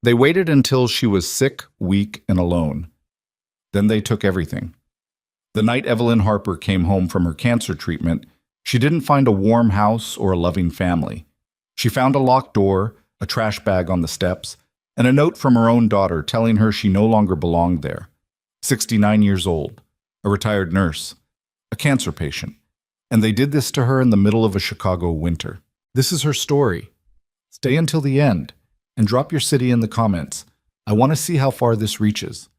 They waited until she was sick, weak, and alone. Then they took everything. The night Evelyn Harper came home from her cancer treatment, she didn't find a warm house or a loving family. She found a locked door, a trash bag on the steps, and a note from her own daughter telling her she no longer belonged there. 69 years old, a retired nurse, a cancer patient, and they did this to her in the middle of a Chicago winter. This is her story. Stay until the end, and drop your city in the comments. I want to see how far this reaches.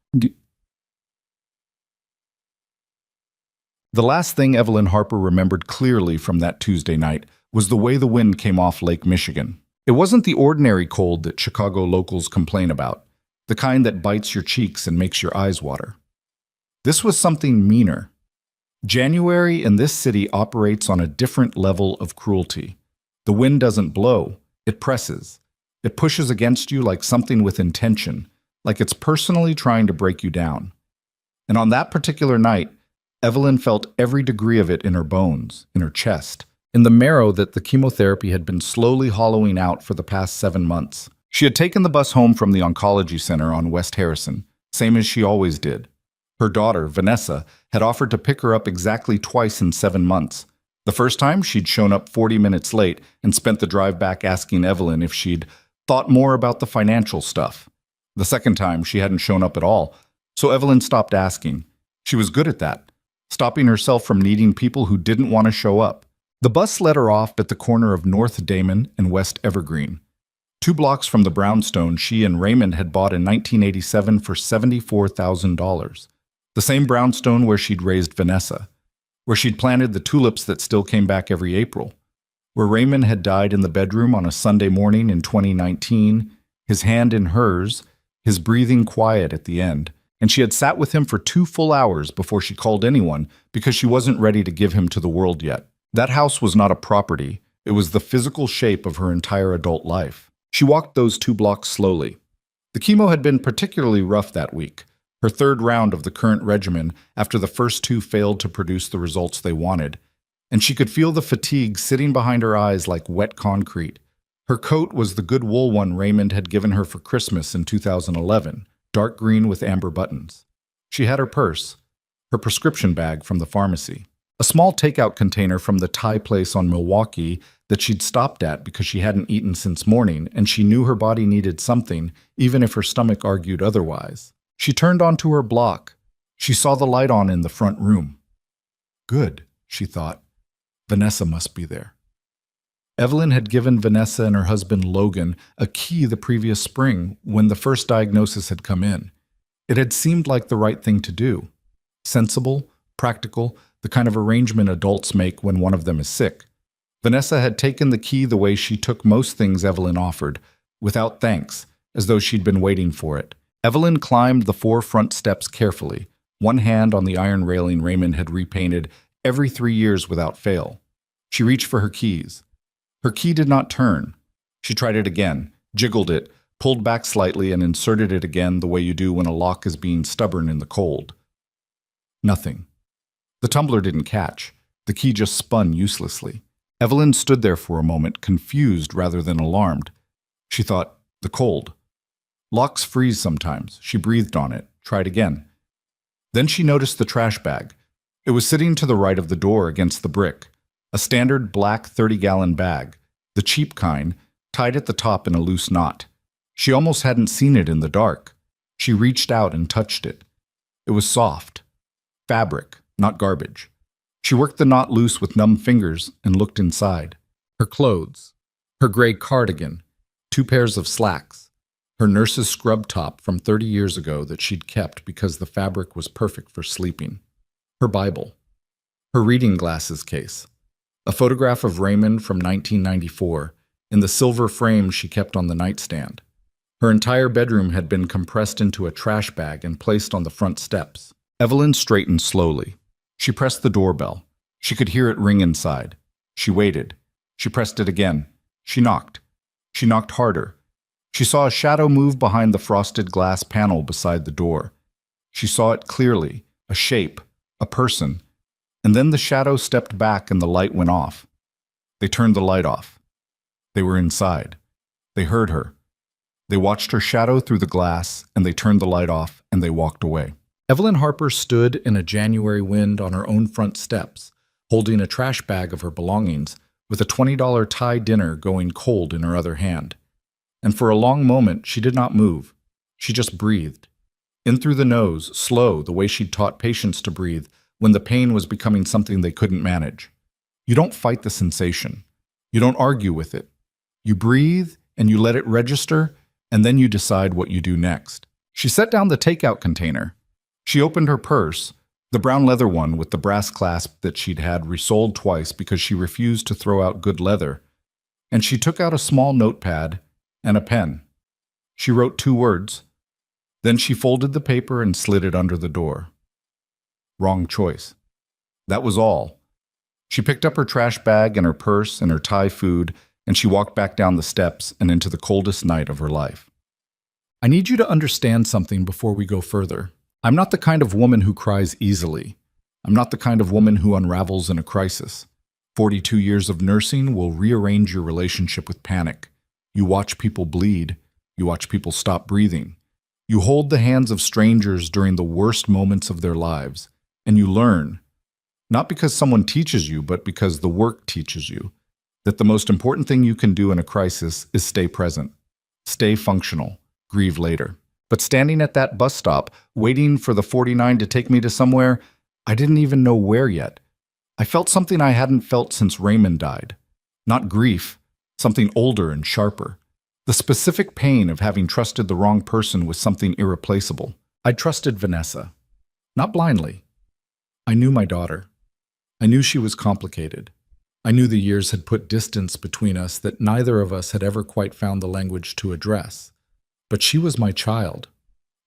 The last thing Evelyn Harper remembered clearly from that Tuesday night was the way the wind came off Lake Michigan. It wasn't the ordinary cold that Chicago locals complain about, the kind that bites your cheeks and makes your eyes water. This was something meaner. January in this city operates on a different level of cruelty. The wind doesn't blow, it presses. It pushes against you like something with intention, like it's personally trying to break you down. And on that particular night, Evelyn felt every degree of it in her bones, in her chest, in the marrow that the chemotherapy had been slowly hollowing out for the past 7 months. She had taken the bus home from the oncology center on West Harrison, same as she always did. Her daughter, Vanessa, had offered to pick her up exactly twice in 7 months. The first time, she'd shown up 40 minutes late and spent the drive back asking Evelyn if she'd thought more about the financial stuff. The second time, she hadn't shown up at all, so Evelyn stopped asking. She was good at that, stopping herself from needing people who didn't want to show up. The bus let her off at the corner of North Damon and West Evergreen, 2 blocks from the brownstone she and Raymond had bought in 1987 for $74,000. The same brownstone where she'd raised Vanessa, where she'd planted the tulips that still came back every April, where Raymond had died in the bedroom on a Sunday morning in 2019, his hand in hers, his breathing quiet at the end, and she had sat with him for 2 full hours before she called anyone because she wasn't ready to give him to the world yet. That house was not a property, it was the physical shape of her entire adult life. She walked those 2 blocks slowly. The chemo had been particularly rough that week, her 3rd round of the current regimen after the first 2 failed to produce the results they wanted, and she could feel the fatigue sitting behind her eyes like wet concrete. Her coat was the good wool one Raymond had given her for Christmas in 2011, dark green with amber buttons. She had her purse, her prescription bag from the pharmacy, a small takeout container from the Thai place on Milwaukee that she'd stopped at because she hadn't eaten since morning and she knew her body needed something, even if her stomach argued otherwise. She turned onto her block. She saw the light on in the front room. Good, she thought. Vanessa must be there. Evelyn had given Vanessa and her husband Logan a key the previous spring when the first diagnosis had come in. It had seemed like the right thing to do. Sensible, practical, the kind of arrangement adults make when one of them is sick. Vanessa had taken the key the way she took most things Evelyn offered, without thanks, as though she'd been waiting for it. Evelyn climbed the 4 front steps carefully, one hand on the iron railing Raymond had repainted every 3 years without fail. She reached for her keys. Her key did not turn. She tried it again, jiggled it, pulled back slightly, and inserted it again the way you do when a lock is being stubborn in the cold. Nothing. The tumbler didn't catch. The key just spun uselessly. Evelyn stood there for a moment, confused rather than alarmed. She thought, the cold. Locks freeze sometimes. She breathed on it, tried again. Then she noticed the trash bag. It was sitting to the right of the door against the brick. A standard black 30-gallon bag, the cheap kind, tied at the top in a loose knot. She almost hadn't seen it in the dark. She reached out and touched it. It was soft. Fabric, not garbage. She worked the knot loose with numb fingers and looked inside. Her clothes, her gray cardigan, 2 pairs of slacks, her nurse's scrub top from 30 years ago that she'd kept because the fabric was perfect for sleeping, her Bible, her reading glasses case, a photograph of Raymond from 1994 in the silver frame she kept on the nightstand. Her entire bedroom had been compressed into a trash bag and placed on the front steps. Evelyn straightened slowly. She pressed the doorbell. She could hear it ring inside. She waited. She pressed it again. She knocked. She knocked harder. She saw a shadow move behind the frosted glass panel beside the door. She saw it clearly, a shape, a person. And then the shadow stepped back and the light went off. They turned the light off. They were inside. They heard her. They watched her shadow through the glass, and they turned the light off, and they walked away. Evelyn Harper stood in a January wind on her own front steps, holding a trash bag of her belongings, with a $20 Thai dinner going cold in her other hand. And for a long moment, she did not move. She just breathed. In through the nose, slow, the way she'd taught patients to breathe when the pain was becoming something they couldn't manage. You don't fight the sensation. You don't argue with it. You breathe, and you let it register, and then you decide what you do next. She set down the takeout container. She opened her purse, the brown leather one with the brass clasp that she'd had resoled twice because she refused to throw out good leather, and she took out a small notepad and a pen. She wrote 2 words. Then she folded the paper and slid it under the door. Wrong choice. That was all. She picked up her trash bag and her purse and her Thai food, and she walked back down the steps and into the coldest night of her life. I need you to understand something before we go further. I'm not the kind of woman who cries easily. I'm not the kind of woman who unravels in a crisis. 42 years of nursing will rearrange your relationship with panic. You watch people bleed. You watch people stop breathing. You hold the hands of strangers during the worst moments of their lives, and you learn, not because someone teaches you, but because the work teaches you, that the most important thing you can do in a crisis is stay present, stay functional, grieve later. But standing at that bus stop, waiting for the 49 to take me to somewhere, I didn't even know where yet. I felt something I hadn't felt since Raymond died. Not grief, something older and sharper. The specific pain of having trusted the wrong person with something irreplaceable. I trusted Vanessa. Not blindly. I knew my daughter. I knew she was complicated. I knew the years had put distance between us that neither of us had ever quite found the language to address. But she was my child.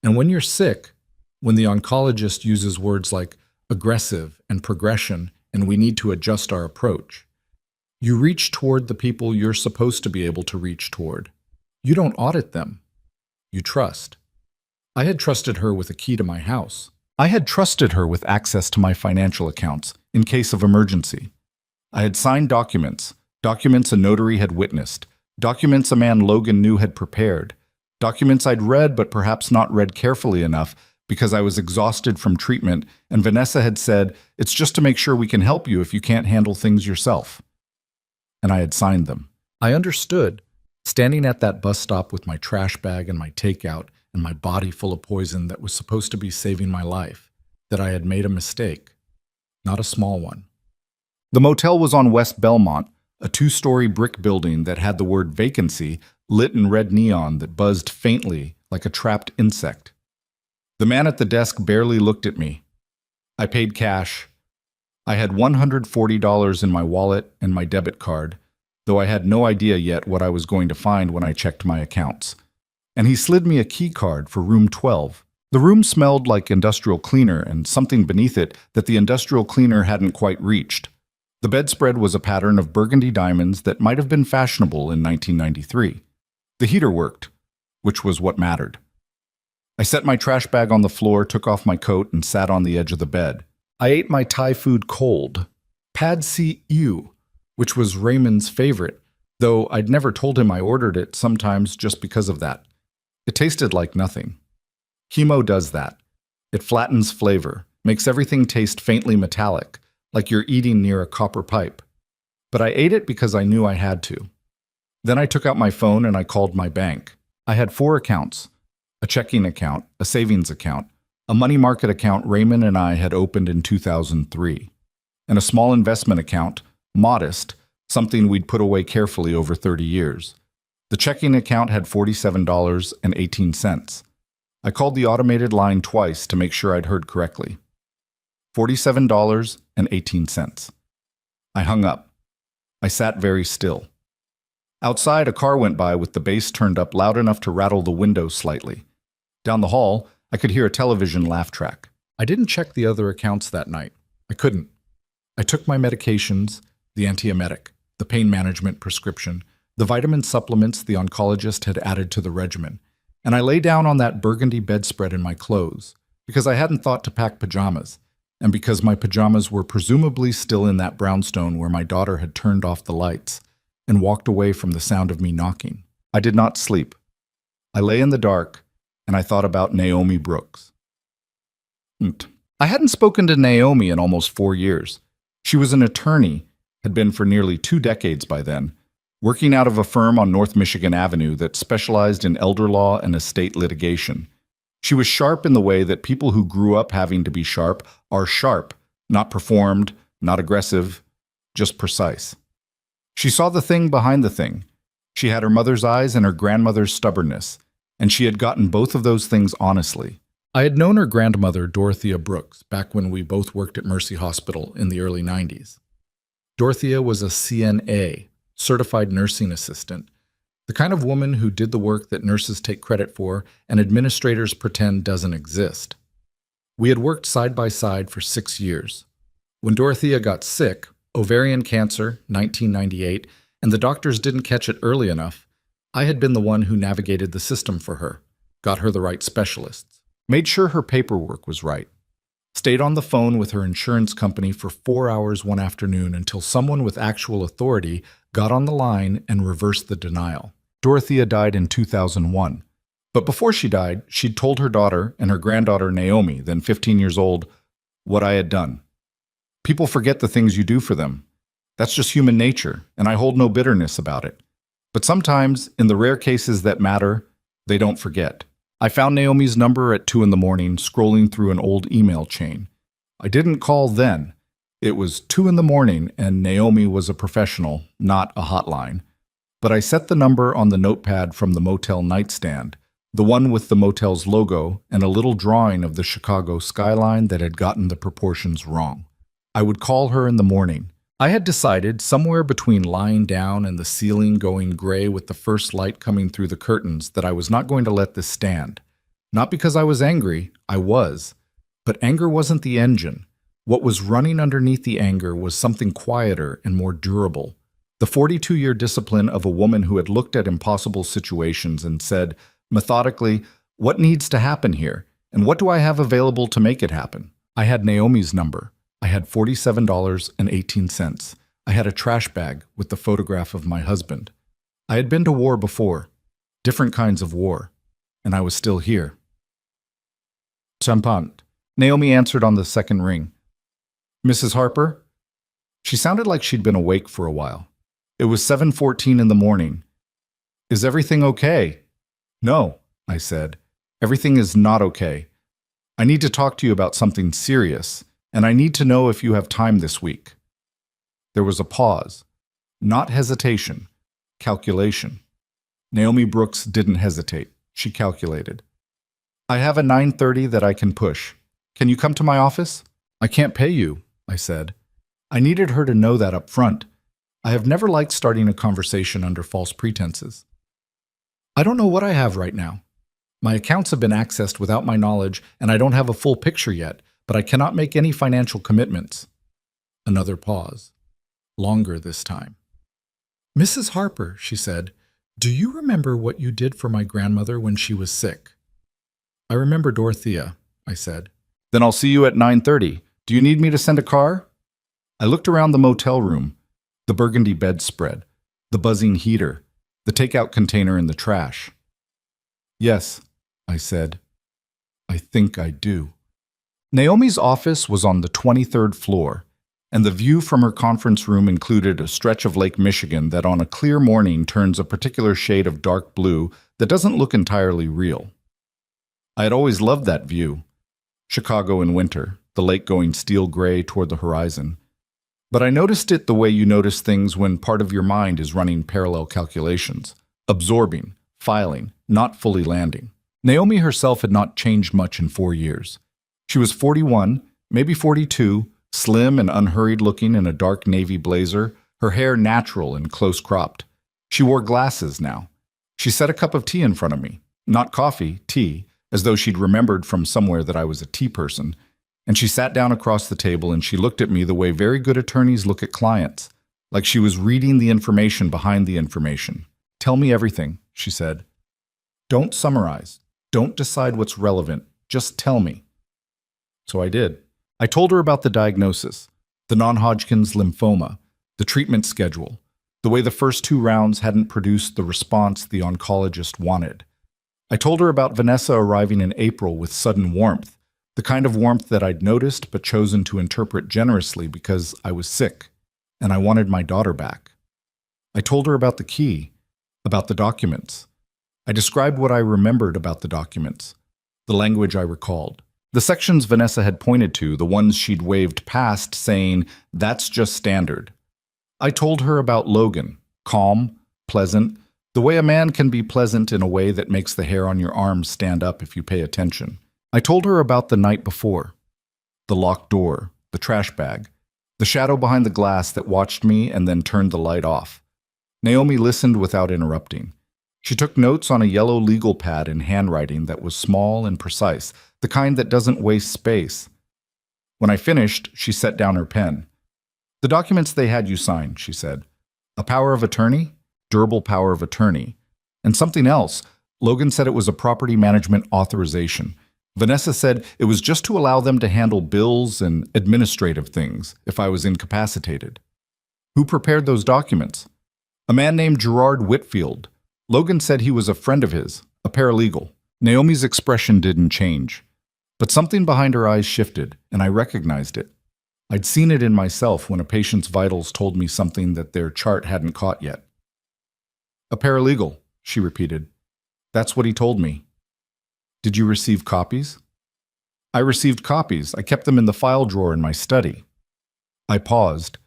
And when you're sick, when the oncologist uses words like aggressive and progression, and we need to adjust our approach, you reach toward the people you're supposed to be able to reach toward. You don't audit them. You trust. I had trusted her with a key to my house. I had trusted her with access to my financial accounts in case of emergency. I had signed documents a notary had witnessed, documents a man Logan knew had prepared, documents I'd read but perhaps not read carefully enough because I was exhausted from treatment, and Vanessa had said, "It's just to make sure we can help you if you can't handle things yourself." And I had signed them. I understood, standing at that bus stop with my trash bag and my takeout and my body full of poison that was supposed to be saving my life, that I had made a mistake, not a small one. The motel was on West Belmont, a 2-story brick building that had the word vacancy lit in red neon that buzzed faintly like a trapped insect. The man at the desk barely looked at me. I paid cash. I had $140 in my wallet and my debit card, though I had no idea yet what I was going to find when I checked my accounts. And he slid me a key card for room 12. The room smelled like industrial cleaner and something beneath it that the industrial cleaner hadn't quite reached. The bedspread was a pattern of burgundy diamonds that might have been fashionable in 1993. The heater worked, which was what mattered. I set my trash bag on the floor, took off my coat, and sat on the edge of the bed. I ate my Thai food cold. Pad See Ew, which was Raymond's favorite, though I'd never told him I ordered it, sometimes just because of that. It tasted like nothing. Chemo does that. It flattens flavor, makes everything taste faintly metallic, like you're eating near a copper pipe. But I ate it because I knew I had to. Then I took out my phone and I called my bank. I had 4 accounts: a checking account, a savings account, a money market account Raymond and I had opened in 2003, and a small investment account, modest, something we'd put away carefully over 30 years. The checking account had $47.18. I called the automated line twice to make sure I'd heard correctly. $47.18. I hung up. I sat very still. Outside, a car went by with the bass turned up loud enough to rattle the window slightly. Down the hall, I could hear a television laugh track. I didn't check the other accounts that night. I couldn't. I took my medications, the antiemetic, the pain management prescription, the vitamin supplements the oncologist had added to the regimen, and I lay down on that burgundy bedspread in my clothes, because I hadn't thought to pack pajamas, and because my pajamas were presumably still in that brownstone where my daughter had turned off the lights and walked away from the sound of me knocking. I did not sleep. I lay in the dark, and I thought about Naomi Brooks. I hadn't spoken to Naomi in almost 4 years. She was an attorney, had been for nearly 2 decades by then, working out of a firm on North Michigan Avenue that specialized in elder law and estate litigation. She was sharp in the way that people who grew up having to be sharp are sharp, not performed, not aggressive, just precise. She saw the thing behind the thing. She had her mother's eyes and her grandmother's stubbornness, and she had gotten both of those things honestly. I had known her grandmother, Dorothea Brooks, back when we both worked at Mercy Hospital in the early 90s. Dorothea was a CNA, certified nursing assistant, the kind of woman who did the work that nurses take credit for and administrators pretend doesn't exist. We had worked side by side for 6 years. When Dorothea got sick, ovarian cancer, 1998, and the doctors didn't catch it early enough, I had been the one who navigated the system for her, got her the right specialists, made sure her paperwork was right, stayed on the phone with her insurance company for 4 hours one afternoon until someone with actual authority got on the line and reversed the denial. Dorothea died in 2001. But before she died, she'd told her daughter and her granddaughter Naomi, then 15 years old, what I had done. People forget the things you do for them. That's just human nature, and I hold no bitterness about it. But sometimes, in the rare cases that matter, they don't forget. I found Naomi's number at 2 in the morning, scrolling through an old email chain. I didn't call then. It was 2 in the morning, and Naomi was a professional, not a hotline. But I set the number on the notepad from the motel nightstand, the one with the motel's logo and a little drawing of the Chicago skyline that had gotten the proportions wrong. I would call her in the morning. I had decided, somewhere between lying down and the ceiling going gray with the first light coming through the curtains, that I was not going to let this stand. Not because I was angry, I was. But anger wasn't the engine. What was running underneath the anger was something quieter and more durable. The 42-year discipline of a woman who had looked at impossible situations and said, methodically, what needs to happen here, and what do I have available to make it happen? I had Naomi's number. I had $47.18. I had a trash bag with the photograph of my husband. I had been to war before, different kinds of war, and I was still here. Champant. Naomi answered on the second ring. Mrs. Harper? She sounded like she'd been awake for a while. It was 7:14 in the morning. Is everything okay? No, I said. Everything is not okay. I need to talk to you about something serious, and I need to know if you have time this week. There was a pause. Not hesitation. Calculation. Naomi Brooks didn't hesitate. She calculated. I have a 9:30 that I can push. Can you come to my office? I can't pay you, I said. I needed her to know that up front. I have never liked starting a conversation under false pretenses. I don't know what I have right now. My accounts have been accessed without my knowledge, and I don't have a full picture yet, but I cannot make any financial commitments. Another pause. Longer this time. Mrs. Harper, she said, do you remember what you did for my grandmother when she was sick? I remember Dorothea, I said. Then I'll see you at 9:30. Do you need me to send a car? I looked around the motel room, the burgundy bedspread, the buzzing heater, the takeout container in the trash. Yes, I said. I think I do. Naomi's office was on the 23rd floor, and the view from her conference room included a stretch of Lake Michigan that on a clear morning turns a particular shade of dark blue that doesn't look entirely real. I had always loved that view. Chicago in winter, the lake going steel gray toward the horizon. But I noticed it the way you notice things when part of your mind is running parallel calculations, absorbing, filing, not fully landing. Naomi herself had not changed much in 4 years. She was 41, maybe 42, slim and unhurried looking in a dark navy blazer, her hair natural and close cropped. She wore glasses now. She set a cup of tea in front of me. Not coffee, tea, as though she'd remembered from somewhere that I was a tea person. And she sat down across the table and she looked at me the way very good attorneys look at clients, like she was reading the information behind the information. Tell me everything, she said. Don't summarize. Don't decide what's relevant. Just tell me. So I did. I told her about the diagnosis, the non-Hodgkin's lymphoma, the treatment schedule, the way the first 2 rounds hadn't produced the response the oncologist wanted. I told her about Vanessa arriving in April with sudden warmth, the kind of warmth that I'd noticed but chosen to interpret generously because I was sick, and I wanted my daughter back. I told her about the key, about the documents. I described what I remembered about the documents, the language I recalled. The sections Vanessa had pointed to, the ones she'd waved past, saying, "That's just standard." I told her about Logan, calm, pleasant, the way a man can be pleasant in a way that makes the hair on your arms stand up if you pay attention. I told her about the night before, the locked door, the trash bag, the shadow behind the glass that watched me and then turned the light off. Naomi listened without interrupting. She took notes on a yellow legal pad in handwriting that was small and precise, the kind that doesn't waste space. When I finished, she set down her pen. "The documents they had you sign," she said. "A power of attorney, durable power of attorney, and something else. Logan said it was a property management authorization. Vanessa said it was just to allow them to handle bills and administrative things if I was incapacitated." "Who prepared those documents?" "A man named Gerard Whitfield. Logan said he was a friend of his, a paralegal." Naomi's expression didn't change, but something behind her eyes shifted, and I recognized it. I'd seen it in myself when a patient's vitals told me something that their chart hadn't caught yet. "A paralegal," she repeated. "That's what he told me." "Did you receive copies?" "I received copies. I kept them in the file drawer in my study." I paused,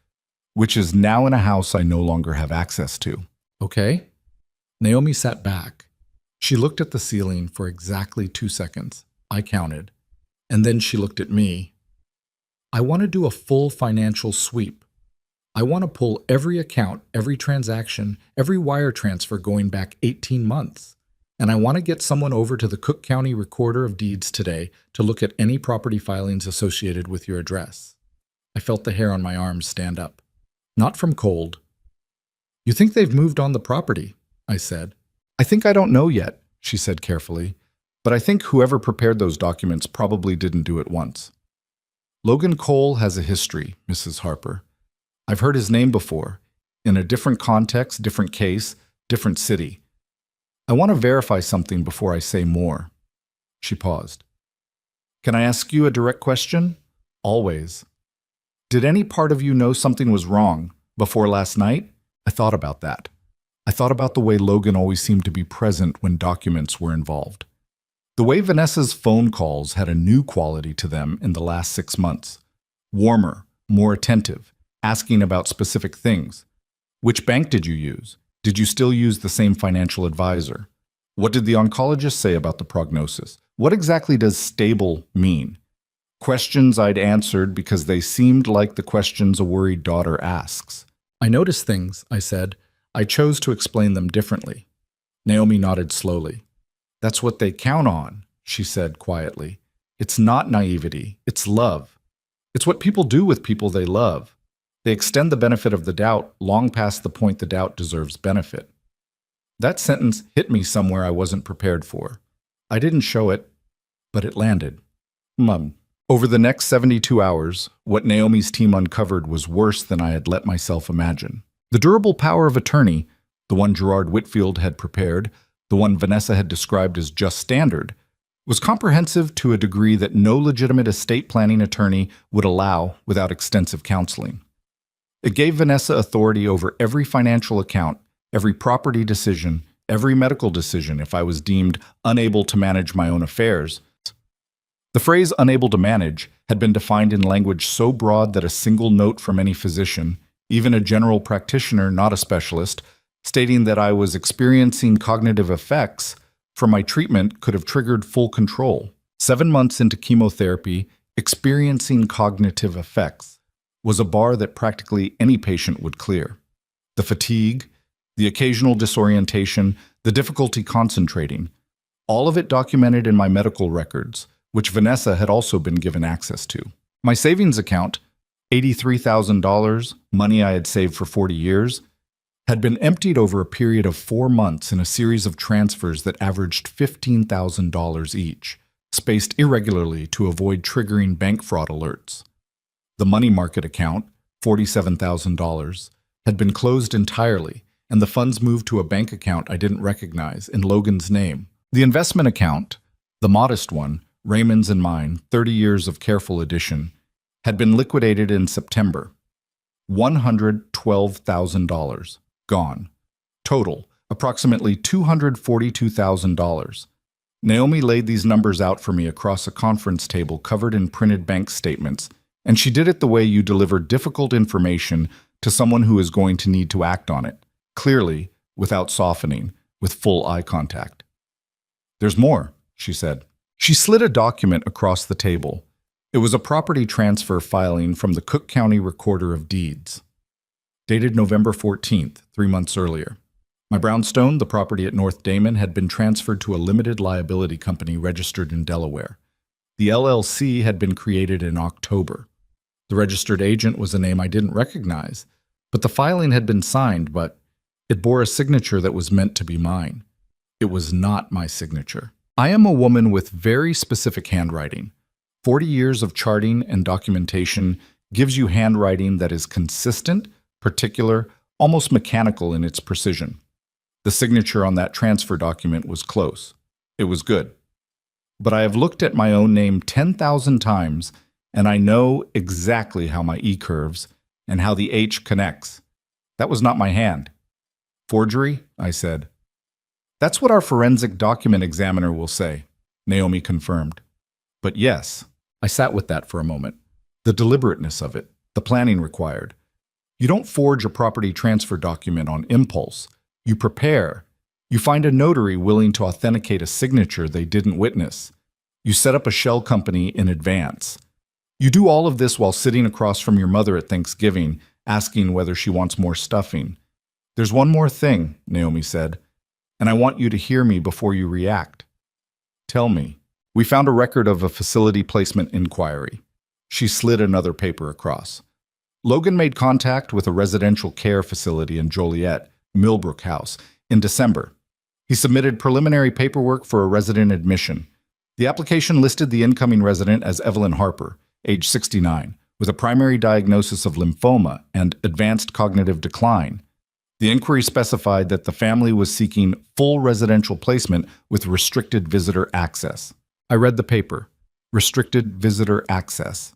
"Which is now in a house I no longer have access to." "Okay." Naomi sat back. She looked at the ceiling for exactly 2 seconds. I counted. And then she looked at me. "I want to do a full financial sweep. I want to pull every account, every transaction, every wire transfer going back 18 months. And I want to get someone over to the Cook County Recorder of Deeds today to look at any property filings associated with your address." I felt the hair on my arms stand up. Not from cold. "You think they've moved on the property?" I said. "I think I don't know yet," she said carefully, "but I think whoever prepared those documents probably didn't do it once. Logan Cole has a history, Mrs. Harper. I've heard his name before, in a different context, different case, different city. I want to verify something before I say more." She paused. "Can I ask you a direct question?" "Always." "Did any part of you know something was wrong before last night?" I thought about that. I thought about the way Logan always seemed to be present when documents were involved. The way Vanessa's phone calls had a new quality to them in the last 6 months. Warmer, more attentive, asking about specific things. "Which bank did you use? Did you still use the same financial advisor? What did the oncologist say about the prognosis? What exactly does stable mean?" Questions I'd answered because they seemed like the questions a worried daughter asks. "I noticed things," I said. "I chose to explain them differently." Naomi nodded slowly. "That's what they count on," she said quietly. "It's not naivety, it's love. It's what people do with people they love. They extend the benefit of the doubt long past the point the doubt deserves benefit." That sentence hit me somewhere I wasn't prepared for. I didn't show it, but it landed. Over the next 72 hours, what Naomi's team uncovered was worse than I had let myself imagine. The durable power of attorney, the one Gerard Whitfield had prepared, the one Vanessa had described as just standard, was comprehensive to a degree that no legitimate estate planning attorney would allow without extensive counseling. It gave Vanessa authority over every financial account, every property decision, every medical decision if I was deemed unable to manage my own affairs. The phrase "unable to manage" had been defined in language so broad that a single note from any physician, even a general practitioner, not a specialist, stating that I was experiencing cognitive effects from my treatment could have triggered full control. 7 months into chemotherapy, experiencing cognitive effects was a bar that practically any patient would clear. The fatigue, the occasional disorientation, the difficulty concentrating, all of it documented in my medical records, which Vanessa had also been given access to. My savings account, $83,000, money I had saved for 40 years, had been emptied over a period of 4 months in a series of transfers that averaged $15,000 each, spaced irregularly to avoid triggering bank fraud alerts. The money market account, $47,000, had been closed entirely, and the funds moved to a bank account I didn't recognize in Logan's name, The investment account, the modest one, Raymond's and mine, 30 years of careful addition, had been liquidated in September. $112,000 gone. Total, approximately $242,000. Naomi laid these numbers out for me across a conference table covered in printed bank statements, and she did it the way you deliver difficult information to someone who is going to need to act on it, clearly, without softening, with full eye contact. "There's more," she said. She slid a document across the table. It was a property transfer filing from the Cook County Recorder of Deeds, dated November 14th, 3 months earlier. My brownstone, the property at North Damon, had been transferred to a limited liability company registered in Delaware. The LLC had been created in October. The registered agent was a name I didn't recognize, but the filing had been signed, but it bore a signature that was meant to be mine. It was not my signature. I am a woman with very specific handwriting. 40 years of charting and documentation gives you handwriting that is consistent, particular, almost mechanical in its precision. The signature on that transfer document was close. It was good. But I have looked at my own name 10,000 times, and I know exactly how my E curves and how the H connects. That was not my hand. "Forgery?" I said. "That's what our forensic document examiner will say," Naomi confirmed. But yes, I sat with that for a moment. The deliberateness of it, the planning required. You don't forge a property transfer document on impulse. You prepare. You find a notary willing to authenticate a signature they didn't witness. You set up a shell company in advance. You do all of this while sitting across from your mother at Thanksgiving, asking whether she wants more stuffing. "There's one more thing," Naomi said, "and I want you to hear me before you react." "Tell me." "We found a record of a facility placement inquiry." She slid another paper across. "Logan made contact with a residential care facility in Joliet, Millbrook House, in December. He submitted preliminary paperwork for a resident admission. The application listed the incoming resident as Evelyn Harper, age 69, with a primary diagnosis of lymphoma and advanced cognitive decline. The inquiry specified that the family was seeking full residential placement with restricted visitor access." I read the paper. Restricted visitor access.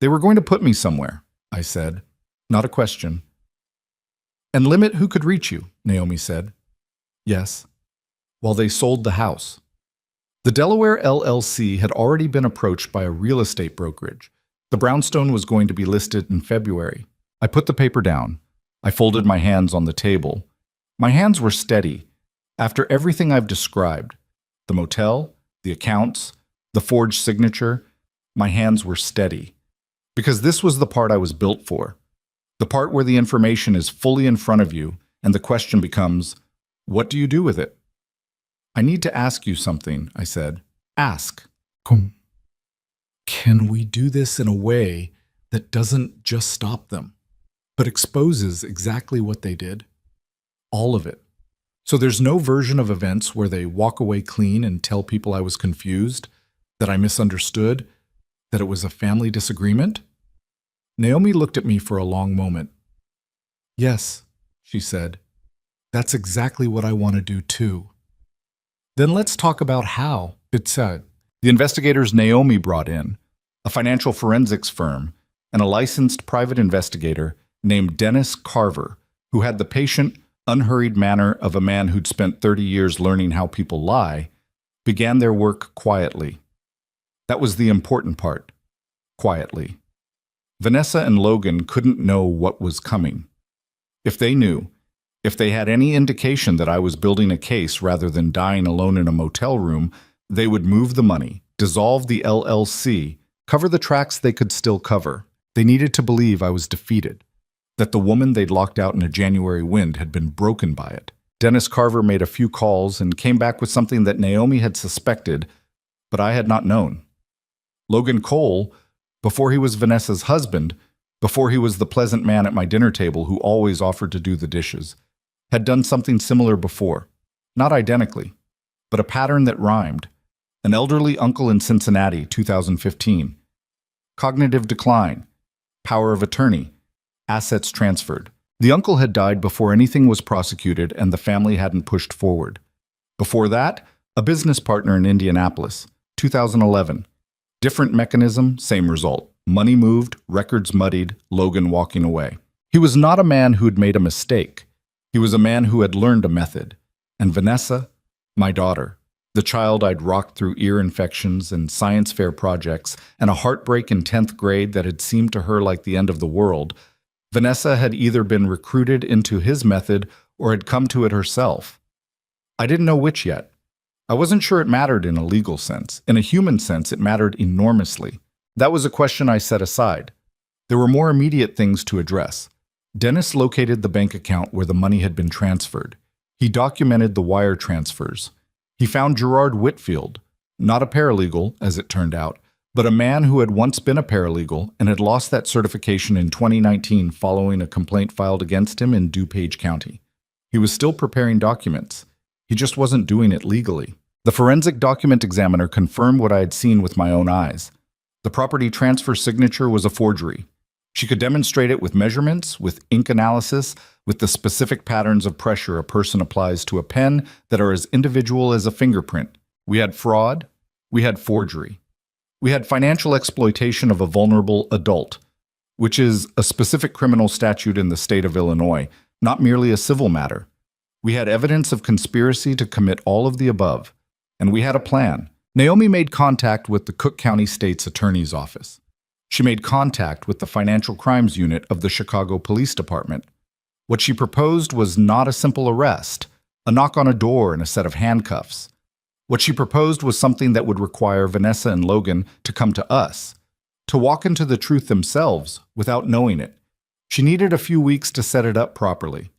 "They were going to put me somewhere," I said. Not a question. "And limit who could reach you," Naomi said. "Yes." "While they sold the house." The Delaware LLC had already been approached by a real estate brokerage. The brownstone was going to be listed in February. I put the paper down. I folded my hands on the table. My hands were steady. After everything I've described, the motel, the accounts, the forged signature, my hands were steady. Because this was the part I was built for. The part where the information is fully in front of you, and the question becomes, what do you do with it? "I need to ask you something," I said. "Ask." Can we do this in a way that doesn't just stop them, but exposes exactly what they did? All of it. So there's no version of events where they walk away clean and tell people I was confused, that I misunderstood, that it was a family disagreement? Naomi looked at me for a long moment. "Yes," she said. "That's exactly what I want to do too." "Then let's talk about how," it said. The investigators Naomi brought in, a financial forensics firm, and a licensed private investigator named Dennis Carver, who had the patient, unhurried manner of a man who'd spent 30 years learning how people lie, began their work quietly. That was the important part. Quietly. Vanessa and Logan couldn't know what was coming. If they knew, if they had any indication that I was building a case rather than dying alone in a motel room, they would move the money, dissolve the LLC, cover the tracks they could still cover. They needed to believe I was defeated, that the woman they'd locked out in a January wind had been broken by it. Dennis Carver made a few calls and came back with something that Naomi had suspected, but I had not known. Logan Cole, before he was Vanessa's husband, before he was the pleasant man at my dinner table who always offered to do the dishes, had done something similar before. Not identically, but a pattern that rhymed. An elderly uncle in Cincinnati, 2015. Cognitive decline. Power of attorney. Assets transferred. The uncle had died before anything was prosecuted and the family hadn't pushed forward. Before that, A business partner in Indianapolis, 2011. Different mechanism, same result. Money moved, records muddied, Logan walking away. He was not a man who'd made a mistake. He was a man who had learned a method. And Vanessa, my daughter, the child I'd rocked through ear infections and science fair projects and a heartbreak in 10th grade that had seemed to her like the end of the world, Vanessa had either been recruited into his method or had come to it herself. I didn't know which yet. I wasn't sure it mattered in a legal sense. In a human sense, it mattered enormously. That was a question I set aside. There were more immediate things to address. Dennis located the bank account where the money had been transferred. He documented the wire transfers. He found Gerard Whitfield, not a paralegal, as it turned out, but a man who had once been a paralegal and had lost that certification in 2019 following a complaint filed against him in DuPage County. He was still preparing documents. He just wasn't doing it legally. The forensic document examiner confirmed what I had seen with my own eyes. The property transfer signature was a forgery. She could demonstrate it with measurements, with ink analysis, with the specific patterns of pressure a person applies to a pen that are as individual as a fingerprint. We had fraud. We had forgery. We had financial exploitation of a vulnerable adult, which is a specific criminal statute in the state of Illinois, not merely a civil matter. We had evidence of conspiracy to commit all of the above, and we had a plan. Naomi made contact with the Cook County State's Attorney's Office. She made contact with the Financial Crimes Unit of the Chicago Police Department. What she proposed was not a simple arrest, a knock on a door and a set of handcuffs. What she proposed was something that would require Vanessa and Logan to come to us, to walk into the truth themselves without knowing it. She needed a few weeks to set it up properly.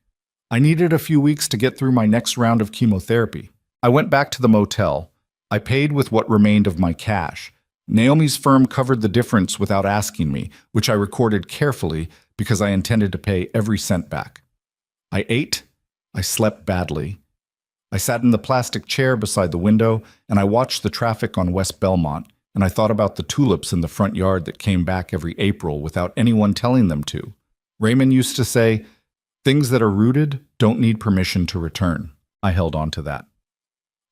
I needed a few weeks to get through my next round of chemotherapy. I went back to the motel. I paid with what remained of my cash. Naomi's firm covered the difference without asking me, which I recorded carefully because I intended to pay every cent back. I ate. I slept badly. I sat in the plastic chair beside the window, and I watched the traffic on West Belmont, and I thought about the tulips in the front yard that came back every April without anyone telling them to. Raymond used to say, "Things that are rooted don't need permission to return." I held on to that.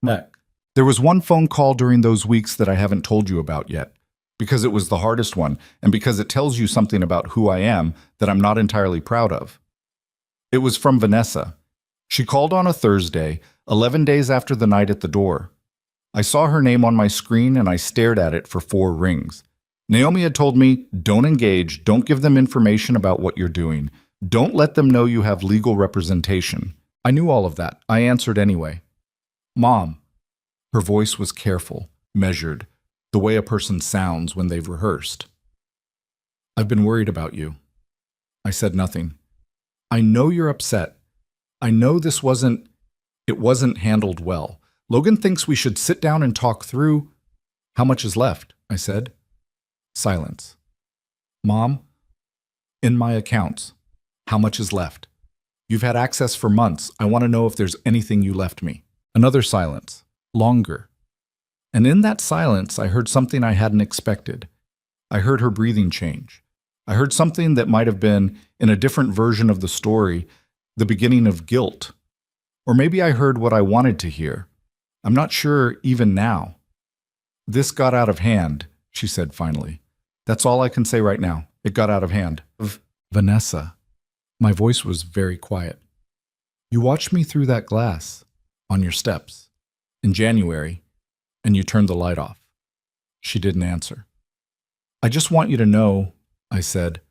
Neck. There was one phone call during those weeks that I haven't told you about yet, because it was the hardest one, and because it tells you something about who I am that I'm not entirely proud of. It was from Vanessa. She called on a Thursday, 11 days after the night at the door. I saw her name on my screen and I stared at it for 4 rings. Naomi had told me, "Don't engage, don't give them information about what you're doing. Don't let them know you have legal representation." I knew all of that. I answered anyway. "Mom." Her voice was careful, measured, the way a person sounds when they've rehearsed. "I've been worried about you." I said nothing. "I know you're upset. I know it wasn't handled well. Logan thinks we should sit down and talk through." "How much is left?" I said. Silence. "Mom, in my accounts, how much is left? You've had access for months. I want to know if there's anything you left me." Another silence. Longer. And in that silence, I heard something I hadn't expected. I heard her breathing change. I heard something that might have been, in a different version of the story, the beginning of guilt. Or maybe I heard what I wanted to hear. I'm not sure even now. "This got out of hand," she said finally. "That's all I can say right now. It got out of hand." Vanessa. My voice was very quiet. "You watched me through that glass, on your steps, in January, and you turned the light off." She didn't answer. "I just want you to know," I said,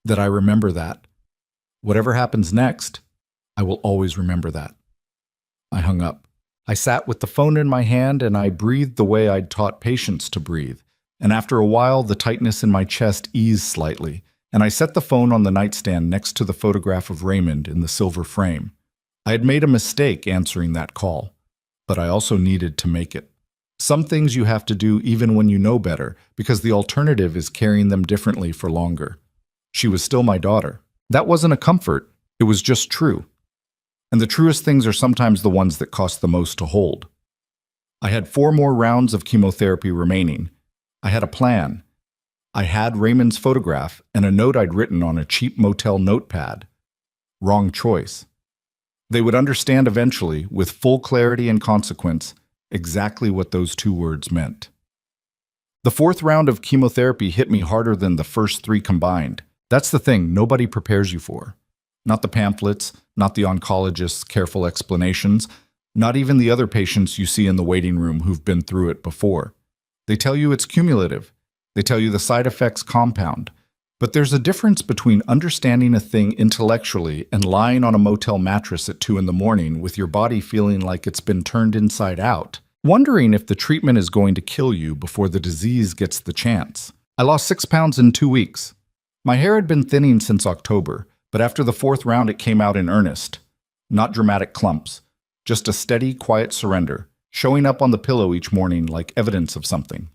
"that I remember that. Whatever happens next, I will always remember that." I hung up. I sat with the phone in my hand and I breathed the way I'd taught patients to breathe. And after a while, the tightness in my chest eased slightly, and I set the phone on the nightstand next to the photograph of Raymond in the silver frame. I had made a mistake answering that call, but I also needed to make it. Some things you have to do even when you know better, because the alternative is carrying them differently for longer. She was still my daughter. That wasn't a comfort, it was just true. And the truest things are sometimes the ones that cost the most to hold. I had 4 more rounds of chemotherapy remaining. I had a plan. I had Raymond's photograph and a note I'd written on a cheap motel notepad. Wrong choice. They would understand eventually, with full clarity and consequence, exactly what those two words meant. The fourth round of chemotherapy hit me harder than the first three combined. That's the thing nobody prepares you for. Not the pamphlets, not the oncologist's careful explanations, not even the other patients you see in the waiting room who've been through it before. They tell you it's cumulative. They tell you the side effects compound. But there's a difference between understanding a thing intellectually and lying on a motel mattress at 2 in the morning with your body feeling like it's been turned inside out, wondering if the treatment is going to kill you before the disease gets the chance. I lost 6 pounds in 2 weeks. My hair had been thinning since October, but after the fourth round it came out in earnest. Not dramatic clumps, just a steady, quiet surrender, showing up on the pillow each morning like evidence of something.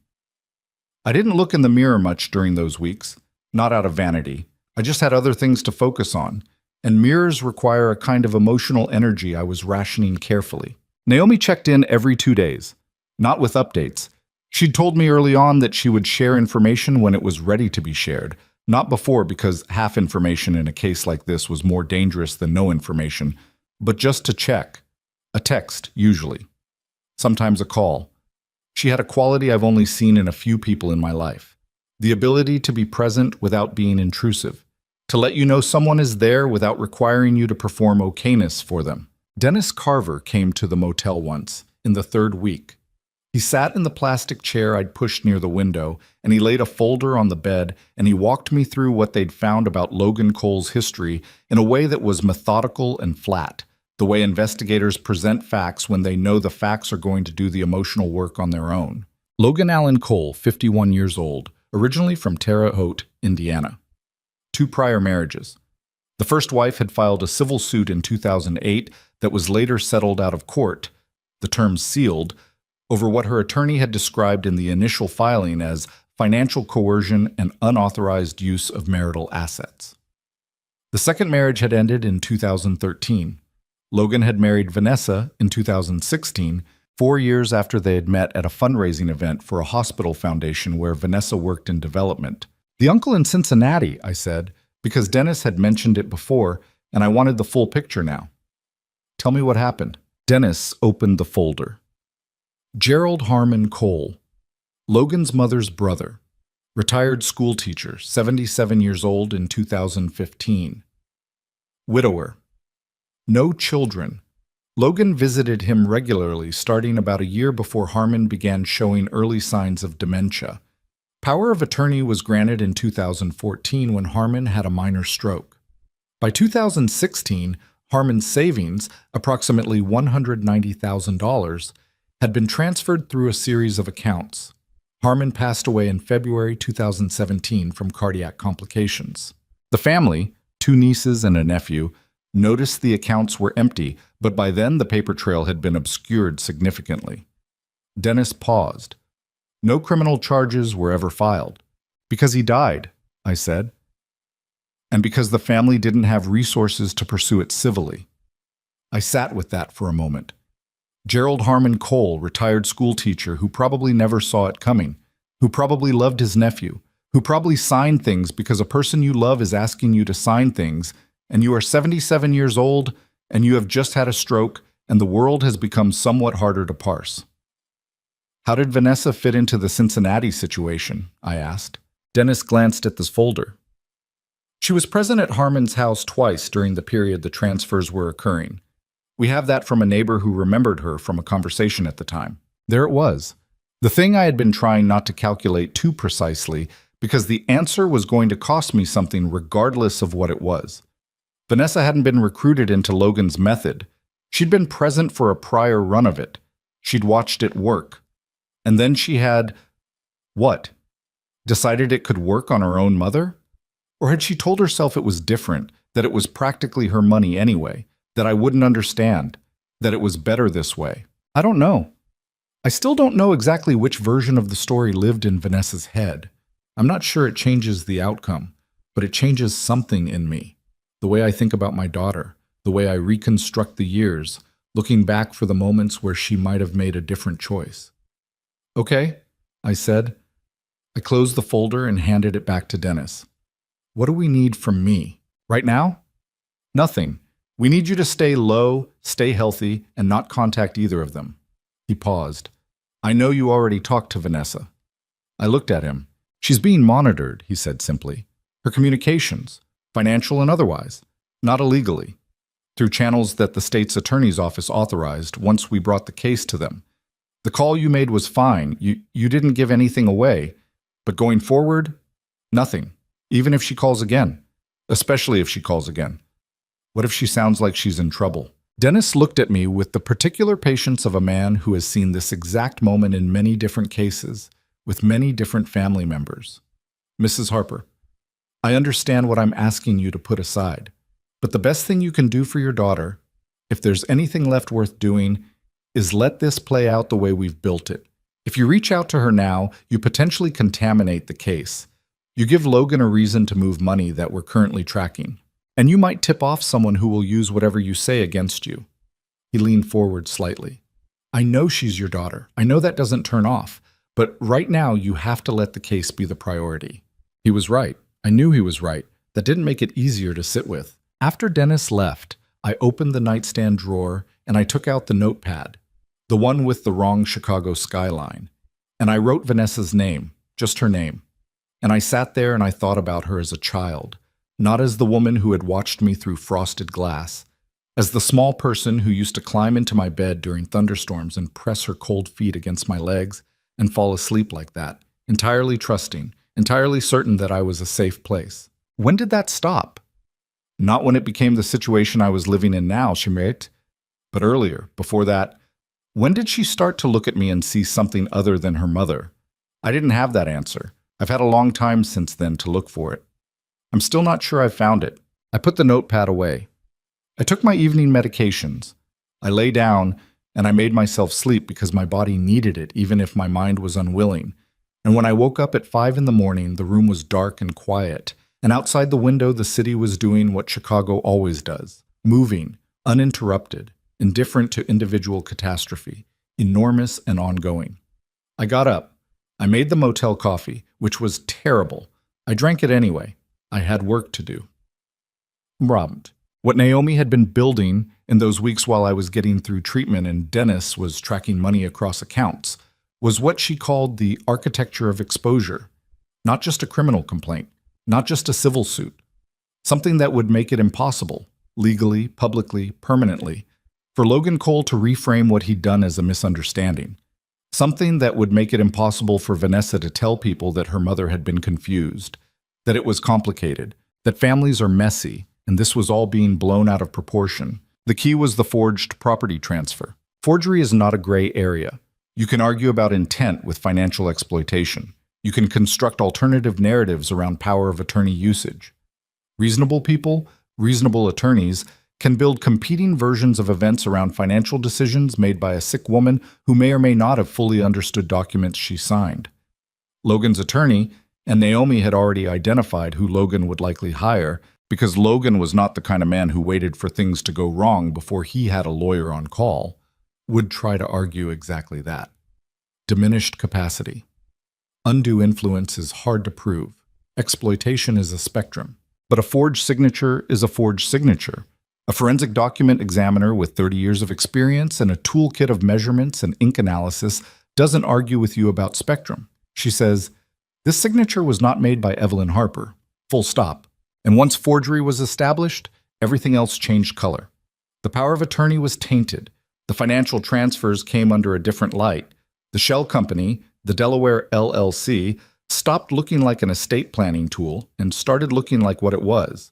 I didn't look in the mirror much during those weeks. Not out of vanity. I just had other things to focus on, and mirrors require a kind of emotional energy I was rationing carefully. Naomi checked in every 2 days, not with updates. She'd told me early on that she would share information when it was ready to be shared, not before because half information in a case like this was more dangerous than no information, but just to check. A text, usually. Sometimes a call. She had a quality I've only seen in a few people in my life. The ability to be present without being intrusive, to let you know someone is there without requiring you to perform okayness for them. Dennis Carver came to the motel once, in the 3rd week. He sat in the plastic chair I'd pushed near the window, and he laid a folder on the bed, and he walked me through what they'd found about Logan Cole's history in a way that was methodical and flat, the way investigators present facts when they know the facts are going to do the emotional work on their own. Logan Allen Cole, 51 years old, originally from Terre Haute, Indiana. 2 prior marriages. The first wife had filed a civil suit in 2008 that was later settled out of court, the term sealed, over what her attorney had described in the initial filing as financial coercion and unauthorized use of marital assets. The second marriage had ended in 2013. Logan had married Vanessa in 2016, 4 years after they had met at a fundraising event for a hospital foundation where Vanessa worked in development. The uncle in Cincinnati, I said, because Dennis had mentioned it before, and I wanted the full picture now. Tell me what happened. Dennis opened the folder. Gerald Harmon Cole, Logan's mother's brother, retired school teacher, 77 years old in 2015. Widower. No children. Logan visited him regularly starting about a year before Harmon began showing early signs of dementia. Power of attorney was granted in 2014 when Harmon had a minor stroke. By 2016, Harmon's savings, approximately $190,000, had been transferred through a series of accounts. Harmon passed away in February 2017 from cardiac complications. The family, 2 nieces and a nephew, noticed the accounts were empty, but by then the paper trail had been obscured significantly. Dennis paused. No criminal charges were ever filed. Because he died, I said. And because the family didn't have resources to pursue it civilly. I sat with that for a moment. Gerald Harmon Cole, retired school teacher who probably never saw it coming, who probably loved his nephew, who probably signed things because a person you love is asking you to sign things, and you are 77 years old, and you have just had a stroke, and the world has become somewhat harder to parse. How did Vanessa fit into the Cincinnati situation? I asked. Dennis glanced at this folder. She was present at Harmon's house twice during the period the transfers were occurring. We have that from a neighbor who remembered her from a conversation at the time. There it was. The thing I had been trying not to calculate too precisely, because the answer was going to cost me something regardless of what it was. Vanessa hadn't been recruited into Logan's method. She'd been present for a prior run of it. She'd watched it work. And then she had, what? Decided it could work on her own mother? Or had she told herself it was different, that it was practically her money anyway, that I wouldn't understand, that it was better this way? I don't know. I still don't know exactly which version of the story lived in Vanessa's head. I'm not sure it changes the outcome, but it changes something in me. The way I think about my daughter, the way I reconstruct the years, looking back for the moments where she might have made a different choice. Okay, I said. I closed the folder and handed it back to Dennis. What do we need from me? Right now? Nothing. We need you to stay low, stay healthy, and not contact either of them. He paused. I know you already talked to Vanessa. I looked at him. She's being monitored, he said simply. Her communications, financial and otherwise, not illegally, through channels that the state's attorney's office authorized once we brought the case to them. The call you made was fine. You didn't give anything away. But going forward, nothing. Even if she calls again. Especially if she calls again. What if she sounds like she's in trouble? Dennis looked at me with the particular patience of a man who has seen this exact moment in many different cases, with many different family members. Mrs. Harper, I understand what I'm asking you to put aside, but the best thing you can do for your daughter, if there's anything left worth doing, is let this play out the way we've built it. If you reach out to her now, you potentially contaminate the case. You give Logan a reason to move money that we're currently tracking. And you might tip off someone who will use whatever you say against you. He leaned forward slightly. I know she's your daughter. I know that doesn't turn off. But right now, you have to let the case be the priority. He was right. I knew he was right. That didn't make it easier to sit with. After Dennis left, I opened the nightstand drawer and I took out the notepad, the one with the wrong Chicago skyline. And I wrote Vanessa's name, just her name. And I sat there and I thought about her as a child. Not as the woman who had watched me through frosted glass, as the small person who used to climb into my bed during thunderstorms and press her cold feet against my legs and fall asleep like that, entirely trusting, entirely certain that I was a safe place. When did that stop? Not when it became the situation I was living in now, Shimret, but earlier, before that. When did she start to look at me and see something other than her mother? I didn't have that answer. I've had a long time since then to look for it. I'm still not sure I've found it. I put the notepad away. I took my evening medications. I lay down and I made myself sleep because my body needed it even if my mind was unwilling. And when I woke up at 5 in the morning, the room was dark and quiet. And outside the window, the city was doing what Chicago always does. Moving, uninterrupted, indifferent to individual catastrophe, enormous and ongoing. I got up. I made the motel coffee, which was terrible. I drank it anyway. I had work to do. Robbed. What Naomi had been building in those weeks while I was getting through treatment and Dennis was tracking money across accounts was what she called the architecture of exposure. Not just a criminal complaint, not just a civil suit. Something that would make it impossible, legally, publicly, permanently, for Logan Cole to reframe what he'd done as a misunderstanding. Something that would make it impossible for Vanessa to tell people that her mother had been confused, that it was complicated, that families are messy, and this was all being blown out of proportion. The key was the forged property transfer. Forgery is not a gray area. You can argue about intent with financial exploitation. You can construct alternative narratives around power of attorney usage. Reasonable people, reasonable attorneys, can build competing versions of events around financial decisions made by a sick woman who may or may not have fully understood documents she signed. Logan's attorney, and Naomi had already identified who Logan would likely hire, because Logan was not the kind of man who waited for things to go wrong before he had a lawyer on call, would try to argue exactly that. Diminished capacity. Undue influence is hard to prove. Exploitation is a spectrum. But a forged signature is a forged signature. A forensic document examiner with 30 years of experience and a toolkit of measurements and ink analysis doesn't argue with you about spectrum. She says, this signature was not made by Evelyn Harper. Full stop. And once forgery was established, everything else changed color. The power of attorney was tainted. The financial transfers came under a different light. The shell company, the Delaware LLC, stopped looking like an estate planning tool and started looking like what it was,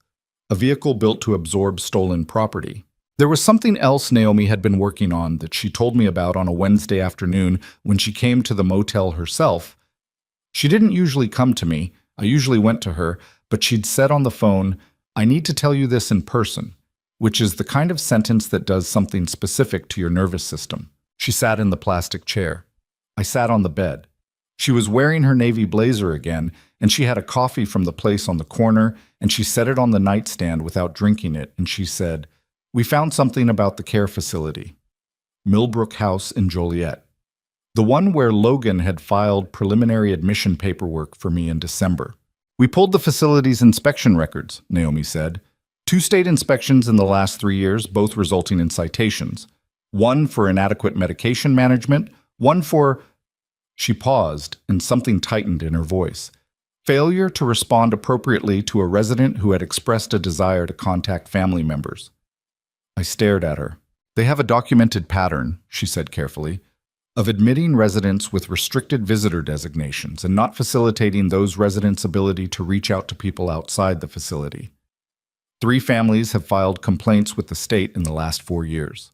a vehicle built to absorb stolen property. There was something else Naomi had been working on that she told me about on a Wednesday afternoon when she came to the motel herself. She didn't usually come to me. I usually went to her, but she'd said on the phone, I need to tell you this in person, which is the kind of sentence that does something specific to your nervous system. She sat in the plastic chair. I sat on the bed. She was wearing her navy blazer again, and she had a coffee from the place on the corner, and she set it on the nightstand without drinking it, and she said, we found something about the care facility. Millbrook House in Joliet. The one where Logan had filed preliminary admission paperwork for me in December. We pulled the facility's inspection records, Naomi said. 2 state inspections in the last 3 years, both resulting in citations. One for inadequate medication management, one for... She paused, and something tightened in her voice. Failure to respond appropriately to a resident who had expressed a desire to contact family members. I stared at her. They have a documented pattern, she said carefully, of admitting residents with restricted visitor designations and not facilitating those residents' ability to reach out to people outside the facility. 3 families have filed complaints with the state in the last 4 years.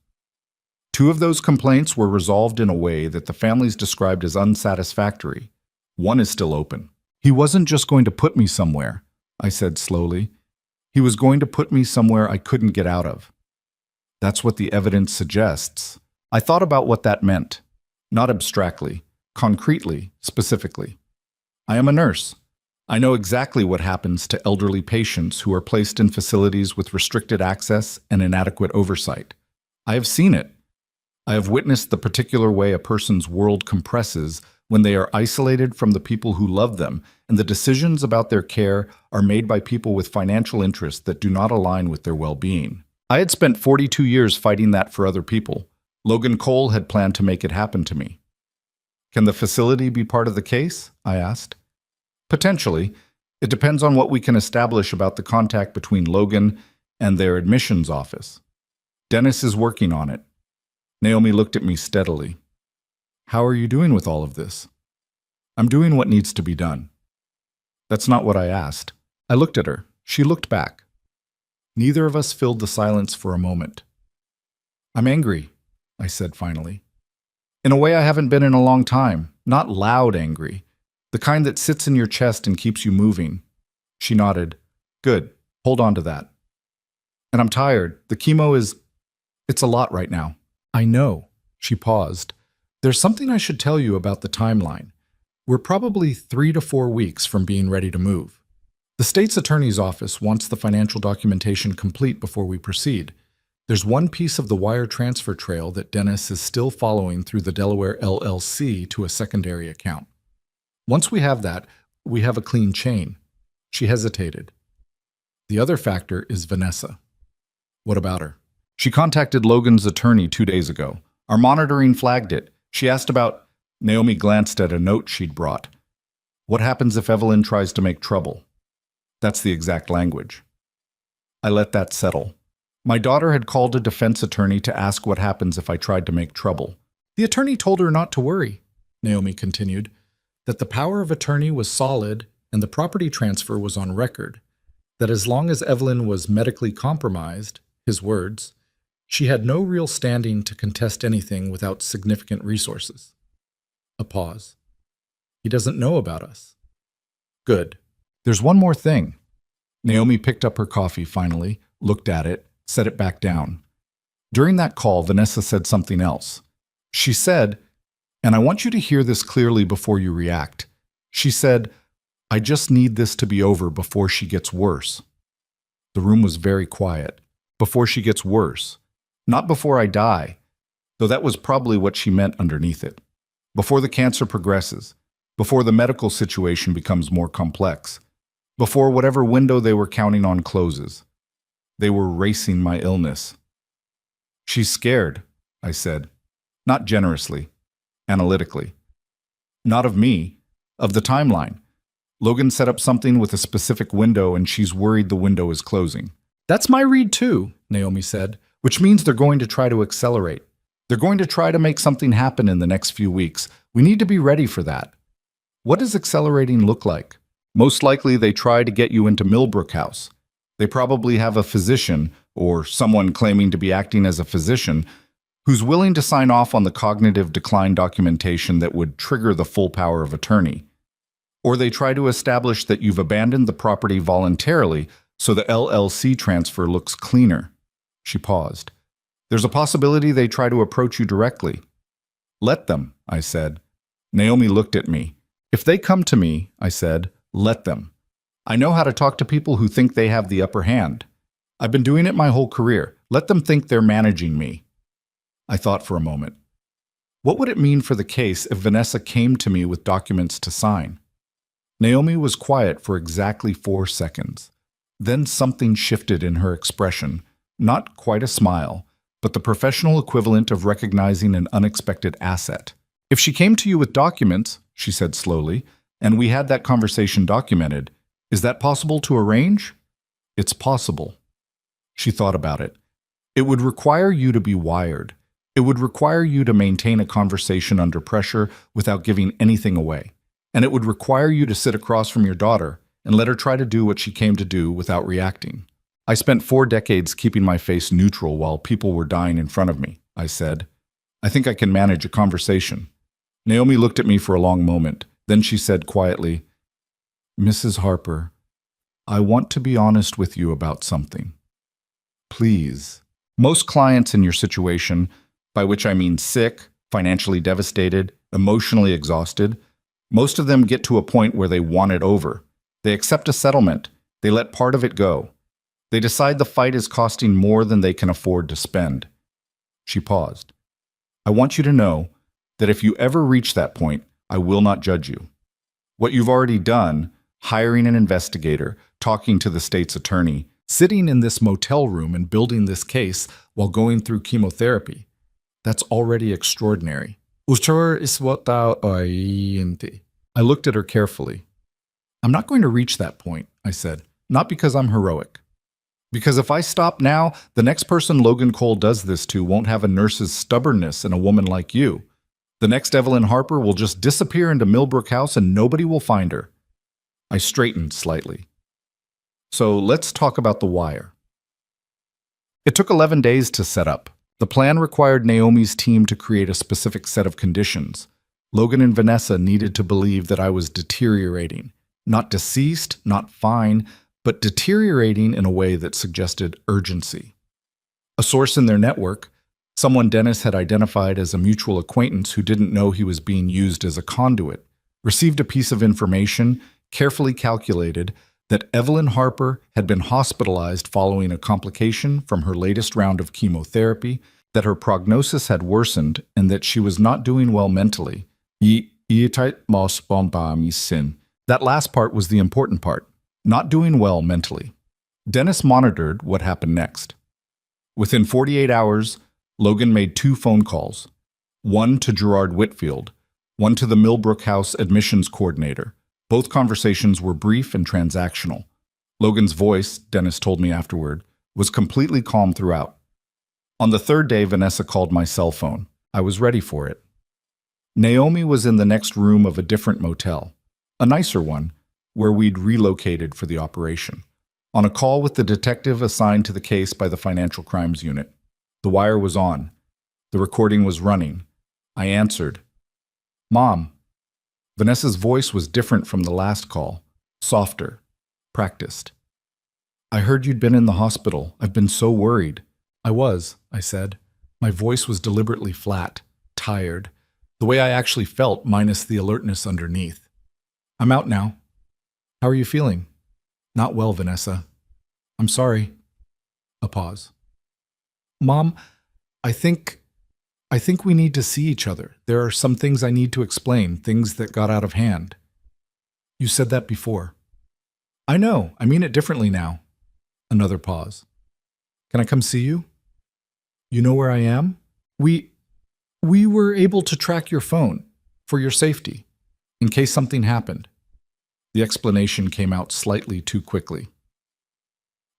2 of those complaints were resolved in a way that the families described as unsatisfactory. 1 is still open. He wasn't just going to put me somewhere, I said slowly. He was going to put me somewhere I couldn't get out of. That's what the evidence suggests. I thought about what that meant. Not abstractly, concretely, specifically. I am a nurse. I know exactly what happens to elderly patients who are placed in facilities with restricted access and inadequate oversight. I have seen it. I have witnessed the particular way a person's world compresses when they are isolated from the people who love them, and the decisions about their care are made by people with financial interests that do not align with their well-being. I had spent 42 years fighting that for other people. Logan Cole had planned to make it happen to me. Can the facility be part of the case? I asked. Potentially. It depends on what we can establish about the contact between Logan and their admissions office. Dennis is working on it. Naomi looked at me steadily. How are you doing with all of this? I'm doing what needs to be done. That's not what I asked. I looked at her. She looked back. Neither of us filled the silence for a moment. I'm angry, I said finally. In a way I haven't been in a long time. Not loud angry. The kind that sits in your chest and keeps you moving. She nodded. Good. Hold on to that. And I'm tired. The chemo is... It's a lot right now. I know. She paused. There's something I should tell you about the timeline. We're probably 3 to 4 weeks from being ready to move. The state's attorney's office wants the financial documentation complete before we proceed. There's one piece of the wire transfer trail that Dennis is still following through the Delaware LLC to a secondary account. Once we have that, we have a clean chain. She hesitated. The other factor is Vanessa. What about her? She contacted Logan's attorney 2 days ago. Our monitoring flagged it. She asked about... Naomi glanced at a note she'd brought. What happens if Evelyn tries to make trouble? That's the exact language. I let that settle. My daughter had called a defense attorney to ask what happens if I tried to make trouble. The attorney told her not to worry, Naomi continued, that the power of attorney was solid and the property transfer was on record, that as long as Evelyn was medically compromised, his words, she had no real standing to contest anything without significant resources. A pause. He doesn't know about us. Good. There's one more thing. Naomi picked up her coffee finally, looked at it, set it back down. During that call, Vanessa said something else. She said, and I want you to hear this clearly before you react. She said, I just need this to be over before she gets worse. The room was very quiet. Before she gets worse. Not before I die, though that was probably what she meant underneath it. Before the cancer progresses, before the medical situation becomes more complex, before whatever window they were counting on closes. They were racing my illness. She's scared, I said, not generously, analytically. Not of me, of the timeline. Logan set up something with a specific window and she's worried the window is closing. That's my read too, Naomi said, which means they're going to try to accelerate. They're going to try to make something happen in the next few weeks. We need to be ready for that. What does accelerating look like? Most likely they try to get you into Millbrook House. They probably have a physician, or someone claiming to be acting as a physician, who's willing to sign off on the cognitive decline documentation that would trigger the full power of attorney. Or they try to establish that you've abandoned the property voluntarily so the LLC transfer looks cleaner. She paused. There's a possibility they try to approach you directly. Let them, I said. Naomi looked at me. If they come to me, I said, let them. I know how to talk to people who think they have the upper hand. I've been doing it my whole career. Let them think they're managing me. I thought for a moment. What would it mean for the case if Vanessa came to me with documents to sign? Naomi was quiet for exactly 4 seconds. Then something shifted in her expression, not quite a smile, but the professional equivalent of recognizing an unexpected asset. If she came to you with documents, she said slowly, and we had that conversation documented, is that possible to arrange? It's possible. She thought about it. It would require you to be wired. It would require you to maintain a conversation under pressure without giving anything away. And it would require you to sit across from your daughter and let her try to do what she came to do without reacting. I spent 4 decades keeping my face neutral while people were dying in front of me, I said. I think I can manage a conversation. Naomi looked at me for a long moment. Then she said quietly, Mrs. Harper, I want to be honest with you about something. Please. Most clients in your situation, by which I mean sick, financially devastated, emotionally exhausted, most of them get to a point where they want it over. They accept a settlement. They let part of it go. They decide the fight is costing more than they can afford to spend. She paused. I want you to know that if you ever reach that point, I will not judge you. What you've already done, hiring an investigator, talking to the state's attorney, sitting in this motel room and building this case while going through chemotherapy, that's already extraordinary. I looked at her carefully. I'm not going to reach that point, I said, not because I'm heroic. Because if I stop now, the next person Logan Cole does this to won't have a nurse's stubbornness in a woman like you. The next Evelyn Harper will just disappear into Millbrook House and nobody will find her. I straightened slightly. So let's talk about the wire. It took 11 days to set up. The plan required Naomi's team to create a specific set of conditions. Logan and Vanessa needed to believe that I was deteriorating. Not deceased, not fine, but deteriorating in a way that suggested urgency. A source in their network, someone Dennis had identified as a mutual acquaintance who didn't know he was being used as a conduit, received a piece of information, carefully calculated, that Evelyn Harper had been hospitalized following a complication from her latest round of chemotherapy, that her prognosis had worsened, and that she was not doing well mentally. That last part was the important part. Not doing well mentally. Dennis monitored what happened next. Within 48 hours, Logan made 2 phone calls. One to Gerard Whitfield, one to the Millbrook House admissions coordinator. Both conversations were brief and transactional. Logan's voice, Dennis told me afterward, was completely calm throughout. On the 3rd day, Vanessa called my cell phone. I was ready for it. Naomi was in the next room of a different motel, a nicer one, where we'd relocated for the operation, on a call with the detective assigned to the case by the Financial Crimes Unit. The wire was on. The recording was running. I answered. Mom. Vanessa's voice was different from the last call, softer, practiced. I heard you'd been in the hospital. I've been so worried. I was, I said. My voice was deliberately flat, tired, the way I actually felt minus the alertness underneath. I'm out now. How are you feeling? Not well, Vanessa. I'm sorry. A pause. Mom, I think we need to see each other. There are some things I need to explain, things that got out of hand. You said that before. I know. I mean it differently now. Another pause. Can I come see you? You know where I am? We were able to track your phone for your safety, in case something happened. The explanation came out slightly too quickly.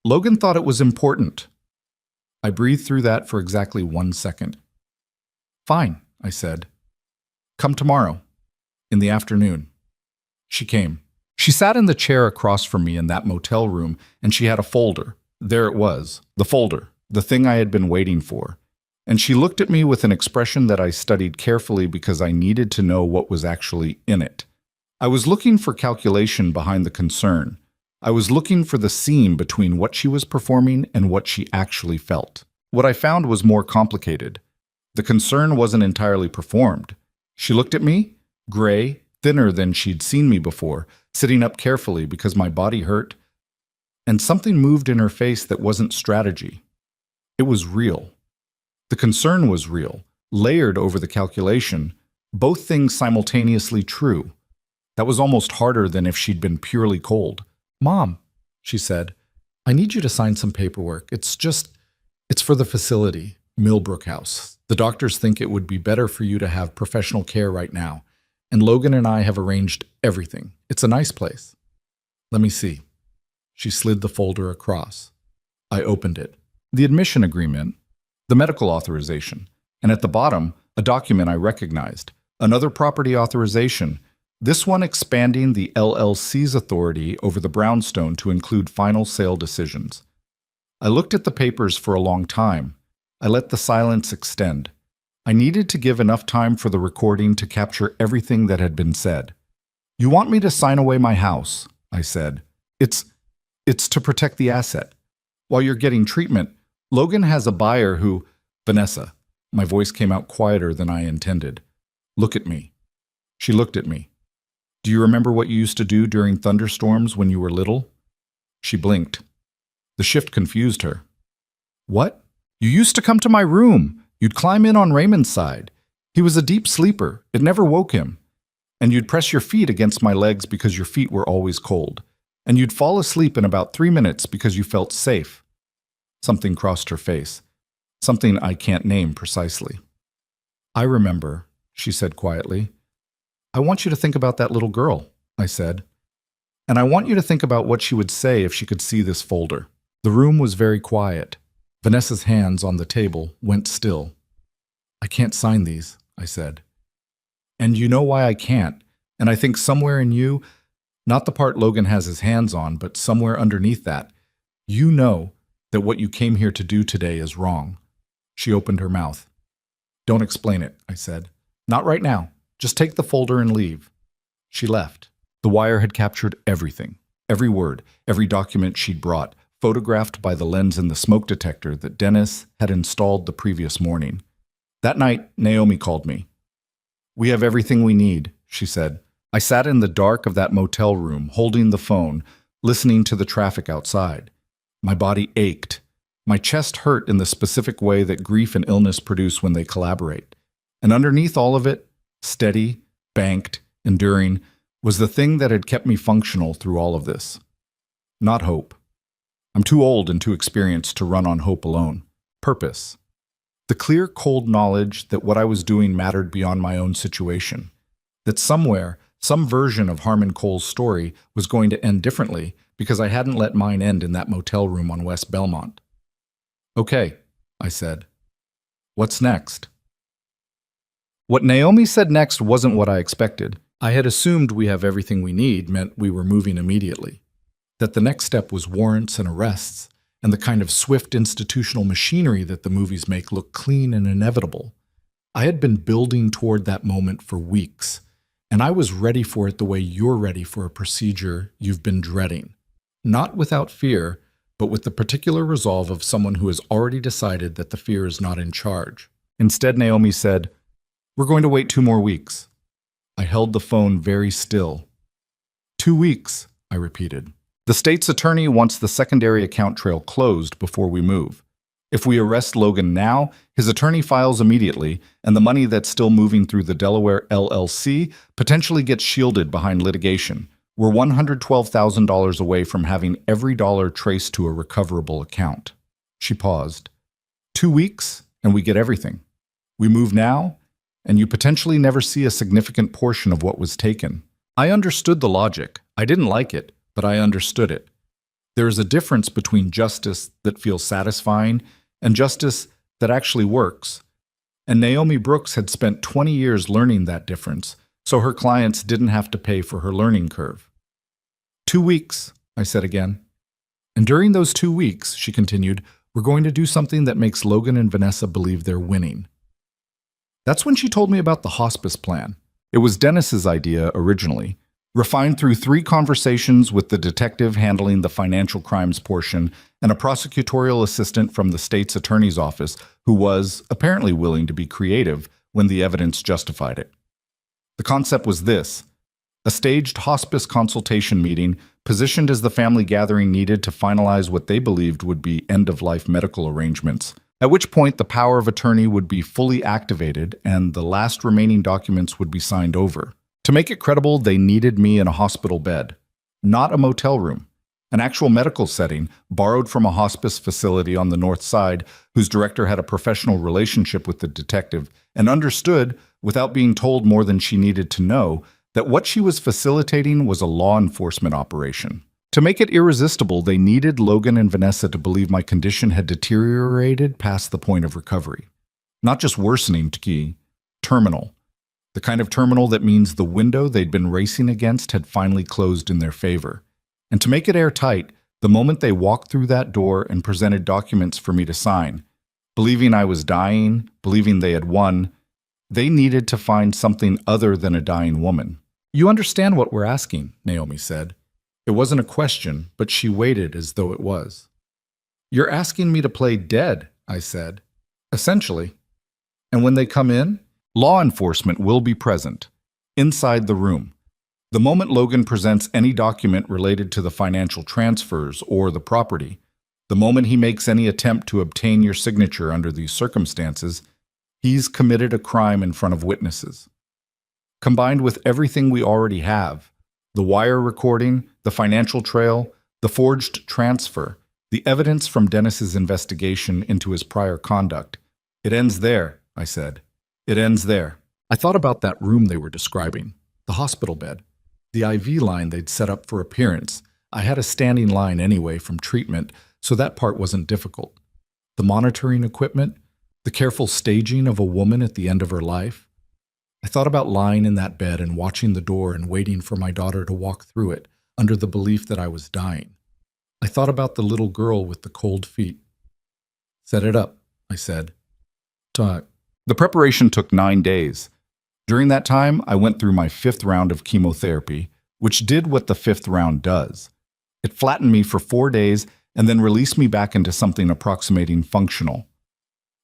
Logan thought it was important. I breathed through that for exactly 1 second. Fine, I said. Come tomorrow, in the afternoon. She came. She sat in the chair across from me in that motel room, and she had a folder. There it was, the folder, the thing I had been waiting for. And she looked at me with an expression that I studied carefully because I needed to know what was actually in it. I was looking for calculation behind the concern. I was looking for the seam between what she was performing and what she actually felt. What I found was more complicated. The concern wasn't entirely performed. She looked at me, gray, thinner than she'd seen me before, sitting up carefully because my body hurt, and something moved in her face that wasn't strategy. It was real. The concern was real, layered over the calculation, both things simultaneously true. That was almost harder than if she'd been purely cold. Mom, she said, I need you to sign some paperwork. It's for the facility. Millbrook House. The doctors think it would be better for you to have professional care right now, and Logan and I have arranged everything. It's a nice place. Let me see. She slid the folder across. I opened it. The admission agreement, the medical authorization, and at the bottom, a document I recognized. Another property authorization, this one expanding the LLC's authority over the brownstone to include final sale decisions. I looked at the papers for a long time. I let the silence extend. I needed to give enough time for the recording to capture everything that had been said. You want me to sign away my house, I said. It's to protect the asset. While you're getting treatment, Logan has a buyer who... Vanessa. My voice came out quieter than I intended. Look at me. She looked at me. Do you remember what you used to do during thunderstorms when you were little? She blinked. The shift confused her. What? You used to come to my room. You'd climb in on Raymond's side. He was a deep sleeper. It never woke him. And you'd press your feet against my legs because your feet were always cold. And you'd fall asleep in about 3 minutes because you felt safe. Something crossed her face. Something I can't name precisely. I remember, she said quietly. I want you to think about that little girl, I said. And I want you to think about what she would say if she could see this folder. The room was very quiet. Vanessa's hands on the table went still. I can't sign these, I said. And you know why I can't. And I think somewhere in you, not the part Logan has his hands on, but somewhere underneath that, you know that what you came here to do today is wrong. She opened her mouth. Don't explain it, I said. Not right now. Just take the folder and leave. She left. The wire had captured everything. Every word, every document she'd brought, photographed by the lens in the smoke detector that Dennis had installed the previous morning. That night, Naomi called me. We have everything we need, she said. I sat in the dark of that motel room, holding the phone, listening to the traffic outside. My body ached. My chest hurt in the specific way that grief and illness produce when they collaborate. And underneath all of it, steady, banked, enduring, was the thing that had kept me functional through all of this. Not hope. I'm too old and too experienced to run on hope alone. Purpose. The clear, cold knowledge that what I was doing mattered beyond my own situation. That somewhere, some version of Harmon Cole's story was going to end differently because I hadn't let mine end in that motel room on West Belmont. Okay, I said. What's next? What Naomi said next wasn't what I expected. I had assumed we have everything we need meant we were moving immediately. That the next step was warrants and arrests, and the kind of swift institutional machinery that the movies make look clean and inevitable. I had been building toward that moment for weeks, and I was ready for it the way you're ready for a procedure you've been dreading. Not without fear, but with the particular resolve of someone who has already decided that the fear is not in charge. Instead, Naomi said, "We're going to wait 2 more weeks." I held the phone very still. 2 weeks, I repeated. The state's attorney wants the secondary account trail closed before we move. If we arrest Logan now, his attorney files immediately, and the money that's still moving through the Delaware LLC potentially gets shielded behind litigation. We're $112,000 away from having every dollar traced to a recoverable account. She paused. 2 weeks, and we get everything. We move now, and you potentially never see a significant portion of what was taken. I understood the logic. I didn't like it, but I understood it. There is a difference between justice that feels satisfying and justice that actually works. And Naomi Brooks had spent 20 years learning that difference, so her clients didn't have to pay for her learning curve. 2 weeks, I said again. And during those 2 weeks, she continued, we're going to do something that makes Logan and Vanessa believe they're winning. That's when she told me about the hospice plan. It was Dennis's idea originally, refined through 3 conversations with the detective handling the financial crimes portion and a prosecutorial assistant from the state's attorney's office who was apparently willing to be creative when the evidence justified it. The concept was this: a staged hospice consultation meeting positioned as the family gathering needed to finalize what they believed would be end-of-life medical arrangements, at which point the power of attorney would be fully activated and the last remaining documents would be signed over. To make it credible, they needed me in a hospital bed, not a motel room, an actual medical setting borrowed from a hospice facility on the north side whose director had a professional relationship with the detective and understood, without being told more than she needed to know, that what she was facilitating was a law enforcement operation. To make it irresistible, they needed Logan and Vanessa to believe my condition had deteriorated past the point of recovery. Not just worsening, Tki, terminal. The kind of terminal that means the window they'd been racing against had finally closed in their favor. And to make it airtight, the moment they walked through that door and presented documents for me to sign, believing I was dying, believing they had won, they needed to find something other than a dying woman. "You understand what we're asking," Naomi said. It wasn't a question, but she waited as though it was. "You're asking me to play dead," I said. "Essentially. And when they come in, law enforcement will be present, inside the room. The moment Logan presents any document related to the financial transfers or the property, the moment he makes any attempt to obtain your signature under these circumstances, he's committed a crime in front of witnesses. Combined with everything we already have, the wire recording, the financial trail, the forged transfer, the evidence from Dennis's investigation into his prior conduct, it ends there," I said. "It ends there." I thought about that room they were describing, the hospital bed, the IV line they'd set up for appearance. I had a standing line anyway from treatment, so that part wasn't difficult. The monitoring equipment, the careful staging of a woman at the end of her life. I thought about lying in that bed and watching the door and waiting for my daughter to walk through it, under the belief that I was dying. I thought about the little girl with the cold feet. "Set it up," I said. "Talk." The preparation took 9 days. During that time, I went through my 5th round of chemotherapy, which did what the 5th round does. It flattened me for 4 days and then released me back into something approximating functional.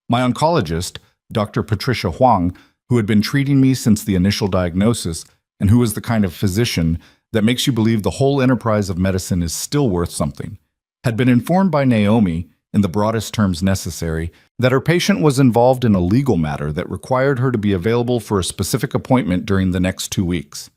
My oncologist, Dr. Patricia Huang, who had been treating me since the initial diagnosis and who is the kind of physician that makes you believe the whole enterprise of medicine is still worth something, had been informed by Naomi, in the broadest terms necessary, that her patient was involved in a legal matter that required her to be available for a specific appointment during the next 2 weeks.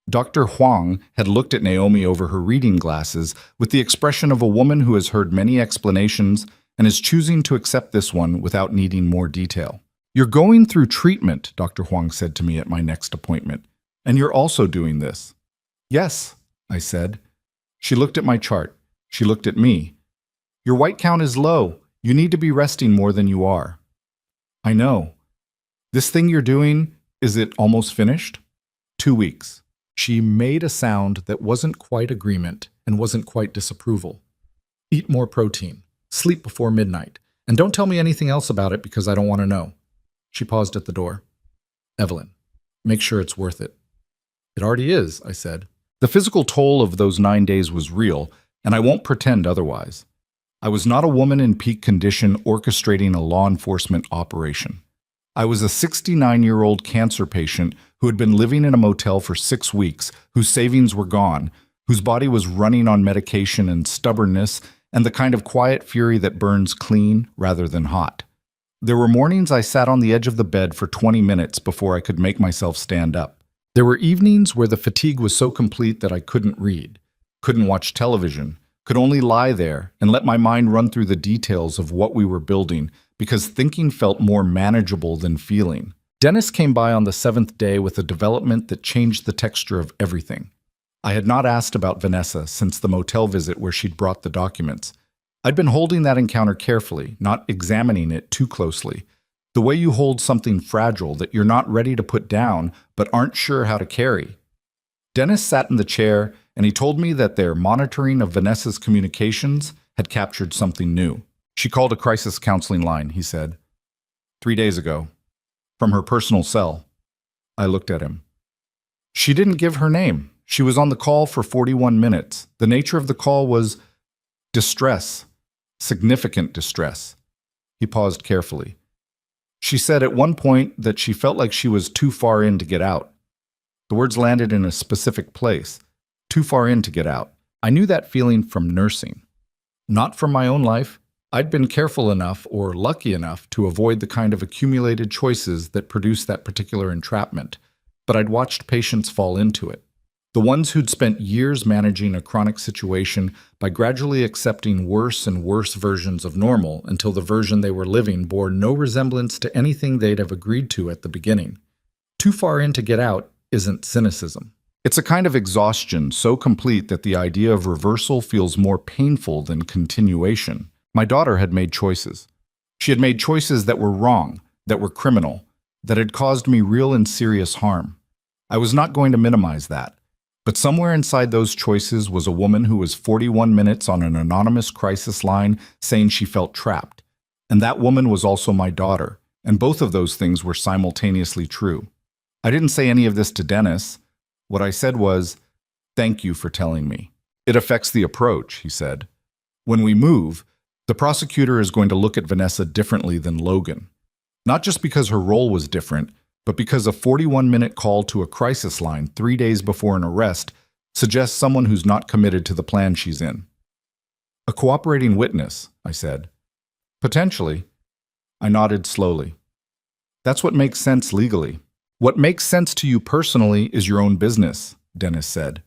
Dr. Huang had looked at Naomi over her reading glasses with the expression of a woman who has heard many explanations and is choosing to accept this one without needing more detail. "You're going through treatment," Dr. Huang said to me at my next appointment, "and you're also doing this." "Yes," I said. She looked at my chart. She looked at me. "Your white count is low. You need to be resting more than you are." "I know. This thing you're doing, is it almost finished?" 2 weeks. She made a sound that wasn't quite agreement and wasn't quite disapproval. "Eat more protein. Sleep before midnight. And don't tell me anything else about it because I don't want to know." She paused at the door. "Evelyn, make sure it's worth it." "It already is," I said. The physical toll of those 9 days was real, and I won't pretend otherwise. I was not a woman in peak condition orchestrating a law enforcement operation. I was a 69-year-old cancer patient who had been living in a motel for 6 weeks, whose savings were gone, whose body was running on medication and stubbornness and the kind of quiet fury that burns clean rather than hot. There were mornings I sat on the edge of the bed for 20 minutes before I could make myself stand up. There were evenings where the fatigue was so complete that I couldn't read, couldn't watch television, could only lie there and let my mind run through the details of what we were building because thinking felt more manageable than feeling. Dennis came by on the 7th day with a development that changed the texture of everything. I had not asked about Vanessa since the motel visit where she'd brought the documents. I'd been holding that encounter carefully, not examining it too closely. The way you hold something fragile that you're not ready to put down but aren't sure how to carry. Dennis sat in the chair and he told me that their monitoring of Vanessa's communications had captured something new. "She called a crisis counseling line," he said. 3 days ago. From her personal cell." I looked at him. "She didn't give her name. She was on the call for 41 minutes. The nature of the call was distress, significant distress." He paused carefully. "She said at one point that she felt like she was too far in to get out." The words landed in a specific place. Too far in to get out. I knew that feeling from nursing. Not from my own life. I'd been careful enough or lucky enough to avoid the kind of accumulated choices that produce that particular entrapment, but I'd watched patients fall into it. The ones who'd spent years managing a chronic situation by gradually accepting worse and worse versions of normal until the version they were living bore no resemblance to anything they'd have agreed to at the beginning. Too far in to get out isn't cynicism. It's a kind of exhaustion so complete that the idea of reversal feels more painful than continuation. My daughter had made choices. She had made choices that were wrong, that were criminal, that had caused me real and serious harm. I was not going to minimize that. But somewhere inside those choices was a woman who was 41 minutes on an anonymous crisis line saying she felt trapped. And that woman was also my daughter, and both of those things were simultaneously true. I didn't say any of this to Dennis. What I said was, "Thank you for telling me. It affects the approach," he said. "When we move, the prosecutor is going to look at Vanessa differently than Logan. Not just because her role was different, but because a 41-minute call to a crisis line 3 days before an arrest suggests someone who's not committed to the plan she's in." "A cooperating witness," I said. "Potentially." I nodded slowly. "That's what makes sense legally. What makes sense to you personally is your own business," Dennis said.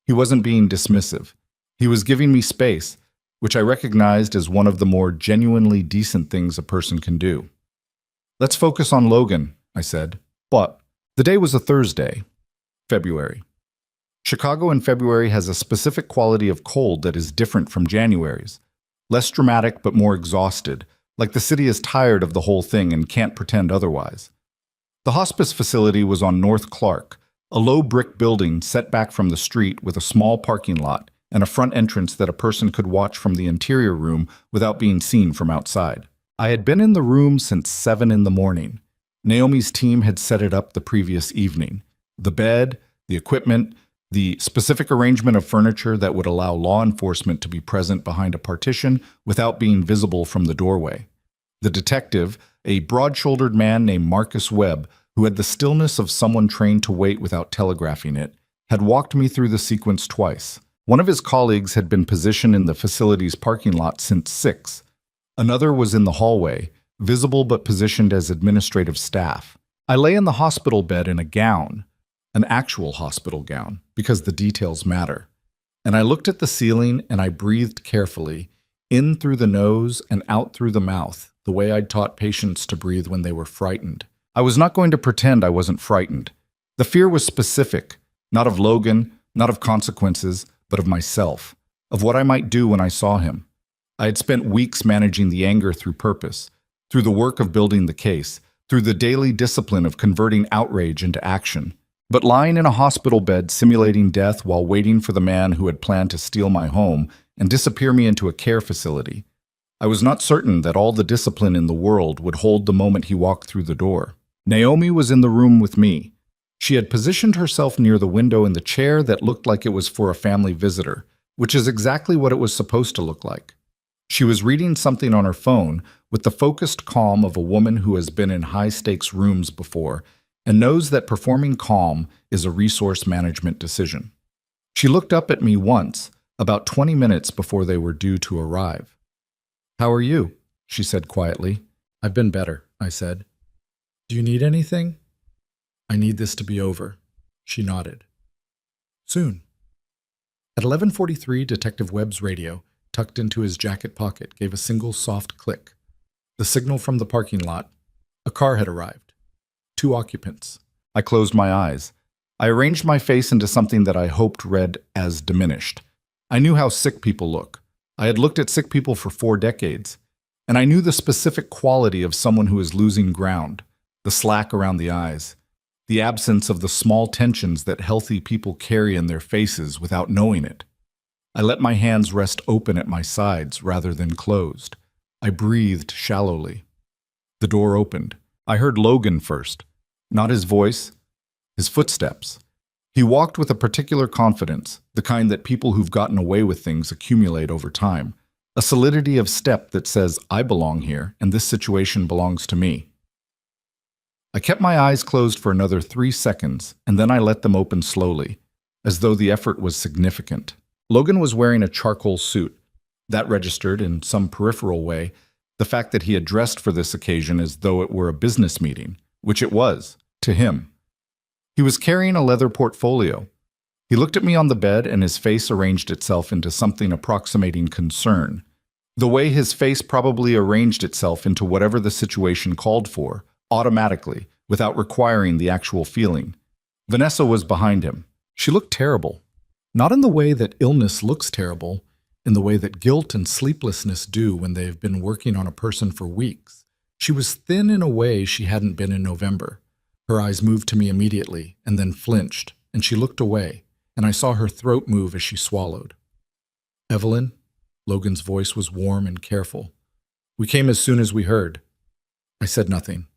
He wasn't being dismissive. He was giving me space, which I recognized as one of the more genuinely decent things a person can do. "Let's focus on Logan," I said. "But the day was a Thursday, February. Chicago in February has a specific quality of cold that is different from January's. Less dramatic but more exhausted, like the city is tired of the whole thing and can't pretend otherwise. The hospice facility was on North Clark, a low brick building set back from the street with a small parking lot and a front entrance that a person could watch from the interior room without being seen from outside. I had been in the room since 7 in the morning. Naomi's team had set it up the previous evening. The bed, the equipment, the specific arrangement of furniture that would allow law enforcement to be present behind a partition without being visible from the doorway. The detective, a broad-shouldered man named Marcus Webb, who had the stillness of someone trained to wait without telegraphing it, had walked me through the sequence twice. One of his colleagues had been positioned in the facility's parking lot since 6. Another was in the hallway, visible but positioned as administrative staff. I lay in the hospital bed in a gown, an actual hospital gown, because the details matter. And I looked at the ceiling and I breathed carefully, in through the nose and out through the mouth, the way I'd taught patients to breathe when they were frightened. I was not going to pretend I wasn't frightened. The fear was specific, not of Logan, not of consequences, but of myself, of what I might do when I saw him. I had spent weeks managing the anger through purpose, through the work of building the case, through the daily discipline of converting outrage into action. But lying in a hospital bed simulating death while waiting for the man who had planned to steal my home and disappear me into a care facility, I was not certain that all the discipline in the world would hold the moment he walked through the door. Naomi was in the room with me. She had positioned herself near the window in the chair that looked like it was for a family visitor, which is exactly what it was supposed to look like. She was reading something on her phone with the focused calm of a woman who has been in high-stakes rooms before and knows that performing calm is a resource management decision. She looked up at me once, about 20 minutes before they were due to arrive. "How are you?" she said quietly. "I've been better," I said. "Do you need anything?" "I need this to be over." She nodded. "Soon." At 11:43, Detective Webb's radio, tucked into his jacket pocket, gave a single soft click. The signal from the parking lot. A car had arrived. 2 occupants. I closed my eyes. I arranged my face into something that I hoped read as diminished. I knew how sick people look. I had looked at sick people for 4 decades. And I knew the specific quality of someone who is losing ground, the slack around the eyes, the absence of the small tensions that healthy people carry in their faces without knowing it. I let my hands rest open at my sides rather than closed. I breathed shallowly. The door opened. I heard Logan first. Not his voice, his footsteps. He walked with a particular confidence, the kind that people who've gotten away with things accumulate over time. A solidity of step that says, I belong here, and this situation belongs to me. I kept my eyes closed for another 3 seconds, and then I let them open slowly, as though the effort was significant. Logan was wearing a charcoal suit. That registered, in some peripheral way, the fact that he had dressed for this occasion as though it were a business meeting, which it was, to him. He was carrying a leather portfolio. He looked at me on the bed and his face arranged itself into something approximating concern. The way his face probably arranged itself into whatever the situation called for, automatically, without requiring the actual feeling. Vanessa was behind him. She looked terrible. Not in the way that illness looks terrible, in the way that guilt and sleeplessness do when they have been working on a person for weeks. She was thin in a way she hadn't been in November. Her eyes moved to me immediately, and then flinched, and she looked away, and I saw her throat move as she swallowed. "Evelyn?" Logan's voice was warm and careful. "We came as soon as we heard." I said nothing.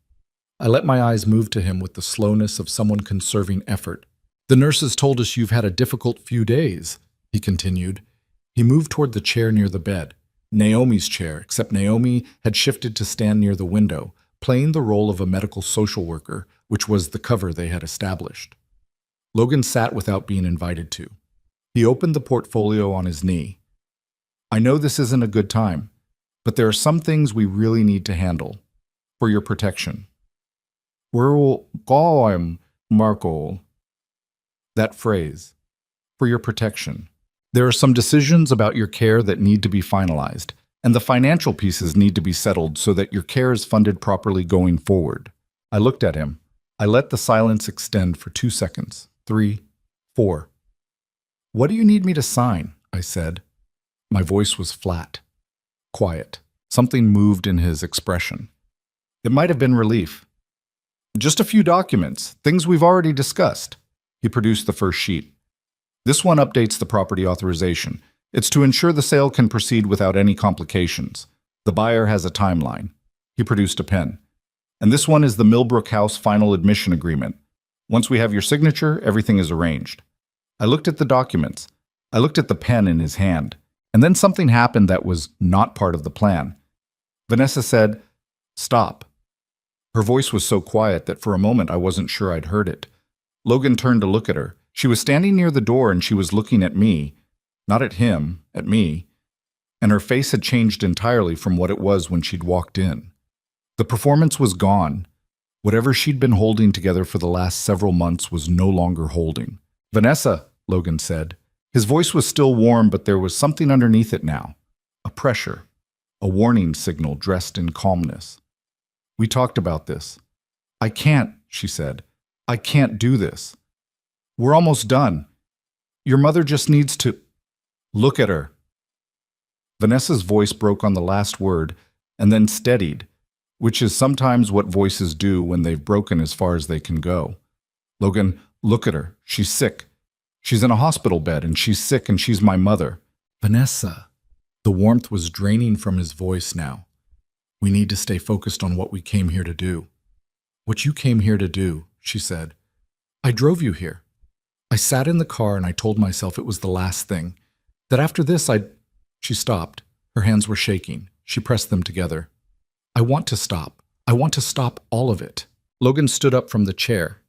I let my eyes move to him with the slowness of someone conserving effort. "The nurses told us you've had a difficult few days," he continued. He moved toward the chair near the bed, Naomi's chair, except Naomi had shifted to stand near the window, playing the role of a medical social worker, which was the cover they had established. Logan sat without being invited to. He opened the portfolio on his knee. "I know this isn't a good time, but there are some things we really need to handle. For your protection." "We're going, Marco." That phrase, "for your protection." There are some decisions about your care that need to be finalized, and the financial pieces need to be settled so that your care is funded properly going forward. I looked at him. I let the silence extend for 2 seconds. 3, 4. "What do you need me to sign?" I said. My voice was flat, quiet. Something moved in his expression. It might have been relief. "Just a few documents, things we've already discussed." He produced the first sheet. "This one updates the property authorization. It's to ensure the sale can proceed without any complications. The buyer has a timeline." He produced a pen. "And this one is the Millbrook House final admission agreement. Once we have your signature, everything is arranged." I looked at the documents. I looked at the pen in his hand. And then something happened that was not part of the plan. Vanessa said, "Stop." Her voice was so quiet that for a moment I wasn't sure I'd heard it. Logan turned to look at her. She was standing near the door and she was looking at me. Not at him, at me. And her face had changed entirely from what it was when she'd walked in. The performance was gone. Whatever she'd been holding together for the last several months was no longer holding. "Vanessa," Logan said. His voice was still warm, but there was something underneath it now. A pressure. A warning signal dressed in calmness. "We talked about this." "I can't," she said. "I can't do this. We're almost done. Your mother just needs to..." "Look at her." Vanessa's voice broke on the last word and then steadied, which is sometimes what voices do when they've broken as far as they can go. "Logan, look at her. She's sick. She's in a hospital bed and she's sick and she's my mother." "Vanessa." The warmth was draining from his voice now. "We need to stay focused on what we came here to do." "What you came here to do," she said. "I drove you here. I sat in the car and I told myself it was the last thing. That after this I'd..." She stopped. Her hands were shaking. She pressed them together. "I want to stop. I want to stop all of it." Logan stood up from the chair.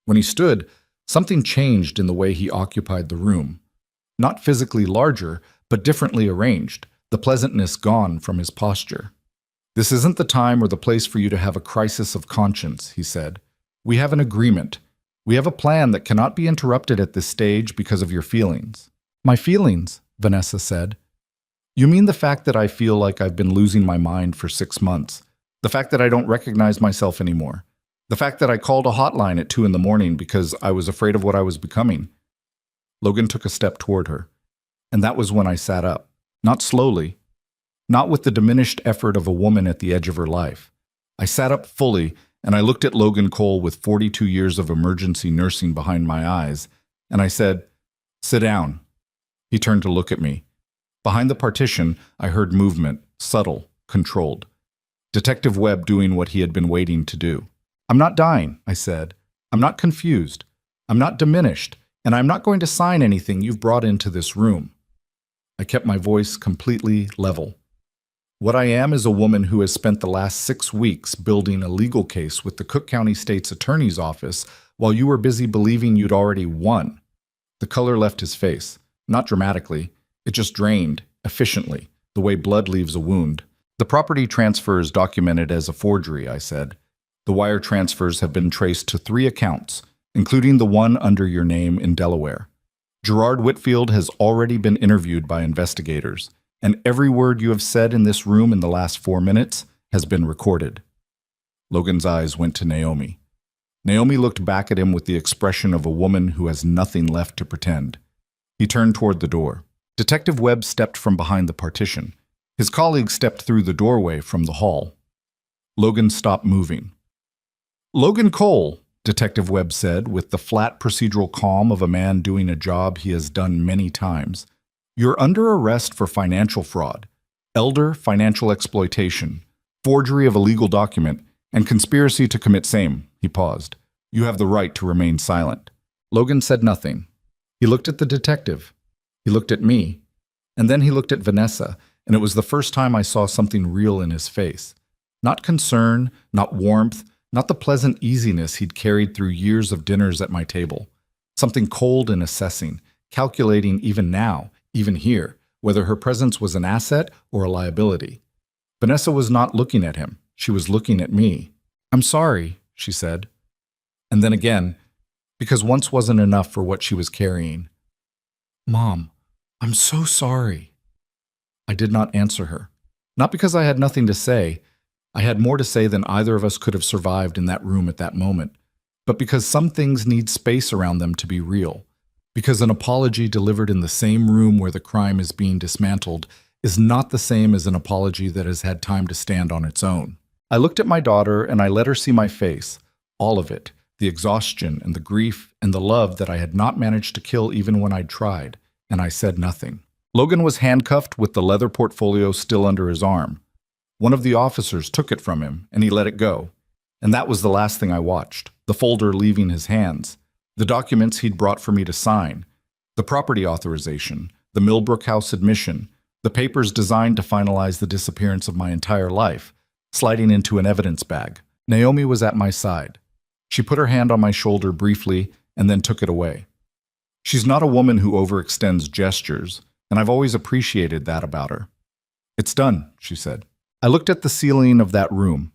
When he stood, something changed in the way he occupied the room. Not physically larger, but differently arranged, the pleasantness gone from his posture. "This isn't the time or the place for you to have a crisis of conscience," he said. "We have an agreement. We have a plan that cannot be interrupted at this stage because of your feelings." "My feelings?" Vanessa said. "You mean the fact that I feel like I've been losing my mind for 6 months, the fact that I don't recognize myself anymore, the fact that I called a hotline at 2 in the morning because I was afraid of what I was becoming." Logan took a step toward her, and that was when I sat up, not slowly, not with the diminished effort of a woman at the edge of her life. I sat up fully, and I looked at Logan Cole with 42 years of emergency nursing behind my eyes, and I said, "Sit down." He turned to look at me. Behind the partition, I heard movement, subtle, controlled. Detective Webb doing what he had been waiting to do. "I'm not dying," I said. "I'm not confused. I'm not diminished, and I'm not going to sign anything you've brought into this room." I kept my voice completely level. "What I am is a woman who has spent the last 6 weeks building a legal case with the Cook County State's Attorney's Office while you were busy believing you'd already won." The color left his face, not dramatically. It just drained, efficiently, the way blood leaves a wound. "The property transfer is documented as a forgery," I said. "The wire transfers have been traced to 3 accounts, including the one under your name in Delaware. Gerard Whitfield has already been interviewed by investigators, and every word you have said in this room in the last 4 minutes has been recorded." Logan's eyes went to Naomi. Naomi looked back at him with the expression of a woman who has nothing left to pretend. He turned toward the door. Detective Webb stepped from behind the partition. His colleague stepped through the doorway from the hall. Logan stopped moving. "Logan Cole," Detective Webb said, with the flat procedural calm of a man doing a job he has done many times. "You're under arrest for financial fraud, elder financial exploitation, forgery of a legal document, and conspiracy to commit same." He paused. "You have the right to remain silent." Logan said nothing. He looked at the detective. He looked at me. And then he looked at Vanessa, and it was the first time I saw something real in his face. Not concern, not warmth, not the pleasant easiness he'd carried through years of dinners at my table. Something cold and assessing, calculating even now, even here, whether her presence was an asset or a liability. Vanessa was not looking at him. She was looking at me. "I'm sorry," she said. And then again, because once wasn't enough for what she was carrying. "Mom, I'm so sorry." I did not answer her. Not because I had nothing to say. I had more to say than either of us could have survived in that room at that moment. But because some things need space around them to be real. Because an apology delivered in the same room where the crime is being dismantled is not the same as an apology that has had time to stand on its own. I looked at my daughter and I let her see my face, all of it, the exhaustion and the grief and the love that I had not managed to kill even when I'd tried, and I said nothing. Logan was handcuffed with the leather portfolio still under his arm. One of the officers took it from him, and he let it go. And that was the last thing I watched, the folder leaving his hands, the documents he'd brought for me to sign, the property authorization, the Millbrook House admission, the papers designed to finalize the disappearance of my entire life, sliding into an evidence bag. Naomi was at my side. She put her hand on my shoulder briefly and then took it away. She's not a woman who overextends gestures, and I've always appreciated that about her. "It's done," she said. I looked at the ceiling of that room,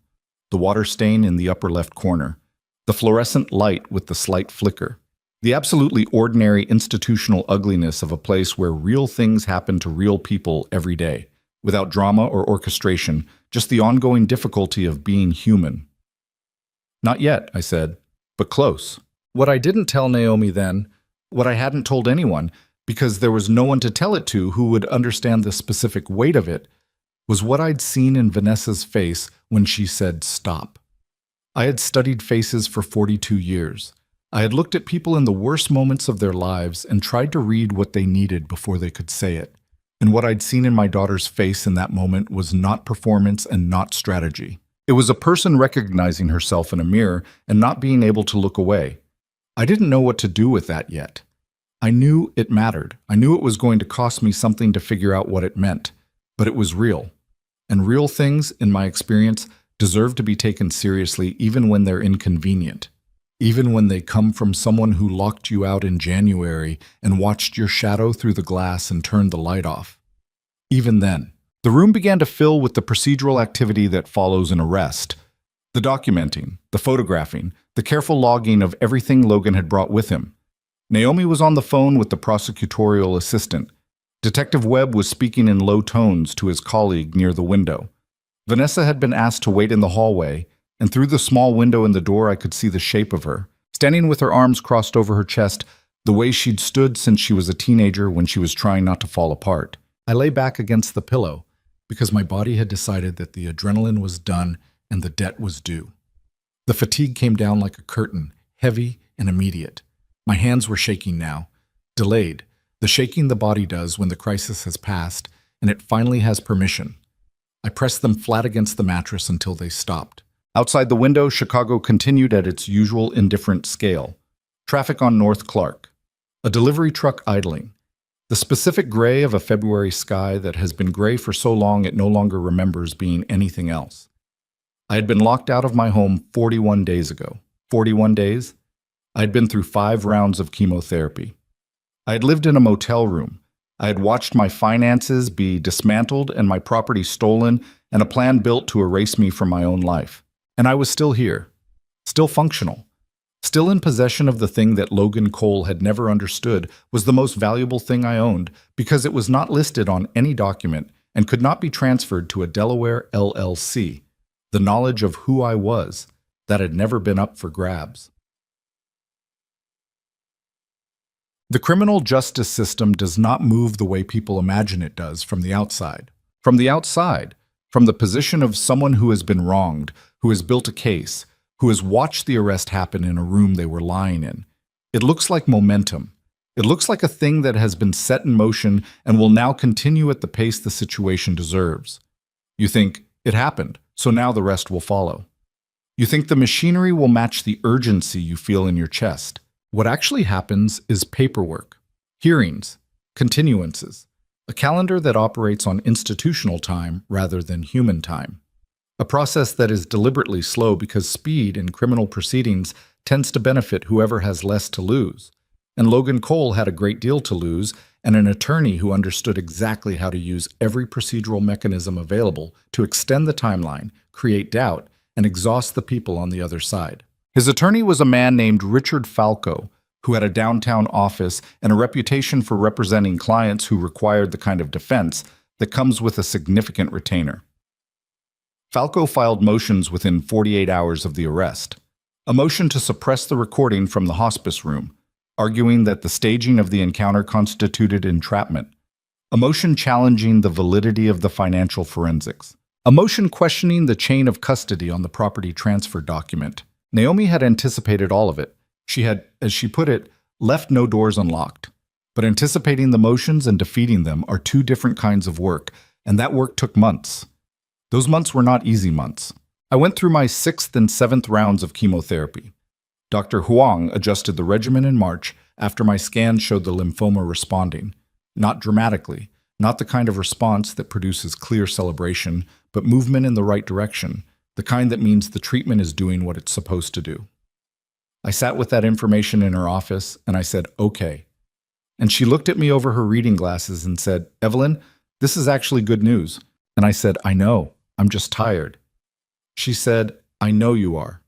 the water stain in the upper left corner, the fluorescent light with the slight flicker, the absolutely ordinary institutional ugliness of a place where real things happen to real people every day, without drama or orchestration, just the ongoing difficulty of being human. "Not yet," I said, "but close." What I didn't tell Naomi then, what I hadn't told anyone, because there was no one to tell it to who would understand the specific weight of it, was what I'd seen in Vanessa's face when she said stop. I had studied faces for 42 years. I had looked at people in the worst moments of their lives and tried to read what they needed before they could say it. And what I'd seen in my daughter's face in that moment was not performance and not strategy. It was a person recognizing herself in a mirror and not being able to look away. I didn't know what to do with that yet. I knew it mattered. I knew it was going to cost me something to figure out what it meant. But it was real. And real things, in my experience, deserve to be taken seriously even when they're inconvenient. Even when they come from someone who locked you out in January and watched your shadow through the glass and turned the light off. Even then, the room began to fill with the procedural activity that follows an arrest. The documenting, the photographing, the careful logging of everything Logan had brought with him. Naomi was on the phone with the prosecutorial assistant. Detective Webb was speaking in low tones to his colleague near the window. Vanessa had been asked to wait in the hallway, and through the small window in the door I could see the shape of her, standing with her arms crossed over her chest, the way she'd stood since she was a teenager when she was trying not to fall apart. I lay back against the pillow, because my body had decided that the adrenaline was done and the debt was due. The fatigue came down like a curtain, heavy and immediate. My hands were shaking now, delayed, the shaking the body does when the crisis has passed and it finally has permission. I pressed them flat against the mattress until they stopped. Outside the window, Chicago continued at its usual indifferent scale. Traffic on North Clark. A delivery truck idling. The specific gray of a February sky that has been gray for so long it no longer remembers being anything else. I had been locked out of my home 41 days ago. 41 days? I had been through 5 rounds of chemotherapy. I had lived in a motel room. I had watched my finances be dismantled and my property stolen and a plan built to erase me from my own life. And I was still here, still functional. Still in possession of the thing that Logan Cole had never understood was the most valuable thing I owned because it was not listed on any document and could not be transferred to a Delaware LLC. The knowledge of who I was, that had never been up for grabs. The criminal justice system does not move the way people imagine it does from the outside. From the outside, from the position of someone who has been wronged, who has built a case, who has watched the arrest happen in a room they were lying in. It looks like momentum. It looks like a thing that has been set in motion and will now continue at the pace the situation deserves. You think, it happened, so now the rest will follow. You think the machinery will match the urgency you feel in your chest. What actually happens is paperwork, hearings, continuances, a calendar that operates on institutional time rather than human time. A process that is deliberately slow because speed in criminal proceedings tends to benefit whoever has less to lose. And Logan Cole had a great deal to lose and an attorney who understood exactly how to use every procedural mechanism available to extend the timeline, create doubt, and exhaust the people on the other side. His attorney was a man named Richard Falco, who had a downtown office and a reputation for representing clients who required the kind of defense that comes with a significant retainer. Falco filed motions within 48 hours of the arrest. A motion to suppress the recording from the hospice room, arguing that the staging of the encounter constituted entrapment. A motion challenging the validity of the financial forensics. A motion questioning the chain of custody on the property transfer document. Naomi had anticipated all of it. She had, as she put it, left no doors unlocked. But anticipating the motions and defeating them are two different kinds of work, and that work took months. Those months were not easy months. I went through my 6th and 7th rounds of chemotherapy. Dr. Huang adjusted the regimen in March after my scan showed the lymphoma responding. Not dramatically, not the kind of response that produces clear celebration, but movement in the right direction, the kind that means the treatment is doing what it's supposed to do. I sat with that information in her office, and I said, okay. And she looked at me over her reading glasses and said, Evelyn, this is actually good news. And I said, I know, I'm just tired. She said, I know you are.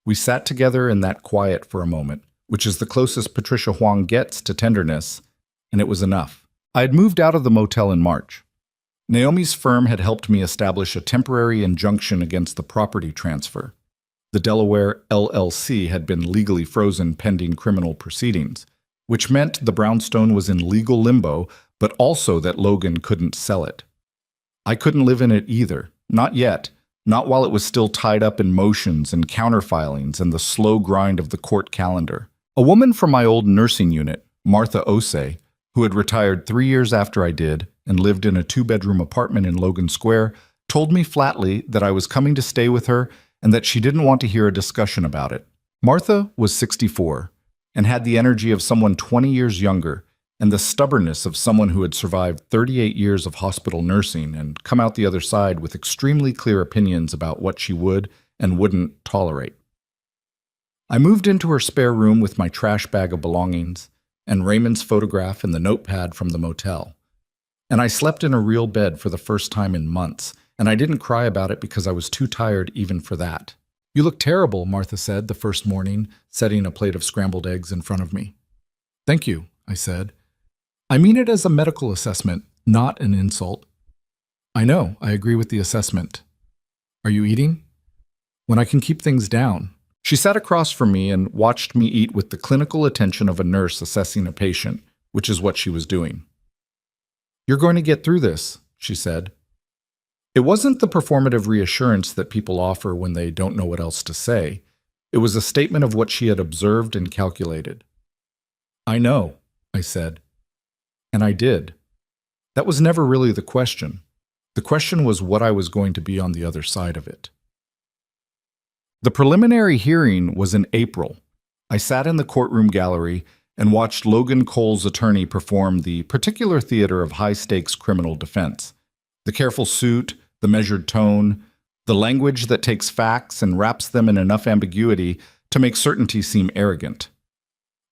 We sat together in that quiet for a moment, which is the closest Patricia Huang gets to tenderness, and it was enough. I had moved out of the motel in March. Naomi's firm had helped me establish a temporary injunction against the property transfer. The Delaware LLC had been legally frozen pending criminal proceedings, which meant the brownstone was in legal limbo, but also that Logan couldn't sell it. I couldn't live in it either, not yet, not while it was still tied up in motions and counterfilings and the slow grind of the court calendar. A woman from my old nursing unit, Martha Osei, who had retired 3 years after I did and lived in a 2-bedroom apartment in Logan Square, told me flatly that I was coming to stay with her and that she didn't want to hear a discussion about it. Martha was 64 and had the energy of someone 20 years younger and the stubbornness of someone who had survived 38 years of hospital nursing and come out the other side with extremely clear opinions about what she would and wouldn't tolerate. I moved into her spare room with my trash bag of belongings and Raymond's photograph and the notepad from the motel. And I slept in a real bed for the first time in months, and I didn't cry about it because I was too tired even for that. You look terrible, Martha said the first morning, setting a plate of scrambled eggs in front of me. Thank you, I said. I mean it as a medical assessment, not an insult. I know, I agree with the assessment. Are you eating? When I can keep things down. She sat across from me and watched me eat with the clinical attention of a nurse assessing a patient, which is what she was doing. You're going to get through this, she said. It wasn't the performative reassurance that people offer when they don't know what else to say. It was a statement of what she had observed and calculated. I know, I said. And I did. That was never really the question. The question was what I was going to be on the other side of it. The preliminary hearing was in April. I sat in the courtroom gallery and watched Logan Cole's attorney perform the particular theater of high-stakes criminal defense. The careful suit, the measured tone, the language that takes facts and wraps them in enough ambiguity to make certainty seem arrogant.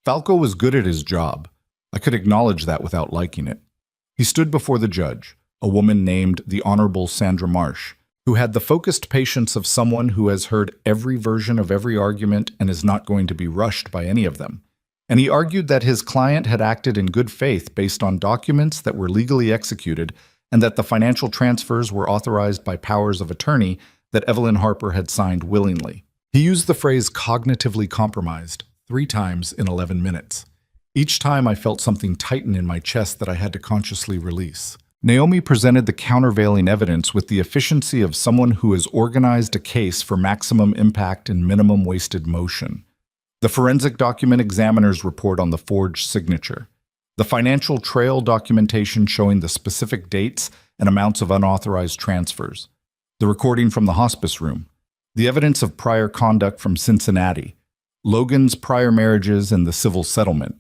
Falco was good at his job. I could acknowledge that without liking it. He stood before the judge, a woman named the Honorable Sandra Marsh, who had the focused patience of someone who has heard every version of every argument and is not going to be rushed by any of them. And he argued that his client had acted in good faith based on documents that were legally executed and that the financial transfers were authorized by powers of attorney that Evelyn Harper had signed willingly. He used the phrase cognitively compromised 3 times in 11 minutes. Each time I felt something tighten in my chest that I had to consciously release. Naomi presented the countervailing evidence with the efficiency of someone who has organized a case for maximum impact and minimum wasted motion. The forensic document examiner's report on the forged signature. The financial trail documentation showing the specific dates and amounts of unauthorized transfers. The recording from the hospice room. The evidence of prior conduct from Cincinnati. Logan's prior marriages and the civil settlement.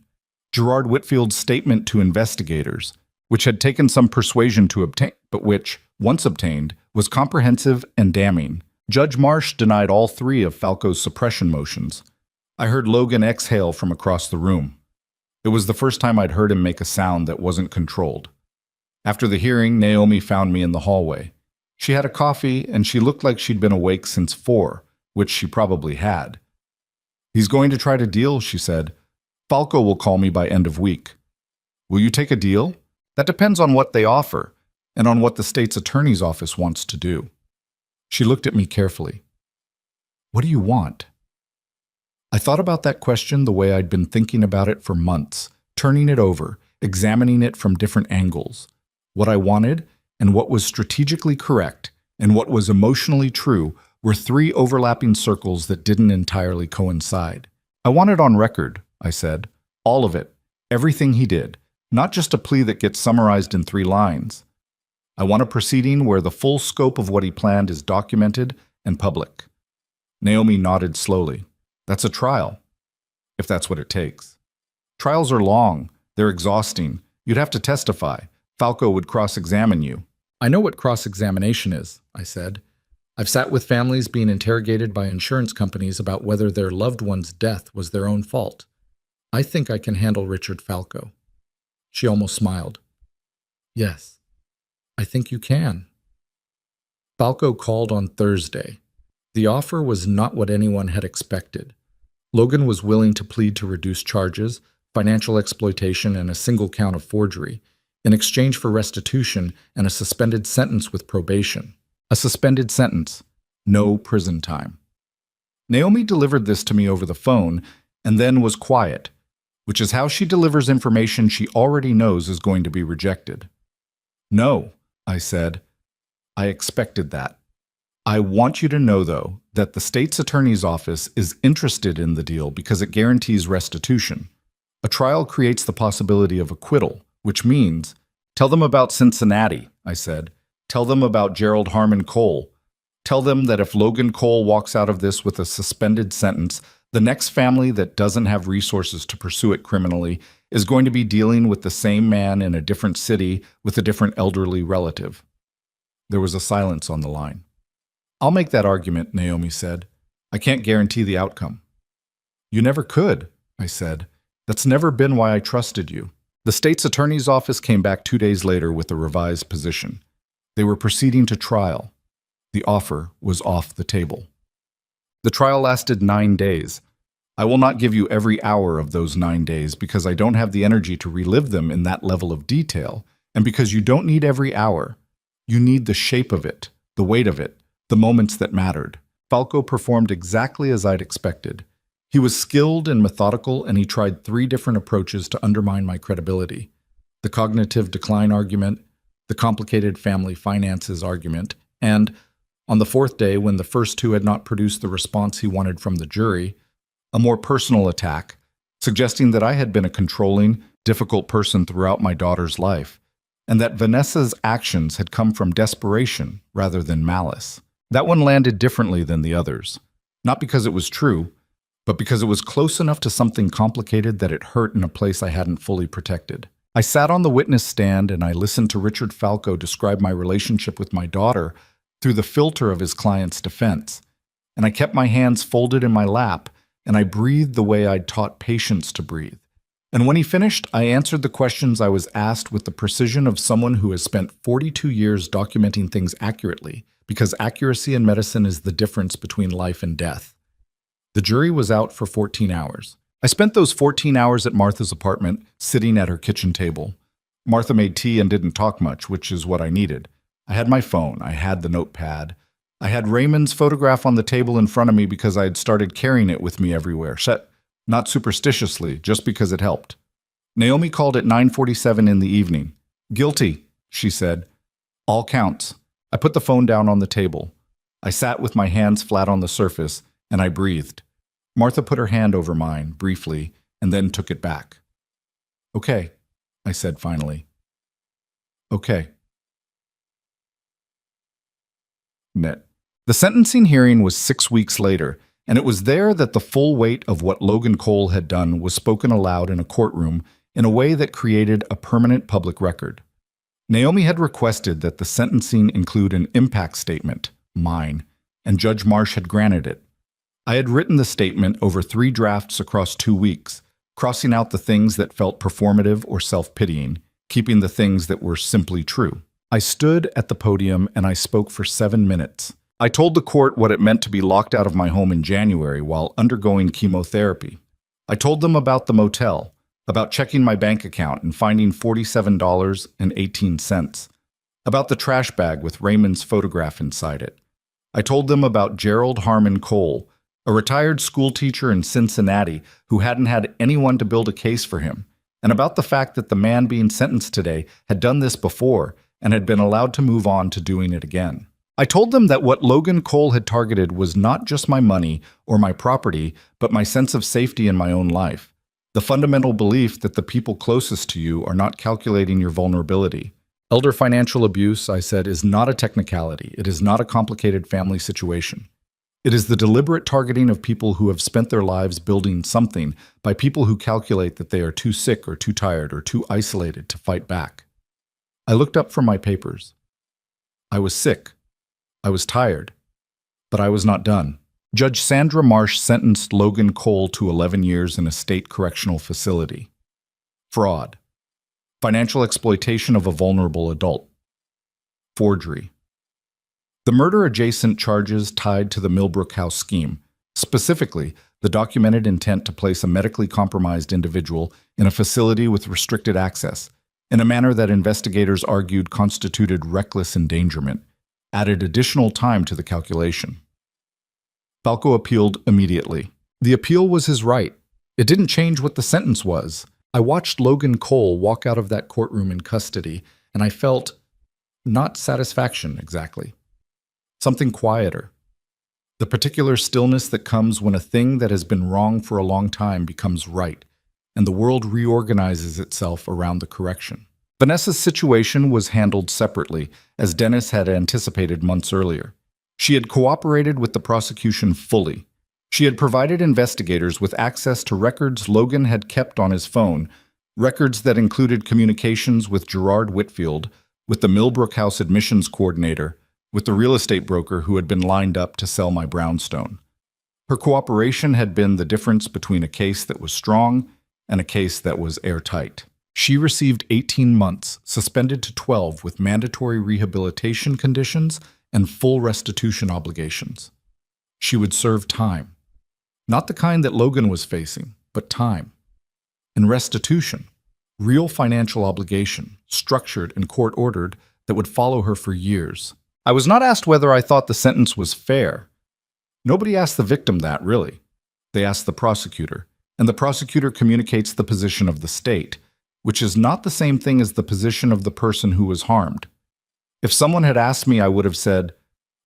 Gerard Whitfield's statement to investigators, which had taken some persuasion to obtain, but which, once obtained, was comprehensive and damning. Judge Marsh denied all 3 of Falco's suppression motions. I heard Logan exhale from across the room. It was the first time I'd heard him make a sound that wasn't controlled. After the hearing, Naomi found me in the hallway. She had a coffee, and she looked like she'd been awake since 4, which she probably had. "He's going to try to deal," she said. "Falco will call me by end of week." "Will you take a deal?" "That depends on what they offer, and on what the state's attorney's office wants to do." She looked at me carefully. "What do you want?" I thought about that question the way I'd been thinking about it for months, turning it over, examining it from different angles. What I wanted, and what was strategically correct, and what was emotionally true, were 3 overlapping circles that didn't entirely coincide. "I want it on record," I said. "All of it. Everything he did. Not just a plea that gets summarized in 3 lines. I want a proceeding where the full scope of what he planned is documented and public." Naomi nodded slowly. "That's a trial, if that's what it takes." "Trials are long. They're exhausting. You'd have to testify. Falco would cross-examine you." "I know what cross-examination is," I said. "I've sat with families being interrogated by insurance companies about whether their loved one's death was their own fault. I think I can handle Richard Falco." She almost smiled. "Yes, I think you can." Falco called on Thursday. The offer was not what anyone had expected. Logan was willing to plead to reduce charges, financial exploitation, and a single count of forgery, in exchange for restitution and a suspended sentence with probation. A suspended sentence, no prison time. Naomi delivered this to me over the phone and then was quiet, which is how she delivers information she already knows is going to be rejected. "No," I said. "I expected that. I want you to know, though, that the state's attorney's office is interested in the deal because it guarantees restitution. A trial creates the possibility of acquittal, which means, tell them about Cincinnati," I said. "Tell them about Gerald Harmon Cole. Tell them that if Logan Cole walks out of this with a suspended sentence, the next family that doesn't have resources to pursue it criminally is going to be dealing with the same man in a different city with a different elderly relative." There was a silence on the line. "I'll make that argument," Naomi said. "I can't guarantee the outcome." "You never could," I said. "That's never been why I trusted you." The state's attorney's office came back 2 days later with a revised position. They were proceeding to trial. The offer was off the table. The trial lasted 9 days. I will not give you every hour of those 9 days because I don't have the energy to relive them in that level of detail, and because you don't need every hour. You need the shape of it, the weight of it, the moments that mattered. Falco performed exactly as I'd expected. He was skilled and methodical, and he tried 3 different approaches to undermine my credibility. The cognitive decline argument, the complicated family finances argument, and, on the 4th day, when the first 2 had not produced the response he wanted from the jury, a more personal attack, suggesting that I had been a controlling, difficult person throughout my daughter's life, and that Vanessa's actions had come from desperation rather than malice. That one landed differently than the others, not because it was true, but because it was close enough to something complicated that it hurt in a place I hadn't fully protected. I sat on the witness stand and I listened to Richard Falco describe my relationship with my daughter through the filter of his client's defense, and I kept my hands folded in my lap, and I breathed the way I'd taught patients to breathe. And when he finished, I answered the questions I was asked with the precision of someone who has spent 42 years documenting things accurately, because accuracy in medicine is the difference between life and death. The jury was out for 14 hours. I spent those 14 hours at Martha's apartment, sitting at her kitchen table. Martha made tea and didn't talk much, which is what I needed. I had my phone, I had the notepad. I had Raymond's photograph on the table in front of me because I had started carrying it with me everywhere. Not superstitiously, just because it helped. Naomi called at 9:47 in the evening. "Guilty," she said. "All counts." I put the phone down on the table. I sat with my hands flat on the surface, and I breathed. Martha put her hand over mine, briefly, and then took it back. "Okay," I said finally. "Okay." Net. The sentencing hearing was 6 weeks later, and it was there that the full weight of what Logan Cole had done was spoken aloud in a courtroom in a way that created a permanent public record. Naomi had requested that the sentencing include an impact statement, mine, and Judge Marsh had granted it. I had written the statement over 3 drafts across 2 weeks, crossing out the things that felt performative or self-pitying, keeping the things that were simply true. I stood at the podium and I spoke for 7 minutes. I told the court what it meant to be locked out of my home in January while undergoing chemotherapy. I told them about the motel, about checking my bank account and finding $47.18, about the trash bag with Raymond's photograph inside it. I told them about Gerald Harmon Cole, a retired school teacher in Cincinnati who hadn't had anyone to build a case for him, and about the fact that the man being sentenced today had done this before and had been allowed to move on to doing it again. I told them that what Logan Cole had targeted was not just my money or my property, but my sense of safety in my own life. The fundamental belief that the people closest to you are not calculating your vulnerability. Elder financial abuse, I said, is not a technicality. It is not a complicated family situation. It is the deliberate targeting of people who have spent their lives building something by people who calculate that they are too sick or too tired or too isolated to fight back. I looked up from my papers. I was sick. I was tired. But I was not done. Judge Sandra Marsh sentenced Logan Cole to 11 years in a state correctional facility. Fraud. Financial exploitation of a vulnerable adult. Forgery. The murder-adjacent charges tied to the Millbrook House scheme, specifically the documented intent to place a medically compromised individual in a facility with restricted access, in a manner that investigators argued constituted reckless endangerment, added additional time to the calculation. Falco appealed immediately. The appeal was his right. It didn't change what the sentence was. I watched Logan Cole walk out of that courtroom in custody, and I felt not satisfaction exactly. Something quieter. The particular stillness that comes when a thing that has been wrong for a long time becomes right, and the world reorganizes itself around the correction. Vanessa's situation was handled separately, as Dennis had anticipated months earlier. She had cooperated with the prosecution fully. She had provided investigators with access to records Logan had kept on his phone, records that included communications with Gerard Whitfield, with the Millbrook House admissions coordinator, with the real estate broker who had been lined up to sell my brownstone. Her cooperation had been the difference between a case that was strong and a case that was airtight. She received 18 months, suspended to 12 with mandatory rehabilitation conditions and full restitution obligations. She would serve time. Not the kind that Logan was facing, but time. And restitution, real financial obligation, structured and court-ordered, that would follow her for years. I was not asked whether I thought the sentence was fair. Nobody asked the victim that, really. They asked the prosecutor, and the prosecutor communicates the position of the state, which is not the same thing as the position of the person who was harmed. If someone had asked me, I would have said,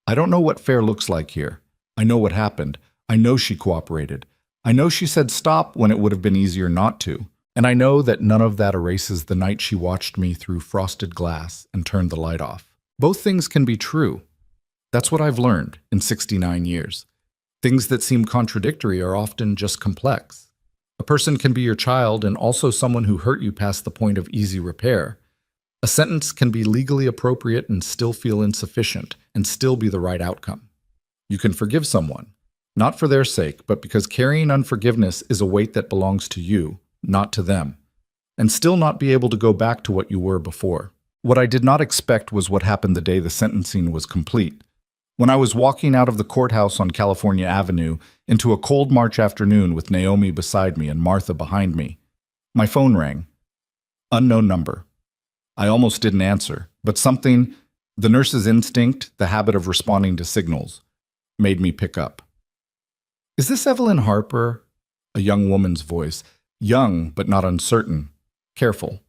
I don't know what fair looks like here. I know what happened. I know she cooperated. I know she said stop when it would have been easier not to. And I know that none of that erases the night she watched me through frosted glass and turned the light off. Both things can be true. That's what I've learned in 69 years. Things that seem contradictory are often just complex. A person can be your child and also someone who hurt you past the point of easy repair. A sentence can be legally appropriate and still feel insufficient and still be the right outcome. You can forgive someone, not for their sake, but because carrying unforgiveness is a weight that belongs to you, not to them, and still not be able to go back to what you were before. What I did not expect was what happened the day the sentencing was complete. When I was walking out of the courthouse on California Avenue into a cold March afternoon with Naomi beside me and Martha behind me, my phone rang. Unknown number. I almost didn't answer, but something, the nurse's instinct, the habit of responding to signals, made me pick up. "Is this Evelyn Harper?" A young woman's voice, young but not uncertain, careful.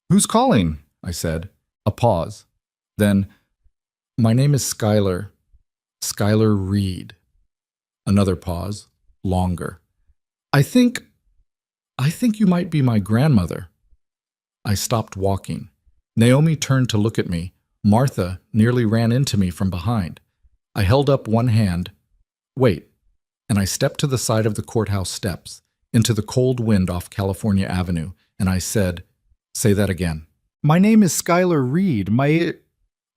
"Who's calling?" I said. A pause. Then, "My name is Skylar Reed." Another pause, longer. I think you might be my grandmother." I stopped walking. Naomi turned to look at me. Martha nearly ran into me from behind. I held up one hand. "Wait," and I stepped to the side of the courthouse steps, into the cold wind off California Avenue, and I said, "Say that again." "My name is Skylar Reed.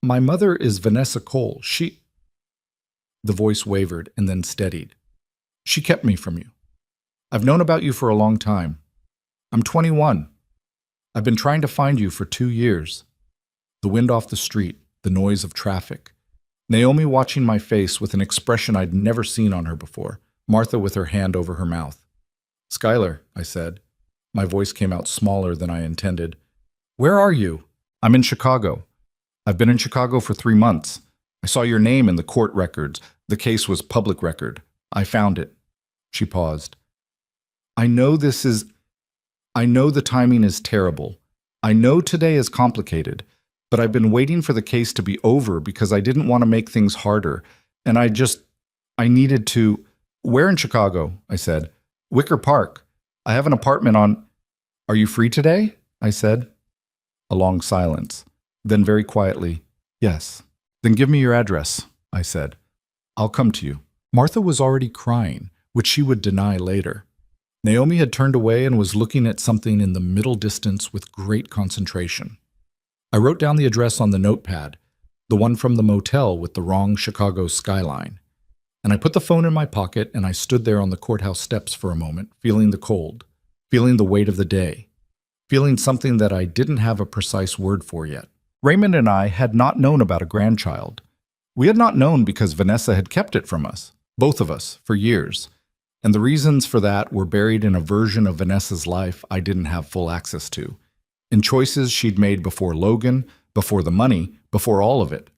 My mother is Vanessa Cole. The voice wavered and then steadied. "She kept me from you. I've known about you for a long time. I'm 21. I've been trying to find you for 2 years." The wind off the street, the noise of traffic. Naomi watching my face with an expression I'd never seen on her before. Martha with her hand over her mouth. "Skylar," I said. My voice came out smaller than I intended. "Where are you?" "I'm in Chicago. I've been in Chicago for 3 months. I saw your name in the court records. The case was public record. I found it." She paused. I know the timing is terrible. I know today is complicated, but I've been waiting for the case to be over because I didn't want to make things harder, and I needed to." "Where in Chicago?" I said. "Wicker Park. I have an apartment on—" "Are you free today?" I said. A long silence. Then very quietly, "Yes." "Then give me your address," I said. "I'll come to you." Martha was already crying, which she would deny later. Naomi had turned away and was looking at something in the middle distance with great concentration. I wrote down the address on the notepad, the one from the motel with the wrong Chicago skyline. And I put the phone in my pocket and I stood there on the courthouse steps for a moment, feeling the cold, feeling the weight of the day, feeling something that I didn't have a precise word for yet. Raymond and I had not known about a grandchild. We had not known because Vanessa had kept it from us, both of us, for years. And the reasons for that were buried in a version of Vanessa's life I didn't have full access to, in choices she'd made before Logan, before the money, before all of it.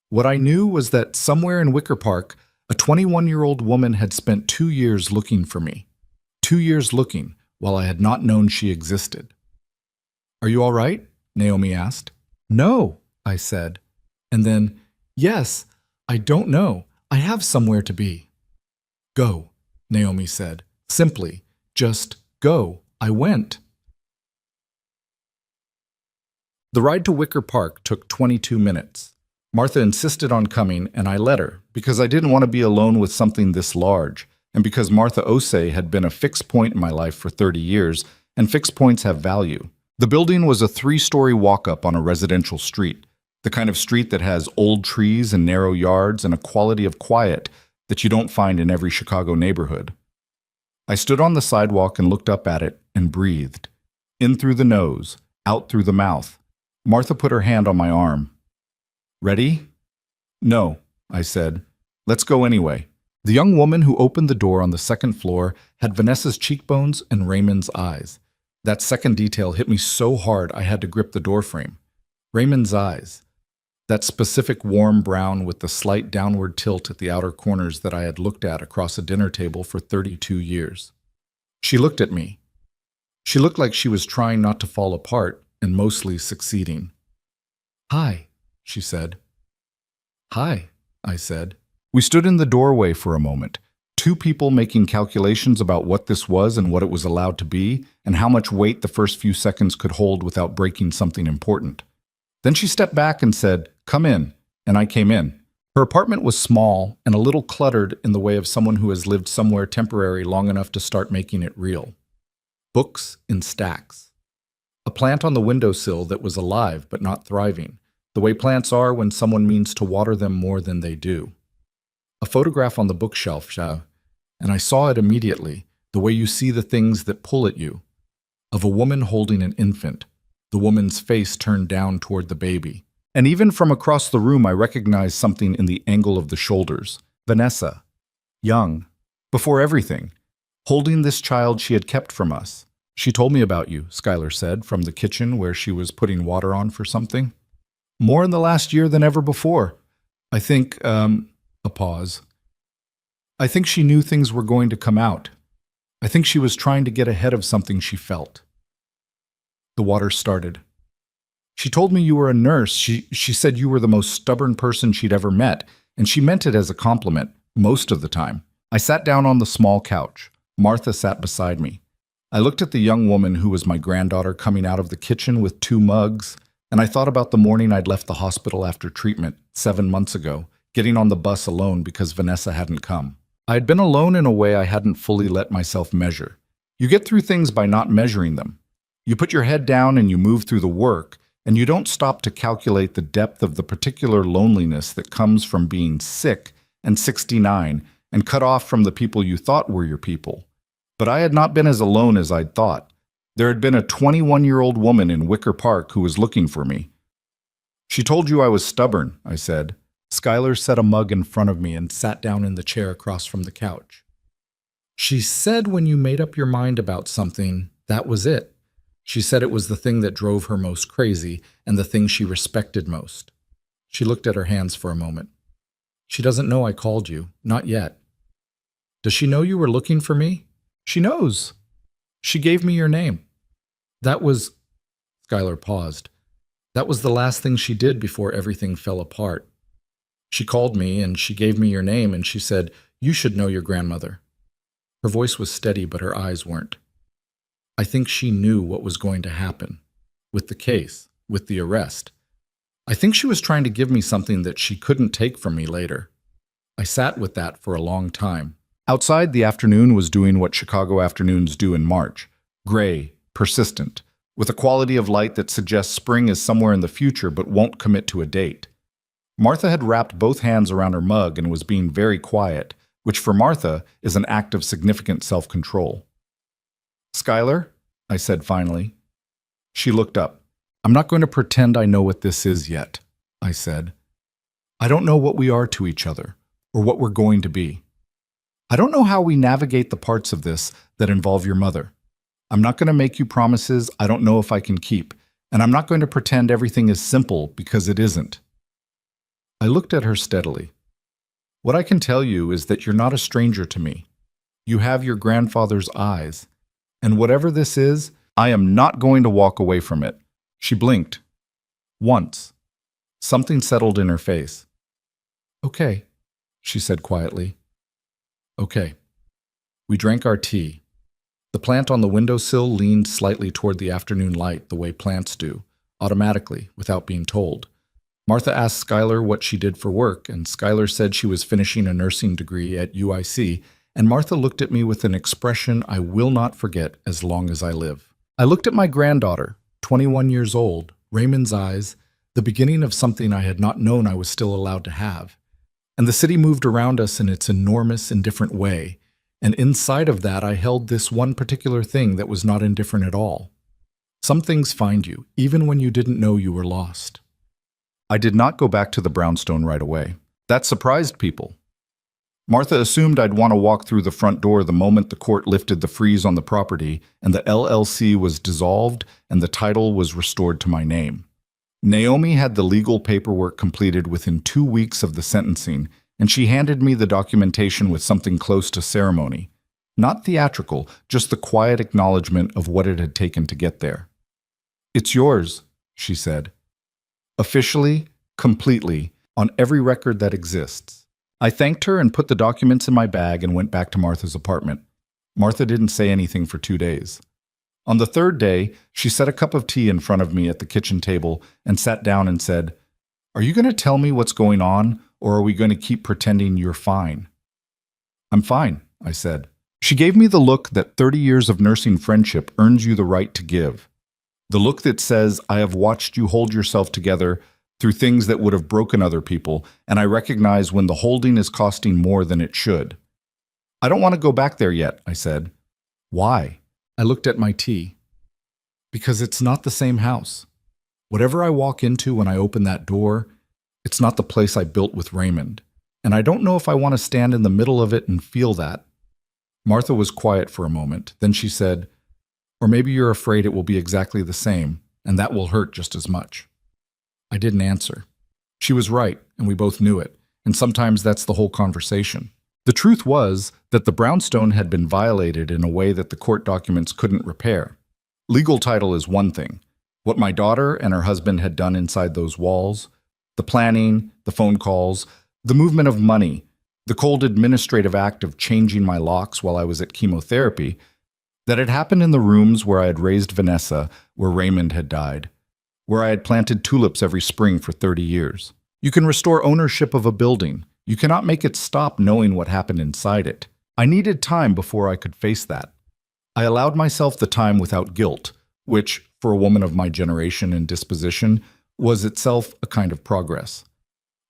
What I knew was that somewhere in Wicker Park, a 21-year-old woman had spent 2 years looking for me. 2 years looking, while I had not known she existed. "Are you all right?" Naomi asked. "No," I said. And then, "Yes, I don't know. I have somewhere to be." "Go," Naomi said. Simply, just go. I went. The ride to Wicker Park took 22 minutes. Martha insisted on coming, and I let her, because I didn't want to be alone with something this large, and because Martha Osei had been a fixed point in my life for 30 years, and fixed points have value. The building was a 3-story walk-up on a residential street, the kind of street that has old trees and narrow yards and a quality of quiet that you don't find in every Chicago neighborhood. I stood on the sidewalk and looked up at it and breathed. In through the nose, out through the mouth. Martha put her hand on my arm. "Ready?" "No," I said. "Let's go anyway." The young woman who opened the door on the second floor had Vanessa's cheekbones and Raymond's eyes. That second detail hit me so hard I had to grip the doorframe. Raymond's eyes. That specific warm brown with the slight downward tilt at the outer corners that I had looked at across a dinner table for 32 years. She looked at me. She looked like she was trying not to fall apart and mostly succeeding. "Hi," she said. "Hi," I said. We stood in the doorway for a moment, 2 people making calculations about what this was and what it was allowed to be, and how much weight the first few seconds could hold without breaking something important. Then she stepped back and said, "Come in," and I came in. Her apartment was small and a little cluttered in the way of someone who has lived somewhere temporary long enough to start making it real. Books in stacks. A plant on the windowsill that was alive but not thriving, the way plants are when someone means to water them more than they do. A photograph on the bookshelf, and I saw it immediately, the way you see the things that pull at you, of a woman holding an infant, the woman's face turned down toward the baby, And even from across the room, I recognized something in the angle of the shoulders. Vanessa, young, before everything, holding this child she had kept from us. She told me about you, Skylar said, from the kitchen where she was putting water on for something. More in the last year than ever before. I think, a pause. I think she knew things were going to come out. I think she was trying to get ahead of something she felt. The water started. She told me you were a nurse. She said you were the most stubborn person she'd ever met, and she meant it as a compliment, most of the time. I sat down on the small couch. Martha sat beside me. I looked at the young woman who was my granddaughter coming out of the kitchen with 2 mugs, and I thought about the morning I'd left the hospital after treatment 7 months ago, getting on the bus alone because Vanessa hadn't come. I had been alone in a way I hadn't fully let myself measure. You get through things by not measuring them. You put your head down and you move through the work, and you don't stop to calculate the depth of the particular loneliness that comes from being sick and 69 and cut off from the people you thought were your people. But I had not been as alone as I'd thought. There had been a 21-year-old woman in Wicker Park who was looking for me. She told you I was stubborn, I said. Skylar set a mug in front of me and sat down in the chair across from the couch. She said when you made up your mind about something, that was it. She said it was the thing that drove her most crazy and the thing she respected most. She looked at her hands for a moment. She doesn't know I called you, not yet. Does she know you were looking for me? She knows. She gave me your name. That was... Skylar paused. That was the last thing she did before everything fell apart. She called me and she gave me your name and she said, you should know your grandmother. Her voice was steady, but her eyes weren't. I think she knew what was going to happen. With the case, with the arrest. I think she was trying to give me something that she couldn't take from me later. I sat with that for a long time. Outside, the afternoon was doing what Chicago afternoons do in March. Gray, persistent, with a quality of light that suggests spring is somewhere in the future but won't commit to a date. Martha had wrapped both hands around her mug and was being very quiet, which for Martha is an act of significant self-control. Skylar, I said finally. She looked up. I'm not going to pretend I know what this is yet, I said. I don't know what we are to each other, or what we're going to be. I don't know how we navigate the parts of this that involve your mother. I'm not going to make you promises I don't know if I can keep, and I'm not going to pretend everything is simple because it isn't. I looked at her steadily. What I can tell you is that you're not a stranger to me. You have your grandfather's eyes, and whatever this is, I am not going to walk away from it. She blinked. Once. Something settled in her face. Okay, she said quietly. Okay. We drank our tea. The plant on the windowsill leaned slightly toward the afternoon light the way plants do, automatically, without being told. Martha asked Skylar what she did for work, and Skylar said she was finishing a nursing degree at UIC, and Martha looked at me with an expression I will not forget as long as I live. I looked at my granddaughter, 21 years old, Raymond's eyes, the beginning of something I had not known I was still allowed to have. And the city moved around us in its enormous, indifferent way, and inside of that I held this one particular thing that was not indifferent at all. Some things find you, even when you didn't know you were lost. I did not go back to the brownstone right away. That surprised people. Martha assumed I'd want to walk through the front door the moment the court lifted the freeze on the property and the LLC was dissolved and the title was restored to my name. Naomi had the legal paperwork completed within 2 weeks of the sentencing, and she handed me the documentation with something close to ceremony. Not theatrical, just the quiet acknowledgement of what it had taken to get there. It's yours, she said. Officially, completely, on every record that exists. I thanked her and put the documents in my bag and went back to Martha's apartment. Martha didn't say anything for 2 days. On the 3rd day, she set a cup of tea in front of me at the kitchen table and sat down and said, "Are you going to tell me what's going on, or are we going to keep pretending you're fine?" "I'm fine," I said. She gave me the look that 30 years of nursing friendship earns you the right to give. The look that says, I have watched you hold yourself together through things that would have broken other people, and I recognize when the holding is costing more than it should. "I don't want to go back there yet," I said. "Why?" I looked at my tea. "Because it's not the same house. Whatever I walk into when I open that door, it's not the place I built with Raymond. And I don't know if I want to stand in the middle of it and feel that. Martha was quiet for a moment. Then she said, "Or maybe you're afraid it will be exactly the same, and that will hurt just as much." I didn't answer. She was right, and we both knew it, and sometimes that's the whole conversation. The truth was that the brownstone had been violated in a way that the court documents couldn't repair. Legal title is one thing. What my daughter and her husband had done inside those walls, the planning, the phone calls, the movement of money, the cold administrative act of changing my locks while I was at chemotherapy, that had happened in the rooms where I had raised Vanessa, where Raymond had died, where I had planted tulips every spring for 30 years. You can restore ownership of a building. You cannot make it stop knowing what happened inside it. I needed time before I could face that. I allowed myself the time without guilt, which, for a woman of my generation and disposition, was itself a kind of progress.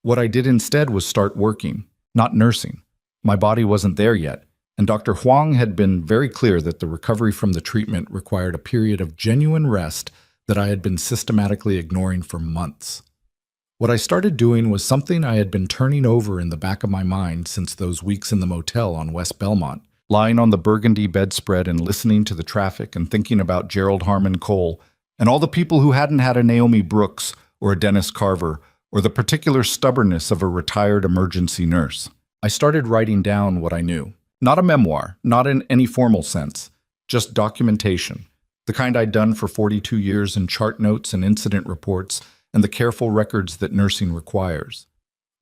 What I did instead was start working, not nursing. My body wasn't there yet, and Dr. Huang had been very clear that the recovery from the treatment required a period of genuine rest that I had been systematically ignoring for months. What I started doing was something I had been turning over in the back of my mind since those weeks in the motel on West Belmont, lying on the burgundy bedspread and listening to the traffic and thinking about Gerald Harmon Cole and all the people who hadn't had a Naomi Brooks or a Dennis Carver or the particular stubbornness of a retired emergency nurse. I started writing down what I knew. Not a memoir, not in any formal sense, just documentation, the kind I'd done for 42 years in chart notes and incident reports and the careful records that nursing requires.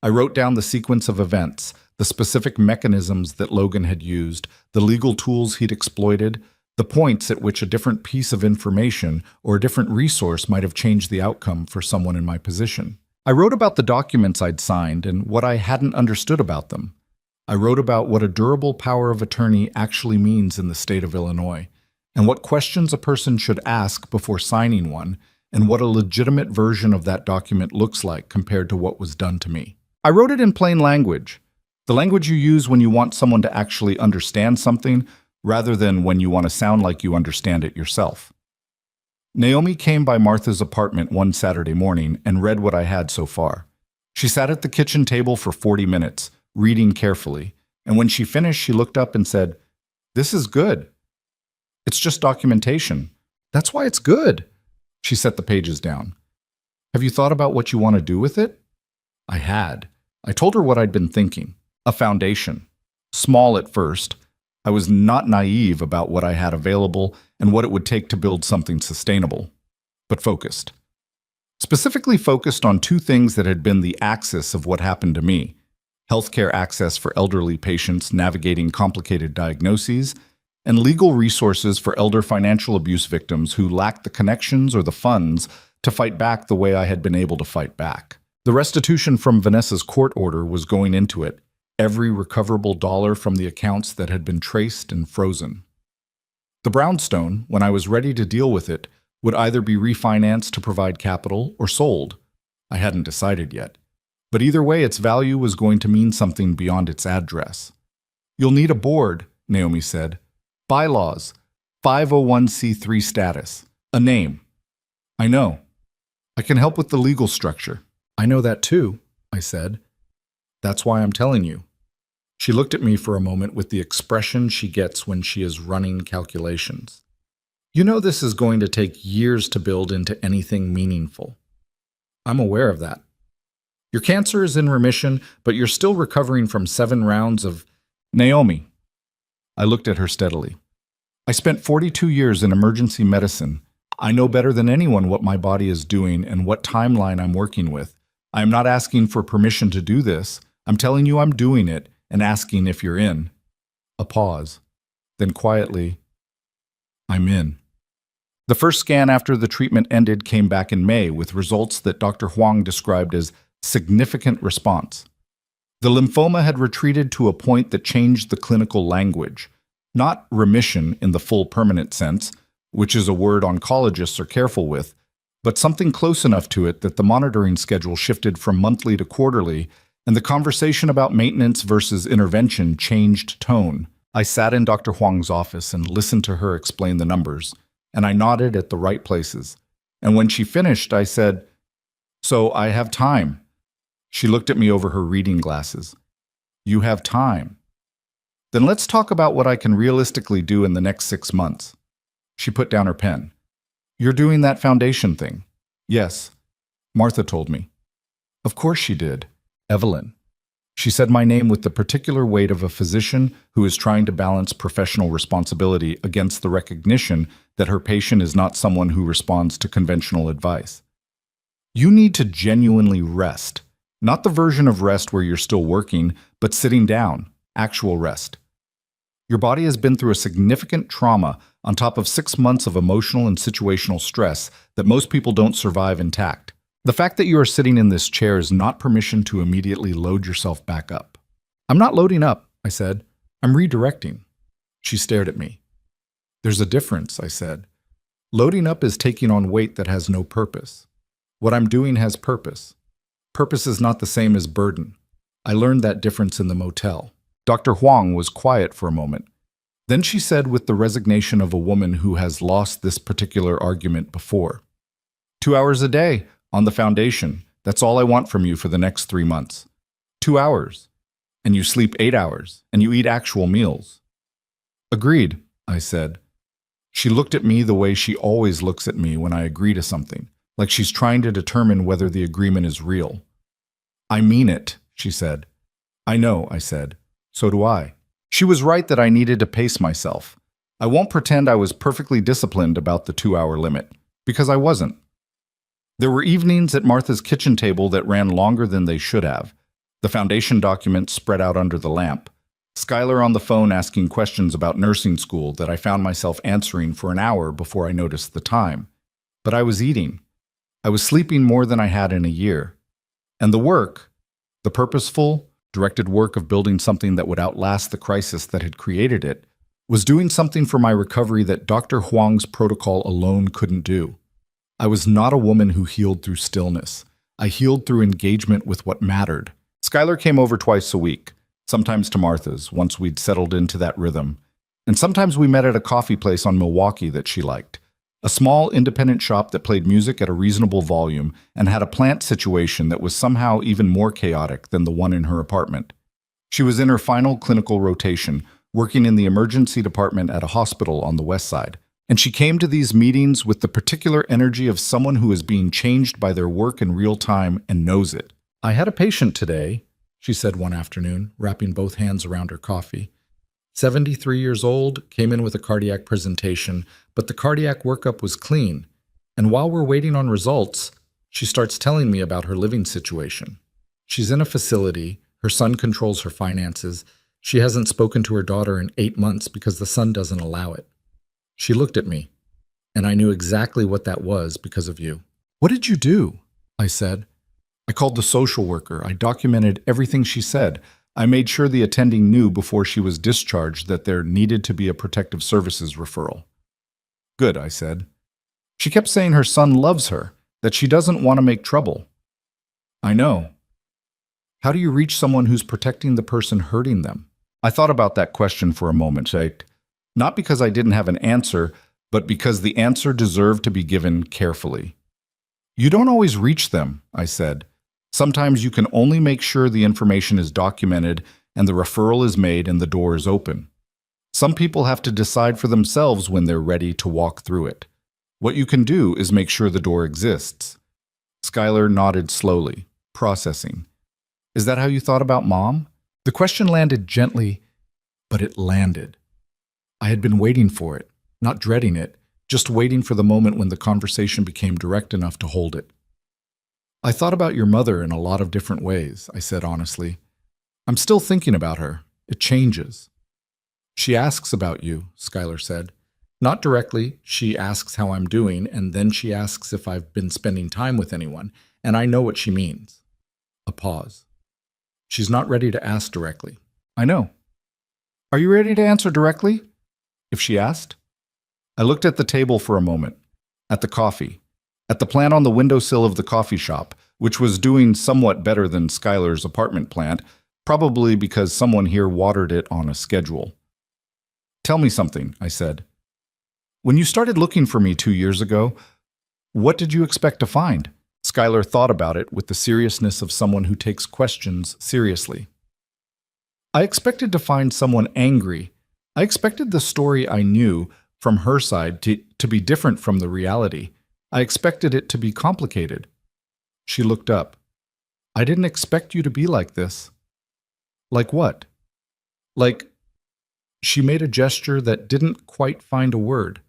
I wrote down the sequence of events, the specific mechanisms that Logan had used, the legal tools he'd exploited, the points at which a different piece of information or a different resource might have changed the outcome for someone in my position. I wrote about the documents I'd signed and what I hadn't understood about them. I wrote about what a durable power of attorney actually means in the state of Illinois, and what questions a person should ask before signing one, and what a legitimate version of that document looks like compared to what was done to me. I wrote it in plain language, the language you use when you want someone to actually understand something, rather than when you want to sound like you understand it yourself. Naomi came by Martha's apartment one Saturday morning and read what I had so far. She sat at the kitchen table for 40 minutes, reading carefully, and when she finished, she looked up and said, "This is good. It's just documentation. That's why it's good." She set the pages down. "Have you thought about what you want to do with it?" I had. I told her what I'd been thinking. A foundation. Small at first. I was not naive about what I had available and what it would take to build something sustainable, but focused. Specifically focused on two things that had been the axis of what happened to me: healthcare access for elderly patients navigating complicated diagnoses, and legal resources for elder financial abuse victims who lacked the connections or the funds to fight back the way I had been able to fight back. The restitution from Vanessa's court order was going into it, every recoverable dollar from the accounts that had been traced and frozen. The brownstone, when I was ready to deal with it, would either be refinanced to provide capital or sold. I hadn't decided yet. But either way, its value was going to mean something beyond its address. "You'll need a board," Naomi said. "Bylaws, 501c3 status, a name." "I know. I can help with the legal structure." "I know that too," I said. "That's why I'm telling you." She looked at me for a moment with the expression she gets when she is running calculations. "You know this is going to take years to build into anything meaningful." "I'm aware of that." "Your cancer is in remission, but you're still recovering from 7 rounds of—" "Naomi." I looked at her steadily. "I spent 42 years in emergency medicine. I know better than anyone what my body is doing and what timeline I'm working with. I am not asking for permission to do this. I'm telling you I'm doing it and asking if you're in." A pause. Then quietly, "I'm in." The first scan after the treatment ended came back in May with results that Dr. Huang described as significant response. The lymphoma had retreated to a point that changed the clinical language. Not remission in the full permanent sense, which is a word oncologists are careful with, but something close enough to it that the monitoring schedule shifted from monthly to quarterly, and the conversation about maintenance versus intervention changed tone. I sat in Dr. Huang's office and listened to her explain the numbers, and I nodded at the right places. And when she finished, I said, "So I have time." She looked at me over her reading glasses. "You have time. Then let's talk about what I can realistically do in the next 6 months." She put down her pen. "You're doing that foundation thing." "Yes," Martha told me. Of course she did. Evelyn. She said my name with the particular weight of a physician who is trying to balance professional responsibility against the recognition that her patient is not someone who responds to conventional advice. You need to genuinely rest. Not the version of rest where you're still working, but sitting down, actual rest. Your body has been through a significant trauma on top of 6 months of emotional and situational stress that most people don't survive intact. The fact that you are sitting in this chair is not permission to immediately load yourself back up. "I'm not loading up," I said. "I'm redirecting." She stared at me. "There's a difference," I said. "Loading up is taking on weight that has no purpose. What I'm doing has purpose. Purpose is not the same as burden. I learned that difference in the motel." Dr. Huang was quiet for a moment. Then she said with the resignation of a woman who has lost this particular argument before, 2 hours a day on the foundation. That's all I want from you for the next 3 months. 2 hours. And you sleep 8 hours, and you eat actual meals." "Agreed," I said. She looked at me the way she always looks at me when I agree to something, like she's trying to determine whether the agreement is real. "I mean it," she said. "I know," I said. "So do I." She was right that I needed to pace myself. I won't pretend I was perfectly disciplined about the 2-hour limit, because I wasn't. There were evenings at Martha's kitchen table that ran longer than they should have. The foundation documents spread out under the lamp. Skylar on the phone asking questions about nursing school that I found myself answering for an hour before I noticed the time. But I was eating. I was sleeping more than I had in a year. And the work, the purposeful, directed work of building something that would outlast the crisis that had created it, was doing something for my recovery that Dr. Huang's protocol alone couldn't do. I was not a woman who healed through stillness. I healed through engagement with what mattered. Skylar came over twice a week, sometimes to Martha's, once we'd settled into that rhythm. And sometimes we met at a coffee place on Milwaukee that she liked. A small independent shop that played music at a reasonable volume and had a plant situation that was somehow even more chaotic than the one in her apartment. She was in her final clinical rotation, working in the emergency department at a hospital on the west side. And she came to these meetings with the particular energy of someone who is being changed by their work in real time and knows it. "I had a patient today," she said one afternoon, wrapping both hands around her coffee. 73 years old, came in with a cardiac presentation, but the cardiac workup was clean. And while we're waiting on results, she starts telling me about her living situation. She's in a facility, her son controls her finances, she hasn't spoken to her daughter in 8 months because the son doesn't allow it. She looked at me, and I knew exactly what that was because of you. "What did you do?" I said. I called the social worker. I documented everything she said. I made sure the attending knew before she was discharged that there needed to be a protective services referral. "Good," I said. "She kept saying her son loves her, that she doesn't want to make trouble." "I know." "How do you reach someone who's protecting the person hurting them?" I thought about that question for a moment, not because I didn't have an answer, but because the answer deserved to be given carefully. "You don't always reach them," I said. "Sometimes you can only make sure the information is documented and the referral is made and the door is open. Some people have to decide for themselves when they're ready to walk through it. What you can do is make sure the door exists." Skylar nodded slowly, processing. "Is that how you thought about Mom?" The question landed gently, but it landed. I had been waiting for it, not dreading it, just waiting for the moment when the conversation became direct enough to hold it. "I thought about your mother in a lot of different ways," I said honestly. "I'm still thinking about her. It changes." "She asks about you," Skylar said. "Not directly. She asks how I'm doing, and then she asks if I've been spending time with anyone, and I know what she means." A pause. "She's not ready to ask directly." "I know." "Are you ready to answer directly?" If she asked. I looked at the table for a moment, at the coffee, at the plant on the windowsill of the coffee shop, which was doing somewhat better than Skylar's apartment plant, probably because someone here watered it on a schedule. "Tell me something," I said. "When you started looking for me 2 years ago, What did you expect to find? Skylar thought about it with the seriousness of someone who takes questions seriously. I expected to find someone angry. I expected the story I knew from her side to be different from the reality. I expected it to be complicated. She looked up. I didn't expect you to be like this. Like what? Like, she made a gesture that didn't quite find a word.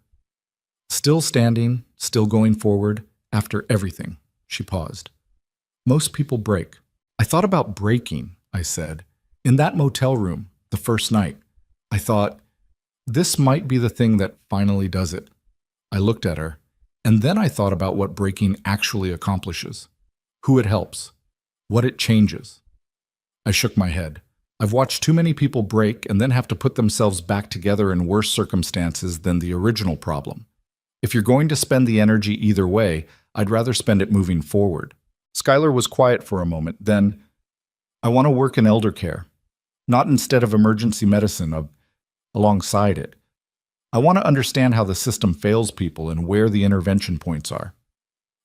Still standing, still going forward, after everything. She paused. Most people break. I thought about breaking, I said. In that motel room, the first night, I thought, this might be the thing that finally does it. I looked at her, and then I thought about what breaking actually accomplishes, who it helps, what it changes. I shook my head. I've watched too many people break and then have to put themselves back together in worse circumstances than the original problem. If you're going to spend the energy either way, I'd rather spend it moving forward. Skylar was quiet for a moment, then, I want to work in elder care, not instead of emergency medicine, alongside it. I want to understand how the system fails people and where the intervention points are.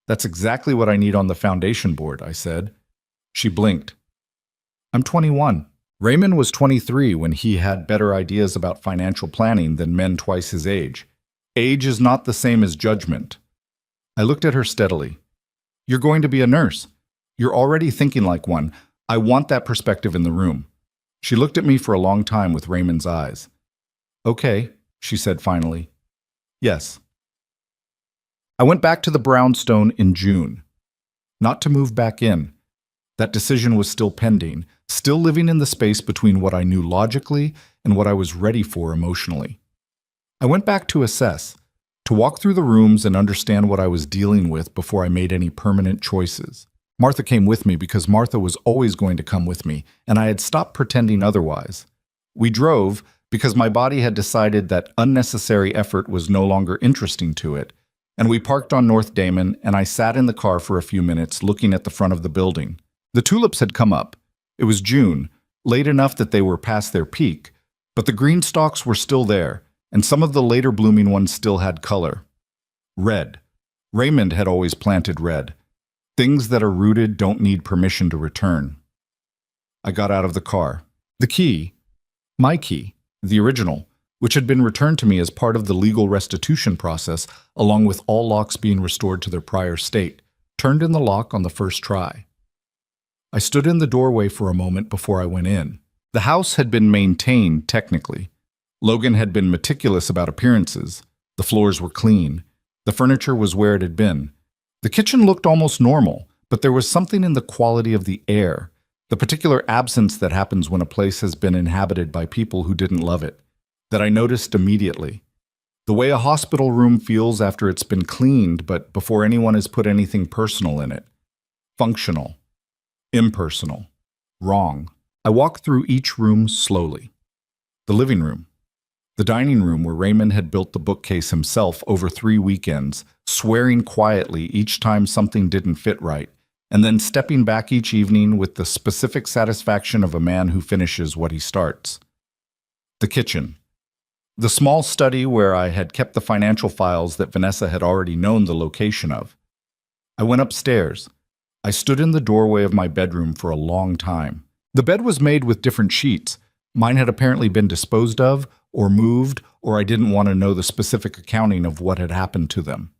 That's exactly what I need on the foundation board, I said. She blinked. I'm 21. Raymond was 23 when he had better ideas about financial planning than men twice his age. Age is not the same as judgment. I looked at her steadily. You're going to be a nurse. You're already thinking like one. I want that perspective in the room. She looked at me for a long time with Raymond's eyes. Okay, she said finally. Yes. I went back to the brownstone in June. Not to move back in. That decision was still pending, still living in the space between what I knew logically and what I was ready for emotionally. I went back to assess, to walk through the rooms and understand what I was dealing with before I made any permanent choices. Martha came with me because Martha was always going to come with me, and I had stopped pretending otherwise. We drove because my body had decided that unnecessary effort was no longer interesting to it, and we parked on North Damon, and I sat in the car for a few minutes looking at the front of the building. The tulips had come up. It was June, late enough that they were past their peak, but the green stalks were still there, and some of the later blooming ones still had color. Red. Raymond had always planted red. Things that are rooted don't need permission to return. I got out of the car. The key, my key, the original, which had been returned to me as part of the legal restitution process, along with all locks being restored to their prior state, turned in the lock on the first try. I stood in the doorway for a moment before I went in. The house had been maintained technically. Logan had been meticulous about appearances. The floors were clean. The furniture was where it had been. The kitchen looked almost normal, but there was something in the quality of the air, the particular absence that happens when a place has been inhabited by people who didn't love it, that I noticed immediately. The way a hospital room feels after it's been cleaned, but before anyone has put anything personal in it. Functional. Impersonal. Wrong. I walked through each room slowly. The living room. The dining room where Raymond had built the bookcase himself over 3 weekends, swearing quietly each time something didn't fit right, and then stepping back each evening with the specific satisfaction of a man who finishes what he starts. The kitchen. The small study where I had kept the financial files that Vanessa had already known the location of. I went upstairs. I stood in the doorway of my bedroom for a long time. The bed was made with different sheets. Mine had apparently been disposed of, or moved, or I didn't want to know the specific accounting of what had happened to them.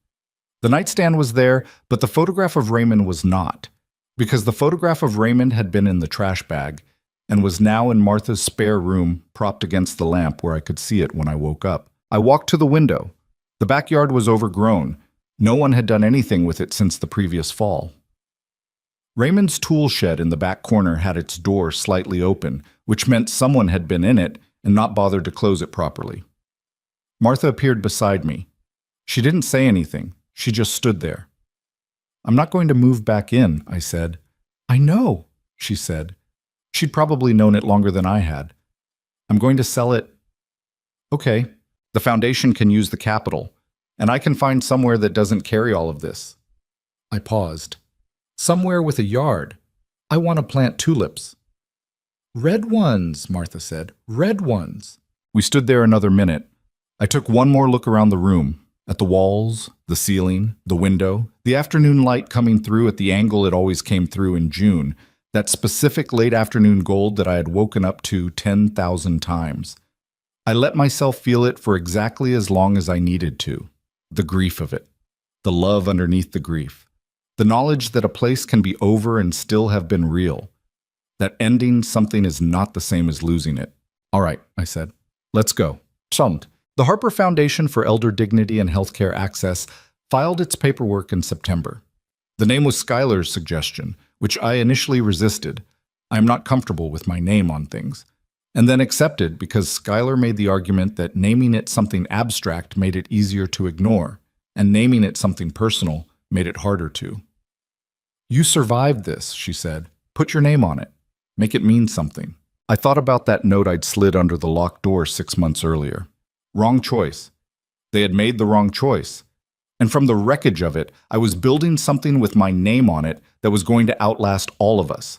The nightstand was there, but the photograph of Raymond was not, because the photograph of Raymond had been in the trash bag and was now in Martha's spare room, propped against the lamp where I could see it when I woke up. I walked to the window. The backyard was overgrown. No one had done anything with it since the previous fall. Raymond's tool shed in the back corner had its door slightly open, which meant someone had been in it and not bothered to close it properly. Martha appeared beside me. She didn't say anything. She just stood there. I'm not going to move back in, I said. I know, she said. She'd probably known it longer than I had. I'm going to sell it. Okay, the foundation can use the capital, and I can find somewhere that doesn't carry all of this. I paused. Somewhere with a yard. I want to plant tulips. Red ones, Martha said. Red ones. We stood there another minute. I took one more look around the room, at the walls, The ceiling, the window, the afternoon light coming through at the angle it always came through in June, that specific late afternoon gold that I had woken up to 10,000 times. I let myself feel it for exactly as long as I needed to. The grief of it. The love underneath the grief. The knowledge that a place can be over and still have been real. That ending something is not the same as losing it. All right, I said. Let's go. Summed. The Harper Foundation for Elder Dignity and Healthcare Access filed its paperwork in September. The name was Schuyler's suggestion, which I initially resisted. I am not comfortable with my name on things. And then accepted because Schuyler made the argument that naming it something abstract made it easier to ignore, and naming it something personal made it harder to. You survived this, she said. Put your name on it. Make it mean something. I thought about that note I'd slid under the locked door 6 months earlier. Wrong choice. They had made the wrong choice. And from the wreckage of it, I was building something with my name on it that was going to outlast all of us.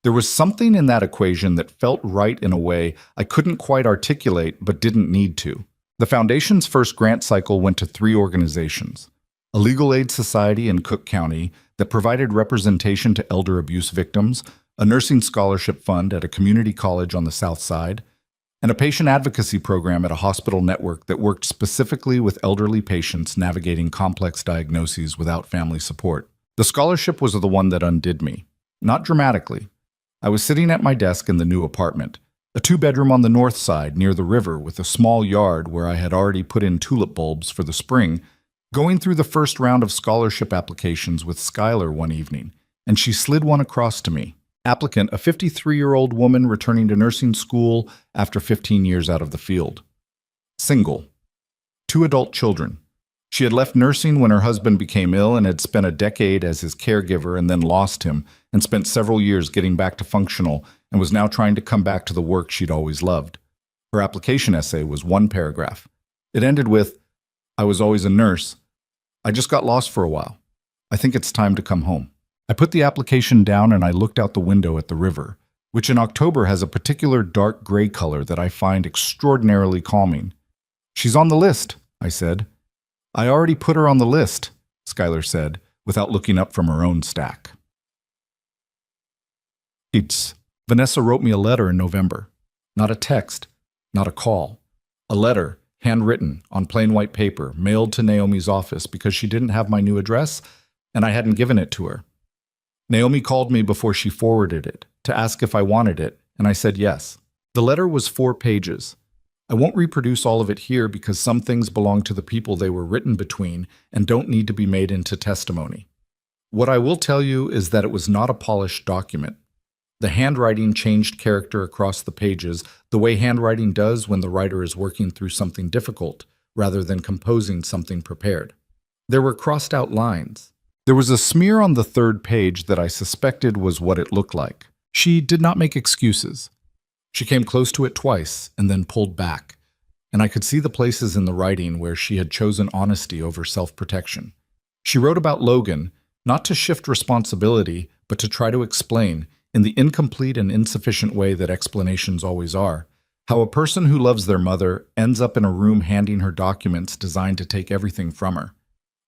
There was something in that equation that felt right in a way I couldn't quite articulate but didn't need to. The Foundation's first grant cycle went to 3 organizations. A legal aid society in Cook County that provided representation to elder abuse victims, a nursing scholarship fund at a community college on the South Side, and a patient advocacy program at a hospital network that worked specifically with elderly patients navigating complex diagnoses without family support. The scholarship was the one that undid me. Not dramatically. I was sitting at my desk in the new apartment, a 2-bedroom on the north side near the river with a small yard where I had already put in tulip bulbs for the spring, going through the first round of scholarship applications with Schuyler one evening, and she slid one across to me. Applicant, a 53-year-old woman returning to nursing school after 15 years out of the field. Single. 2 adult children. She had left nursing when her husband became ill and had spent a decade as his caregiver and then lost him, and spent several years getting back to functional and was now trying to come back to the work she'd always loved. Her application essay was 1 paragraph. It ended with, I was always a nurse. I just got lost for a while. I think it's time to come home. I put the application down and I looked out the window at the river, which in October has a particular dark gray color that I find extraordinarily calming. She's on the list, I said. I already put her on the list, Schuyler said, without looking up from her own stack. Vanessa wrote me a letter in November. Not a text, not a call. A letter, handwritten, on plain white paper, mailed to Naomi's office because she didn't have my new address and I hadn't given it to her. Naomi called me before she forwarded it to ask if I wanted it, and I said yes. The letter was 4 pages. I won't reproduce all of it here because some things belong to the people they were written between and don't need to be made into testimony. What I will tell you is that it was not a polished document. The handwriting changed character across the pages the way handwriting does when the writer is working through something difficult rather than composing something prepared. There were crossed out lines. There was a smear on the 3rd page that I suspected was what it looked like. She did not make excuses. She came close to it twice and then pulled back, and I could see the places in the writing where she had chosen honesty over self-protection. She wrote about Logan, not to shift responsibility, but to try to explain, in the incomplete and insufficient way that explanations always are, how a person who loves their mother ends up in a room handing her documents designed to take everything from her.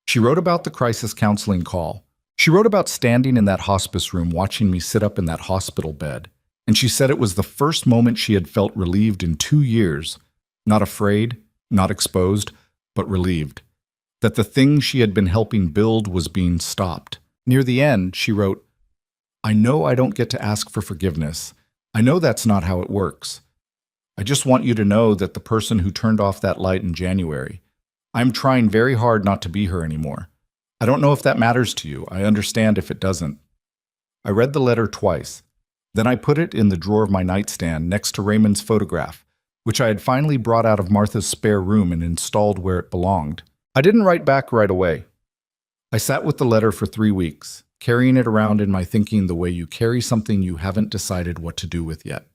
She wrote about the crisis counseling call. She wrote about standing in that hospice room watching me sit up in that hospital bed. And she said it was the first moment she had felt relieved in 2 years, not afraid, not exposed, but relieved, that the thing she had been helping build was being stopped. Near the end, she wrote, I know I don't get to ask for forgiveness. I know that's not how it works. I just want you to know that the person who turned off that light in January, I'm trying very hard not to be her anymore. I don't know if that matters to you. I understand if it doesn't. I read the letter twice. Then I put it in the drawer of my nightstand next to Raymond's photograph, which I had finally brought out of Martha's spare room and installed where it belonged. I didn't write back right away. I sat with the letter for 3 weeks, carrying it around in my thinking the way you carry something you haven't decided what to do with yet.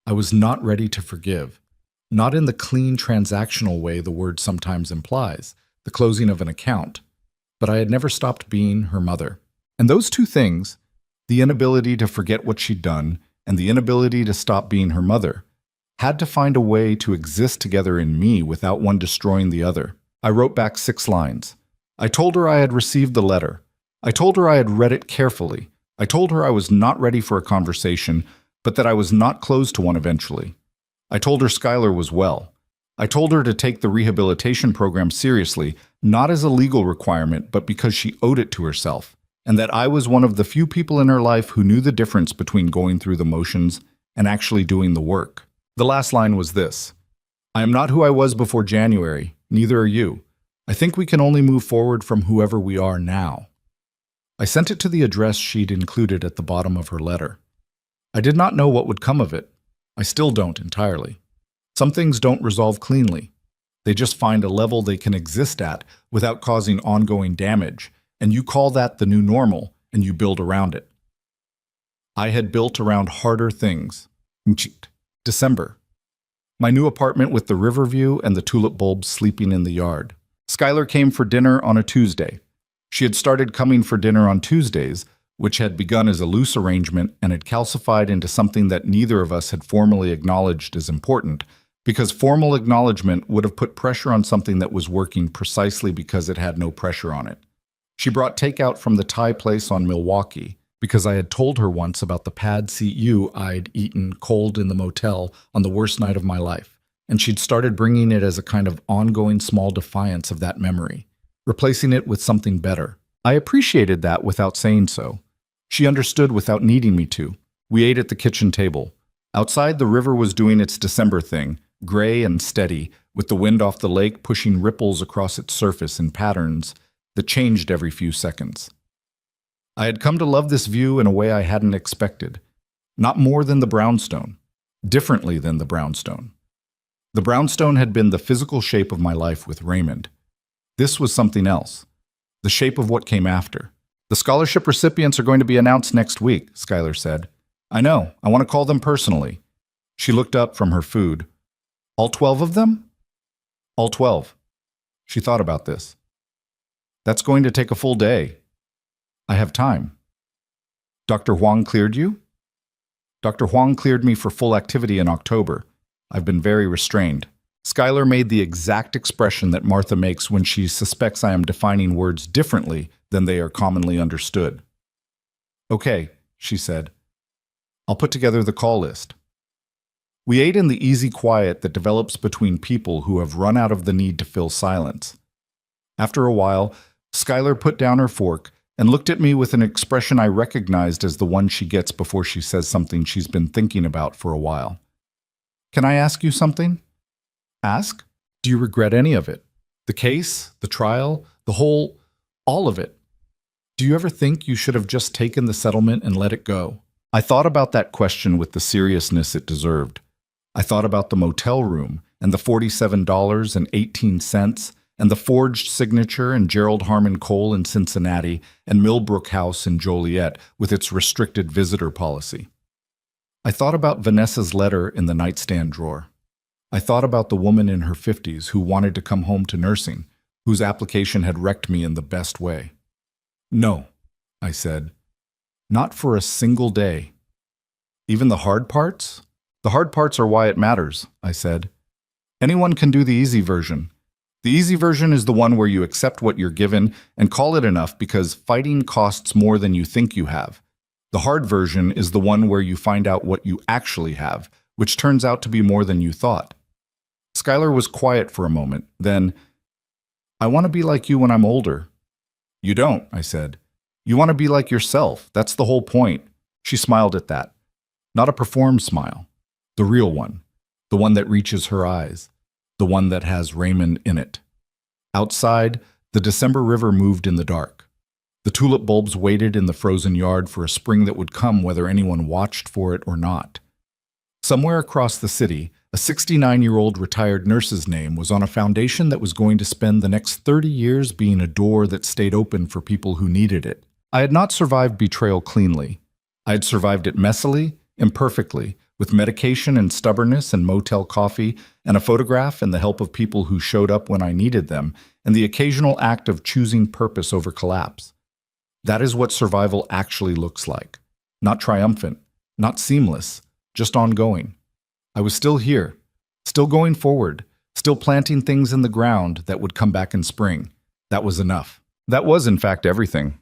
I was not ready to forgive, not in the clean transactional way the word sometimes implies, the closing of an account, but I had never stopped being her mother. And those 2 things, the inability to forget what she'd done and the inability to stop being her mother, had to find a way to exist together in me without one destroying the other. I wrote back 6 lines. I told her I had received the letter. I told her I had read it carefully. I told her I was not ready for a conversation, but that I was not closed to one eventually. I told her Skylar was well. I told her to take the rehabilitation program seriously, not as a legal requirement, but because she owed it to herself, and that I was one of the few people in her life who knew the difference between going through the motions and actually doing the work. The last line was this: I am not who I was before January, neither are you. I think we can only move forward from whoever we are now. I sent it to the address she'd included at the bottom of her letter. I did not know what would come of it. I still don't entirely. Some things don't resolve cleanly. They just find a level they can exist at without causing ongoing damage, and you call that the new normal, and you build around it. I had built around harder things. December. My new apartment with the river view and the tulip bulbs sleeping in the yard. Skylar came for dinner on a Tuesday. She had started coming for dinner on Tuesdays, which had begun as a loose arrangement and had calcified into something that neither of us had formally acknowledged as important, because formal acknowledgement would have put pressure on something that was working precisely because it had no pressure on it. She brought takeout from the Thai place on Milwaukee, because I had told her once about the pad see ew I'd eaten cold in the motel on the worst night of my life, and she'd started bringing it as a kind of ongoing small defiance of that memory, replacing it with something better. I appreciated that without saying so. She understood without needing me to. We ate at the kitchen table. Outside, the river was doing its December thing, gray and steady, with the wind off the lake pushing ripples across its surface in patterns that changed every few seconds. I had come to love this view in a way I hadn't expected. Not more than the brownstone. Differently than the brownstone. The brownstone had been the physical shape of my life with Raymond. This was something else. The shape of what came after. The scholarship recipients are going to be announced next week, Skylar said. I know. I want to call them personally. She looked up from her food. All 12 of them? All 12. She thought about this. That's going to take a full day. I have time. Dr. Huang cleared you? Dr. Huang cleared me for full activity in October. I've been very restrained. Skylar made the exact expression that Martha makes when she suspects I am defining words differently than they are commonly understood. Okay, she said. I'll put together the call list. We ate in the easy quiet that develops between people who have run out of the need to fill silence. After a while, Skylar put down her fork and looked at me with an expression I recognized as the one she gets before she says something she's been thinking about for a while. Can I ask you something? Ask? Do you regret any of it? The case, the trial, all of it. Do you ever think you should have just taken the settlement and let it go? I thought about that question with the seriousness it deserved. I thought about the motel room and the $47.18 and the forged signature and Gerald Harmon Cole in Cincinnati and Millbrook House in Joliet with its restricted visitor policy. I thought about Vanessa's letter in the nightstand drawer. I thought about the woman in her 50s who wanted to come home to nursing, whose application had wrecked me in the best way. No, I said. Not for a single day. Even the hard parts? The hard parts are why it matters, I said. Anyone can do the easy version. The easy version is the one where you accept what you're given and call it enough because fighting costs more than you think you have. The hard version is the one where you find out what you actually have, which turns out to be more than you thought. Skylar was quiet for a moment. Then, I want to be like you when I'm older. You don't, I said. You want to be like yourself. That's the whole point. She smiled at that. Not a performed smile. The real one. The one that reaches her eyes. The one that has Raymond in it. Outside, the December river moved in the dark. The tulip bulbs waited in the frozen yard for a spring that would come whether anyone watched for it or not. Somewhere across the city, a 69-year-old retired nurse's name was on a foundation that was going to spend the next 30 years being a door that stayed open for people who needed it. I had not survived betrayal cleanly. I had survived it messily, imperfectly, with medication and stubbornness and motel coffee and a photograph and the help of people who showed up when I needed them and the occasional act of choosing purpose over collapse. That is what survival actually looks like. Not triumphant, not seamless, just ongoing. I was still here, still going forward, still planting things in the ground that would come back in spring. That was enough. That was, in fact, everything.